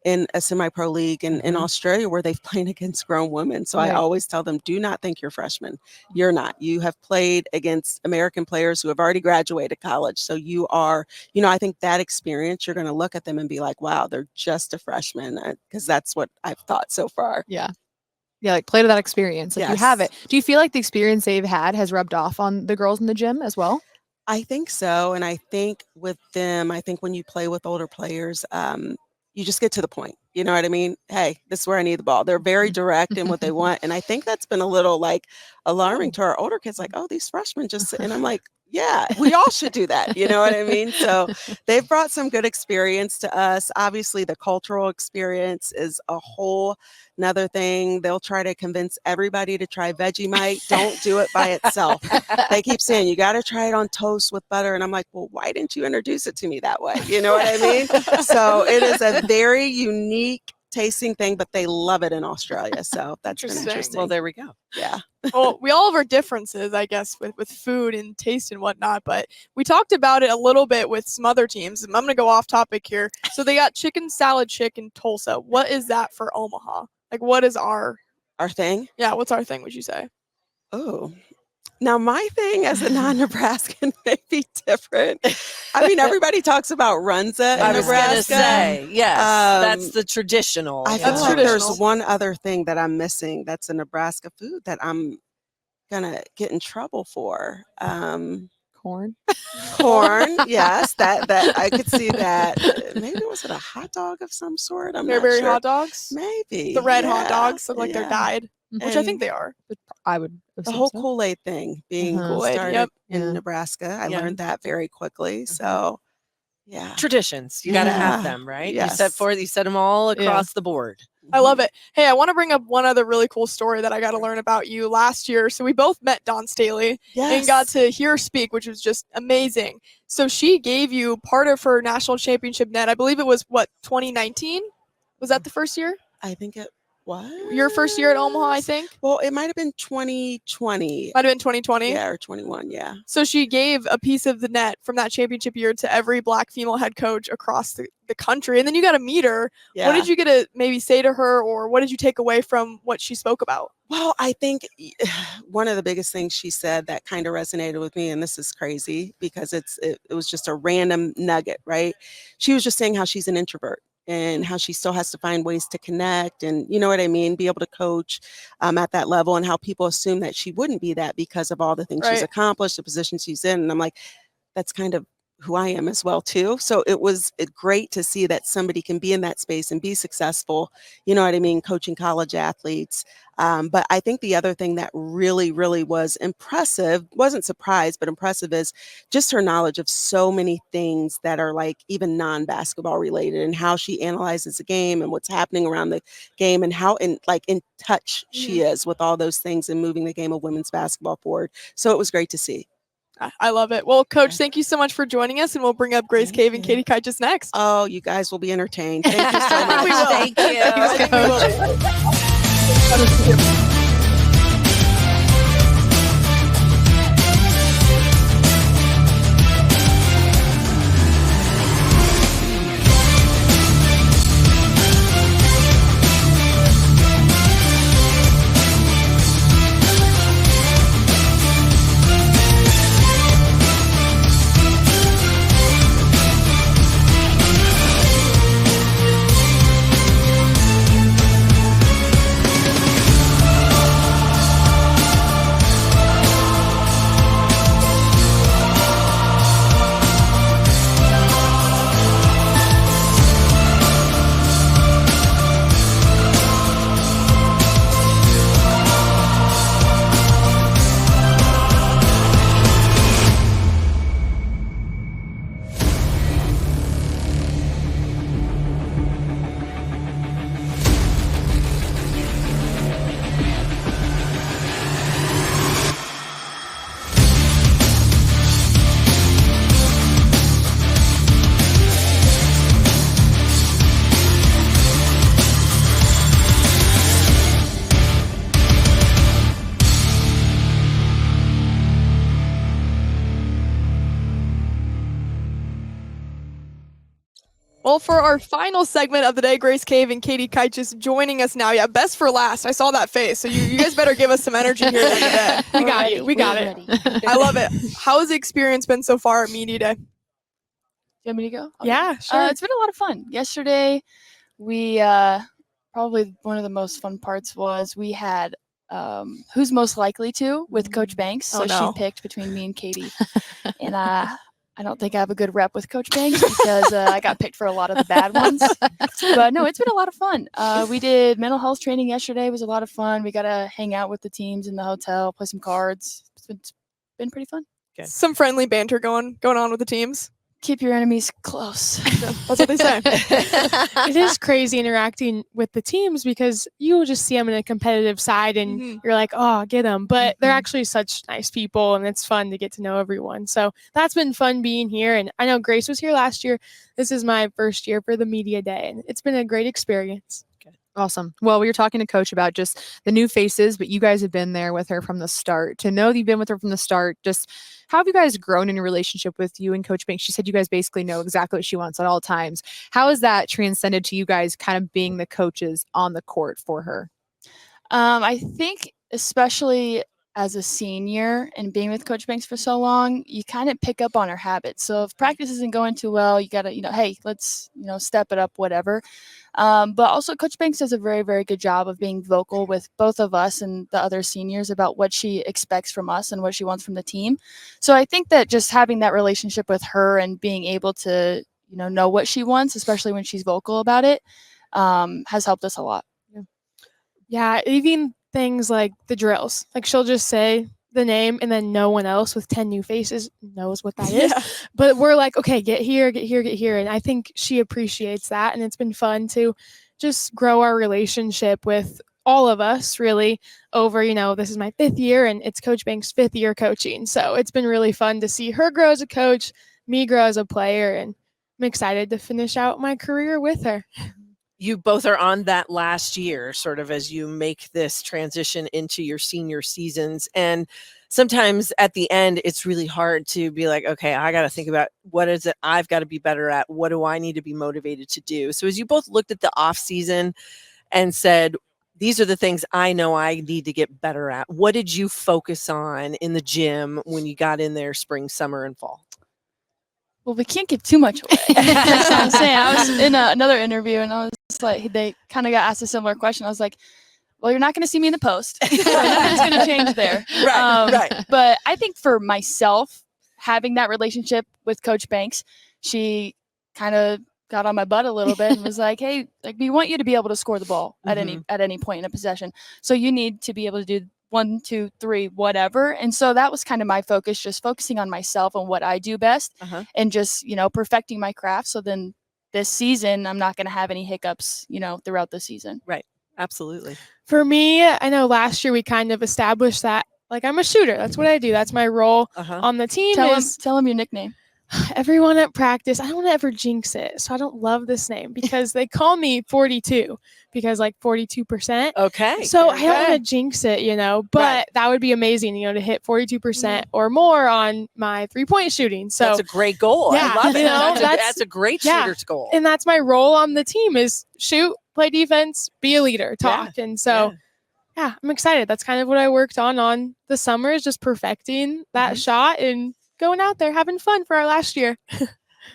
[SPEAKER 8] in a semi-pro league in Australia where they've played against grown women. So I always tell them, do not think you're freshmen. You're not. You have played against American players who have already graduated college. So you are, you know, I think that experience, you're going to look at them and be like, wow, they're just a freshman, because that's what I've thought so far.
[SPEAKER 2] Yeah. Yeah, like play to that experience. Like you have it. Do you feel like the experience they've had has rubbed off on the girls in the gym as well?
[SPEAKER 8] I think so. And I think with them, I think when you play with older players, you just get to the point. You know what I mean? Hey, this is where I need the ball. They're very direct in what they want. And I think that's been a little like alarming to our older kids, like, oh, these freshmen just, and I'm like, yeah, we all should do that. You know what I mean? So they've brought some good experience to us. Obviously, the cultural experience is a whole nother thing. They'll try to convince everybody to try Vegemite. Don't do it by itself. They keep saying, you got to try it on toast with butter. And I'm like, well, why didn't you introduce it to me that way? You know what I mean? So it is a very unique tasting thing, but they love it in Australia. So that's been interesting.
[SPEAKER 3] Well, there we go.
[SPEAKER 8] Yeah.
[SPEAKER 1] Well, we all have our differences, I guess, with food and taste and whatnot, but we talked about it a little bit with some other teams. I'm going to go off topic here. So they got chicken salad chick in Tulsa. What is that for Omaha? Like, what is our
[SPEAKER 8] thing?
[SPEAKER 1] Yeah, what's our thing, would you say?
[SPEAKER 8] Oh, now my thing as a non-Nebraskan may be different. I mean, everybody talks about runza in
[SPEAKER 3] I was
[SPEAKER 8] Nebraska.
[SPEAKER 3] going to say, yes, that's the traditional.
[SPEAKER 8] I feel like there's one other thing that I'm missing that's a Nebraska food that I'm going to get in trouble for.
[SPEAKER 2] Corn.
[SPEAKER 8] Corn, yes, that I could see that. Maybe was it a hot dog of some sort? I'm not
[SPEAKER 1] Bearberry
[SPEAKER 8] sure.
[SPEAKER 1] hot dogs?
[SPEAKER 8] Maybe.
[SPEAKER 1] The red hot dogs look like they're dyed, which I think they are.
[SPEAKER 2] I would.
[SPEAKER 8] The whole Kool-Aid thing being
[SPEAKER 1] Kool-Aid,
[SPEAKER 8] started in Nebraska. I learned that very quickly. So, yeah.
[SPEAKER 3] Traditions. You got to have them, right? You set them all across the board.
[SPEAKER 1] I love it. Hey, I want to bring up one other really cool story that I got to learn about you last year. So we both met Dawn Staley and got to hear her speak, which was just amazing. So she gave you part of her national championship net. I believe it was, 2019? Was that the first year?
[SPEAKER 8] I think it was.
[SPEAKER 1] Your first year at Omaha, I think?
[SPEAKER 8] Well, it might have been 2020.
[SPEAKER 1] Might have been 2020?
[SPEAKER 8] Yeah, or 21, yeah.
[SPEAKER 1] So she gave a piece of the net from that championship year to every Black female head coach across the country. And then you got to meet her.
[SPEAKER 8] Yeah.
[SPEAKER 1] What did you get to maybe say to her, or what did you take away from what she spoke about?
[SPEAKER 8] Well, I think one of the biggest things she said that kind of resonated with me, and this is crazy because it was just a random nugget, right? She was just saying how she's an introvert and how she still has to find ways to connect and, you know what I mean, be able to coach at that level, and how people assume that she wouldn't be that because of all the things she's accomplished, the position she's in. And I'm like, that's kind of who I am as well too. So it was great to see that somebody can be in that space and be successful, you know what I mean, coaching college athletes. But I think the other thing that really, really was impressive, wasn't surprised, but impressive, is just her knowledge of so many things that are like even non-basketball related, and how she analyzes the game and what's happening around the game, and how in touch she is with all those things and moving the game of women's basketball forward. So it was great to see.
[SPEAKER 1] I love it. Well, Coach, thank you so much for joining us, and we'll bring up Grace Cave and Katie Kite just next.
[SPEAKER 8] Oh, you guys will be entertained. Thank you so much.
[SPEAKER 1] We will.
[SPEAKER 3] Thank you.
[SPEAKER 1] Thanks, Coach. Well, for our final segment of the day, Grace Cave and Katie Kite just joining us now. Yeah, best for last. I saw that face. So you guys better give us some energy here at the end of the day.
[SPEAKER 21] We got you. We got it.
[SPEAKER 1] I love it. How has the experience been so far at Media Day?
[SPEAKER 14] You want me to go?
[SPEAKER 21] Yeah, sure.
[SPEAKER 14] It's been a lot of fun. Yesterday, we probably one of the most fun parts was we had Who's Most Likely To with Coach Banks. So
[SPEAKER 21] Oh, no.
[SPEAKER 14] she picked between me and Katie. And I don't think I have a good rep with Coach Banks because I got picked for a lot of the bad ones. But no, it's been a lot of fun. We did mental health training yesterday. It was a lot of fun. We got to hang out with the teams in the hotel, play some cards. It's been pretty fun.
[SPEAKER 1] Some friendly banter going on with the teams.
[SPEAKER 14] Keep your enemies close.
[SPEAKER 1] That's what they say.
[SPEAKER 21] It is crazy interacting with the teams because you will just see them in a competitive side and you're like, oh, get them. But they're actually such nice people and it's fun to get to know everyone. So that's been fun being here. And I know Grace was here last year. This is my first year for the Media Day and it's been a great experience.
[SPEAKER 2] Awesome. Well, we were talking to Coach about just the new faces, but you guys have been there with her from the start. To know that you've been with her from the start, just how have you guys grown in your relationship with you and Coach Banks? She said you guys basically know exactly what she wants at all times. How has that transcended to you guys kind of being the coaches on the court for her?
[SPEAKER 14] I think especially as a senior and being with Coach Banks for so long, you kind of pick up on her habits. So if practice isn't going too well, you got to, hey, let's, step it up, whatever. But also Coach Banks does a very, very good job of being vocal with both of us and the other seniors about what she expects from us and what she wants from the team. So I think that just having that relationship with her and being able to, know what she wants, especially when she's vocal about it, has helped us a lot.
[SPEAKER 21] Yeah, even things like the drills. Like she'll just say the name and then no one else with 10 new faces knows what that is. But we're like, okay, get here, get here, get here. And I think she appreciates that. And it's been fun to just grow our relationship with all of us really over, this is my 5th year and it's Coach Banks' 5th year coaching. So it's been really fun to see her grow as a coach, me grow as a player. And I'm excited to finish out my career with her.
[SPEAKER 3] You both are on that last year, sort of as you make this transition into your senior seasons. And sometimes at the end, it's really hard to be like, okay, I got to think about what is it I've got to be better at? What do I need to be motivated to do? So as you both looked at the off season and said, these are the things I know I need to get better at. What did you focus on in the gym when you got in there spring, summer, and fall?
[SPEAKER 14] Well, we can't give too much away. That's what I'm saying. I was in another interview and I was like, they kind of got asked a similar question. I was like, well, you're not going to see me in the post. So nothing's going to change there.
[SPEAKER 3] Right.
[SPEAKER 14] But I think for myself, having that relationship with Coach Banks, she kind of got on my butt a little bit and was like, hey, we want you to be able to score the ball at any point in a possession. So you need to be able to do 1, 2, 3, whatever. And so that was kind of my focus, just focusing on myself and what I do best and just, perfecting my craft. So then this season, I'm not going to have any hiccups, throughout the season.
[SPEAKER 3] Right. Absolutely.
[SPEAKER 21] For me, I know last year we kind of established that, I'm a shooter. That's what I do. That's my role on the team.
[SPEAKER 14] Tell them your nickname.
[SPEAKER 21] Everyone at practice, I don't want to ever jinx it. So I don't love this name because they call me 42 because 42%.
[SPEAKER 3] Okay.
[SPEAKER 21] So I don't want to jinx it, but that would be amazing, to hit 42% or more on my 3-point shooting. So
[SPEAKER 3] that's a great goal.
[SPEAKER 21] Yeah,
[SPEAKER 3] I love it. That's a great shooter's goal.
[SPEAKER 21] And that's my role on the team is shoot, play defense, be a leader, talk. Yeah. And so I'm excited. That's kind of what I worked on the summer is just perfecting that shot and going out there having fun for our last year.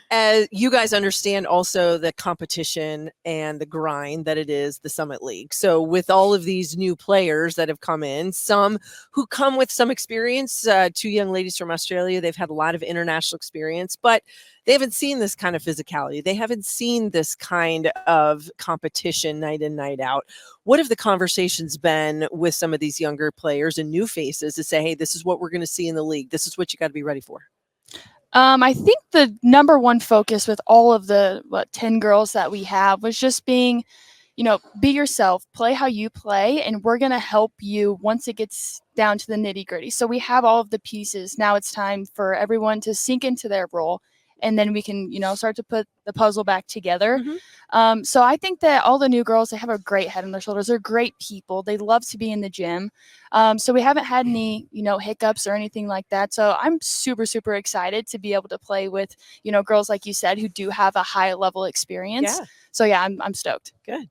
[SPEAKER 3] As you guys understand also the competition and the grind that it is the Summit League. So with all of these new players that have come in, some who come with some experience, 2 young ladies from Australia, they've had a lot of international experience, but they haven't seen this kind of physicality. They haven't seen this kind of competition night in, night out. What have the conversations been with some of these younger players and new faces to say, hey, this is what we're going to see in the league. This is what you got to be ready for?
[SPEAKER 14] I think the number one focus with all of the 10 girls that we have was just being, be yourself, play how you play, and we're going to help you once it gets down to the nitty gritty. So we have all of the pieces. Now it's time for everyone to sink into their role
[SPEAKER 7] and then we can, start to put the puzzle back together.
[SPEAKER 3] Mm-hmm.
[SPEAKER 7] So I think that all the new girls, they have a great head on their shoulders. They're great people. They love to be in the gym. So we haven't had any, hiccups or anything like that. So I'm super, super excited to be able to play with, girls like you said, who do have a high level experience.
[SPEAKER 3] Yeah.
[SPEAKER 7] So yeah, I'm stoked.
[SPEAKER 3] Good.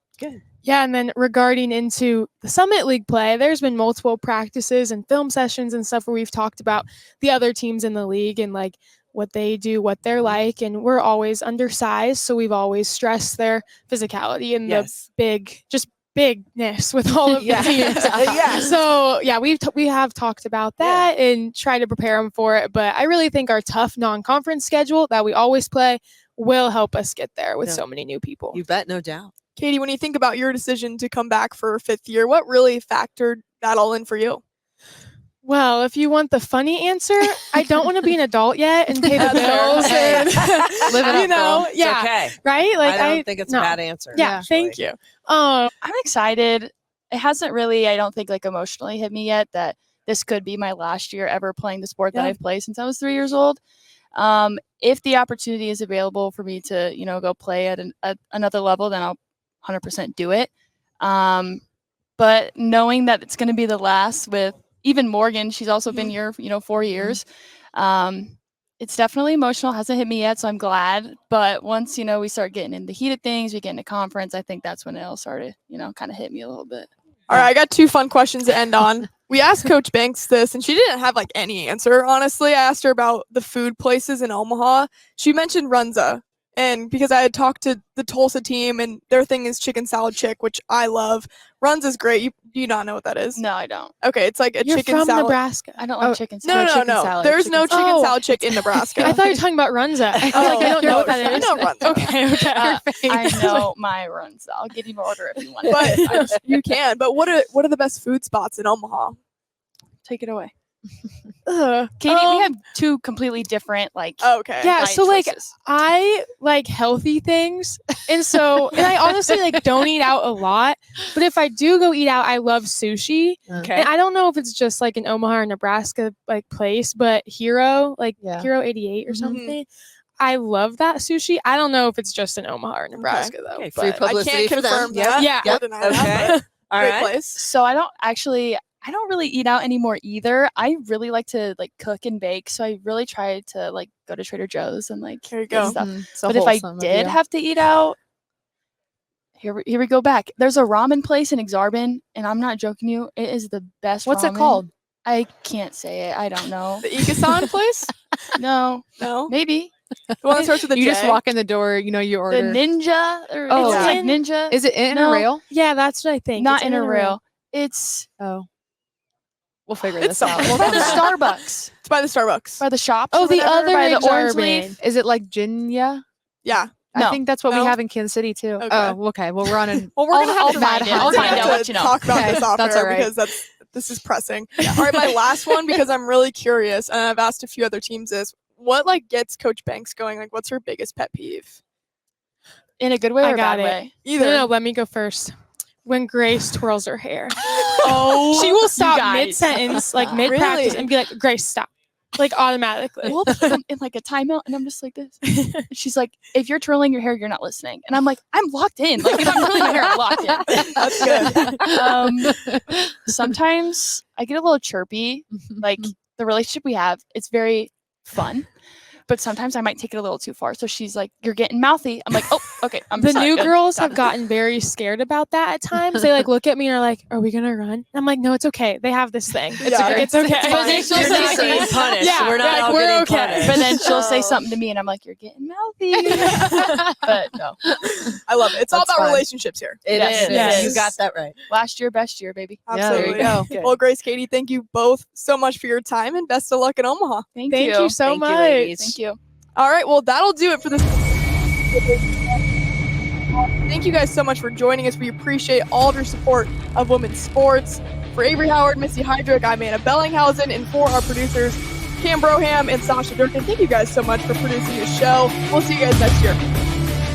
[SPEAKER 1] Yeah, and then regarding into the Summit League play, there's been multiple practices and film sessions and stuff where we've talked about the other teams in the league and like what they do, what they're like, and we're always undersized, so we've always stressed their physicality and the bigness with all of the teams.
[SPEAKER 3] Yeah.
[SPEAKER 1] So yeah, we have talked about that and try to prepare them for it, but I really think our tough non-conference schedule that we always play will help us get there with so many new people.
[SPEAKER 3] You bet, no doubt.
[SPEAKER 1] Katie, when you think about your decision to come back for a 5th year, what really factored that all in for you? Well, if you want the funny answer, I don't want to be an adult yet and pay the bills and
[SPEAKER 3] Live it up, girl. It's
[SPEAKER 1] yeah,
[SPEAKER 3] okay.
[SPEAKER 1] right? Like
[SPEAKER 3] I don't think it's a bad answer.
[SPEAKER 1] Yeah, thank you.
[SPEAKER 7] I'm excited. It hasn't really, I don't think, like emotionally hit me yet that this could be my last year ever playing the sport that I've played since I was 3 years old. If the opportunity is available for me to, go play at another level, then I'll 100% do it. But knowing that it's going to be the last with even Morgan, she's also been here, 4 years. It's definitely emotional. Hasn't hit me yet, so I'm glad. But once, we start getting in the heat of things, we get into conference, I think that's when it'll start to, kind of hit me a little bit.
[SPEAKER 1] All right, I got 2 fun questions to end on. We asked Coach Banks this, and she didn't have like any answer, honestly. I asked her about the food places in Omaha. She mentioned Runza. And because I had talked to the Tulsa team, and their thing is chicken salad chick, which I love. Runza's great. Do you not know what that is?
[SPEAKER 7] No, I don't.
[SPEAKER 1] Okay, it's like a
[SPEAKER 7] You're
[SPEAKER 1] chicken
[SPEAKER 7] from
[SPEAKER 1] salad.
[SPEAKER 7] Nebraska. I don't like chicken salad.
[SPEAKER 1] No. There's no chicken salad chick in Nebraska.
[SPEAKER 5] I thought you were talking about Runza. I feel like I don't know what that is.
[SPEAKER 1] I know Runza.
[SPEAKER 5] Okay.
[SPEAKER 7] I know my Runza. I'll give you an order if you want.
[SPEAKER 1] But you can. But what are the best food spots in Omaha?
[SPEAKER 7] Take it away. Katie, we have 2 completely different
[SPEAKER 1] okay.
[SPEAKER 5] Yeah, so
[SPEAKER 7] choices.
[SPEAKER 5] I like healthy things, and I honestly don't eat out a lot, but if I do go eat out, I love sushi.
[SPEAKER 3] Okay.
[SPEAKER 5] And I don't know if it's just like an Omaha or Nebraska place, but Hero 88 or something. I love that sushi. I don't know if it's just in Omaha or Nebraska though.
[SPEAKER 3] Okay, free
[SPEAKER 5] but
[SPEAKER 3] publicity
[SPEAKER 1] I can't
[SPEAKER 3] for them.
[SPEAKER 1] confirm that.
[SPEAKER 5] Yeah.
[SPEAKER 1] Or deny
[SPEAKER 3] Okay.
[SPEAKER 1] that.
[SPEAKER 3] All
[SPEAKER 1] Great
[SPEAKER 3] right.
[SPEAKER 1] place.
[SPEAKER 7] So I don't really eat out anymore either. I really like to cook and bake. So I really try to go to Trader Joe's and
[SPEAKER 1] Here you
[SPEAKER 7] get
[SPEAKER 1] go.
[SPEAKER 7] stuff.
[SPEAKER 17] So
[SPEAKER 7] But if I
[SPEAKER 17] wholesome of
[SPEAKER 7] did
[SPEAKER 17] you.
[SPEAKER 7] have to eat out, here we go back. There's a ramen place in Exarban, and I'm not joking you. It is the best.
[SPEAKER 17] What's it
[SPEAKER 7] ramen.
[SPEAKER 17] called?
[SPEAKER 7] I can't say it. I don't know.
[SPEAKER 1] The Ikasan place?
[SPEAKER 7] No,
[SPEAKER 1] The
[SPEAKER 7] maybe
[SPEAKER 1] one that starts with a
[SPEAKER 17] You
[SPEAKER 1] J?
[SPEAKER 17] just walk in the door, you
[SPEAKER 7] the
[SPEAKER 17] order.
[SPEAKER 7] Ninja. Or
[SPEAKER 17] Oh,
[SPEAKER 7] it's
[SPEAKER 17] yeah.
[SPEAKER 7] like Ninja.
[SPEAKER 17] Is it in
[SPEAKER 7] No.
[SPEAKER 17] a rail?
[SPEAKER 5] Yeah, that's what I think.
[SPEAKER 7] Not
[SPEAKER 5] It's
[SPEAKER 7] in a rail. It's
[SPEAKER 17] Oh. We'll figure
[SPEAKER 1] It's
[SPEAKER 17] this out.
[SPEAKER 1] something.
[SPEAKER 17] We'll
[SPEAKER 7] by the
[SPEAKER 17] come back.
[SPEAKER 7] Starbucks,
[SPEAKER 1] It's by the Starbucks.
[SPEAKER 7] by the shops.
[SPEAKER 5] Oh,
[SPEAKER 7] or
[SPEAKER 5] the
[SPEAKER 7] whatever,
[SPEAKER 5] other
[SPEAKER 7] by the orange
[SPEAKER 5] Exarban.
[SPEAKER 7] leaf.
[SPEAKER 17] Is it like Jinya?
[SPEAKER 1] Yeah.
[SPEAKER 7] No.
[SPEAKER 17] I think that's what
[SPEAKER 1] No?
[SPEAKER 17] we have in Kansas City too.
[SPEAKER 1] Okay.
[SPEAKER 17] Oh, okay. Well, we're on an
[SPEAKER 1] Well, we're gonna
[SPEAKER 7] I'll
[SPEAKER 1] have to
[SPEAKER 7] find it. I'll
[SPEAKER 1] we're gonna
[SPEAKER 7] find
[SPEAKER 1] have
[SPEAKER 7] out,
[SPEAKER 1] to
[SPEAKER 7] let you know.
[SPEAKER 1] talk about
[SPEAKER 17] Okay,
[SPEAKER 1] this off
[SPEAKER 17] that's
[SPEAKER 1] air
[SPEAKER 17] all right.
[SPEAKER 1] because this is pressing. All right, my last one because I'm really curious, and I've asked a few other teams this. What gets Coach Banks going? What's her biggest pet peeve?
[SPEAKER 7] In a good way
[SPEAKER 5] I
[SPEAKER 7] or a
[SPEAKER 5] got
[SPEAKER 7] bad
[SPEAKER 5] it.
[SPEAKER 7] way?
[SPEAKER 1] Either.
[SPEAKER 5] No, let me go first. When Grace twirls her hair.
[SPEAKER 1] Oh,
[SPEAKER 5] She will stop
[SPEAKER 7] guys.
[SPEAKER 5] mid-sentence, mid-practice,
[SPEAKER 1] Really?
[SPEAKER 5] and be like, Grace, stop. Automatically.
[SPEAKER 7] We'll put them in a timeout, and I'm just like this. She's like, if you're twirling your hair, you're not listening. And I'm like, I'm locked in. If I'm twirling my hair, I'm locked in.
[SPEAKER 1] That's good.
[SPEAKER 7] Sometimes I get a little chirpy. The relationship we have, it's very fun. But sometimes I might take it a little too far. So she's like, you're getting mouthy. I'm like, oh, okay.
[SPEAKER 5] The
[SPEAKER 7] sorry,
[SPEAKER 5] new
[SPEAKER 7] good.
[SPEAKER 5] girls
[SPEAKER 7] Got
[SPEAKER 5] have
[SPEAKER 7] it.
[SPEAKER 5] gotten very scared about that at times. They look at me and are like, "Are we gonna run?" And I'm like, "No, it's okay. They have this thing. It's
[SPEAKER 1] Yeah.
[SPEAKER 5] okay. It's okay."
[SPEAKER 7] But then she'll
[SPEAKER 3] You're
[SPEAKER 7] say
[SPEAKER 3] not getting
[SPEAKER 7] something.
[SPEAKER 3] punished.
[SPEAKER 5] Yeah,
[SPEAKER 3] We're not all
[SPEAKER 5] we're
[SPEAKER 3] getting
[SPEAKER 5] okay.
[SPEAKER 3] punished.
[SPEAKER 7] But then she'll say something to me, and I'm like, you're getting mouthy. But no,
[SPEAKER 1] I love it. It's all
[SPEAKER 3] That's
[SPEAKER 1] about
[SPEAKER 3] fun.
[SPEAKER 1] relationships here.
[SPEAKER 3] It
[SPEAKER 7] Yes,
[SPEAKER 3] is.
[SPEAKER 7] yes.
[SPEAKER 3] You got that right.
[SPEAKER 7] last year, best year, baby.
[SPEAKER 1] Absolutely.
[SPEAKER 17] there you go.
[SPEAKER 1] Well, Grace, Katie, thank you both so much for your time and best of luck in Omaha.
[SPEAKER 7] Thank
[SPEAKER 5] Thank you so
[SPEAKER 3] Thank you,
[SPEAKER 5] much.
[SPEAKER 3] ladies.
[SPEAKER 7] Thank you.
[SPEAKER 1] All right, well, that'll do it for this. Thank you guys so much for joining us. We appreciate all of your support of women's sports. For Avery Howard, Missy Heidrick, I'm Anna Bellinghausen, and for our producers, Cam Broham and Sasha Durkin, thank you guys so much for producing the show. We'll see you guys next year.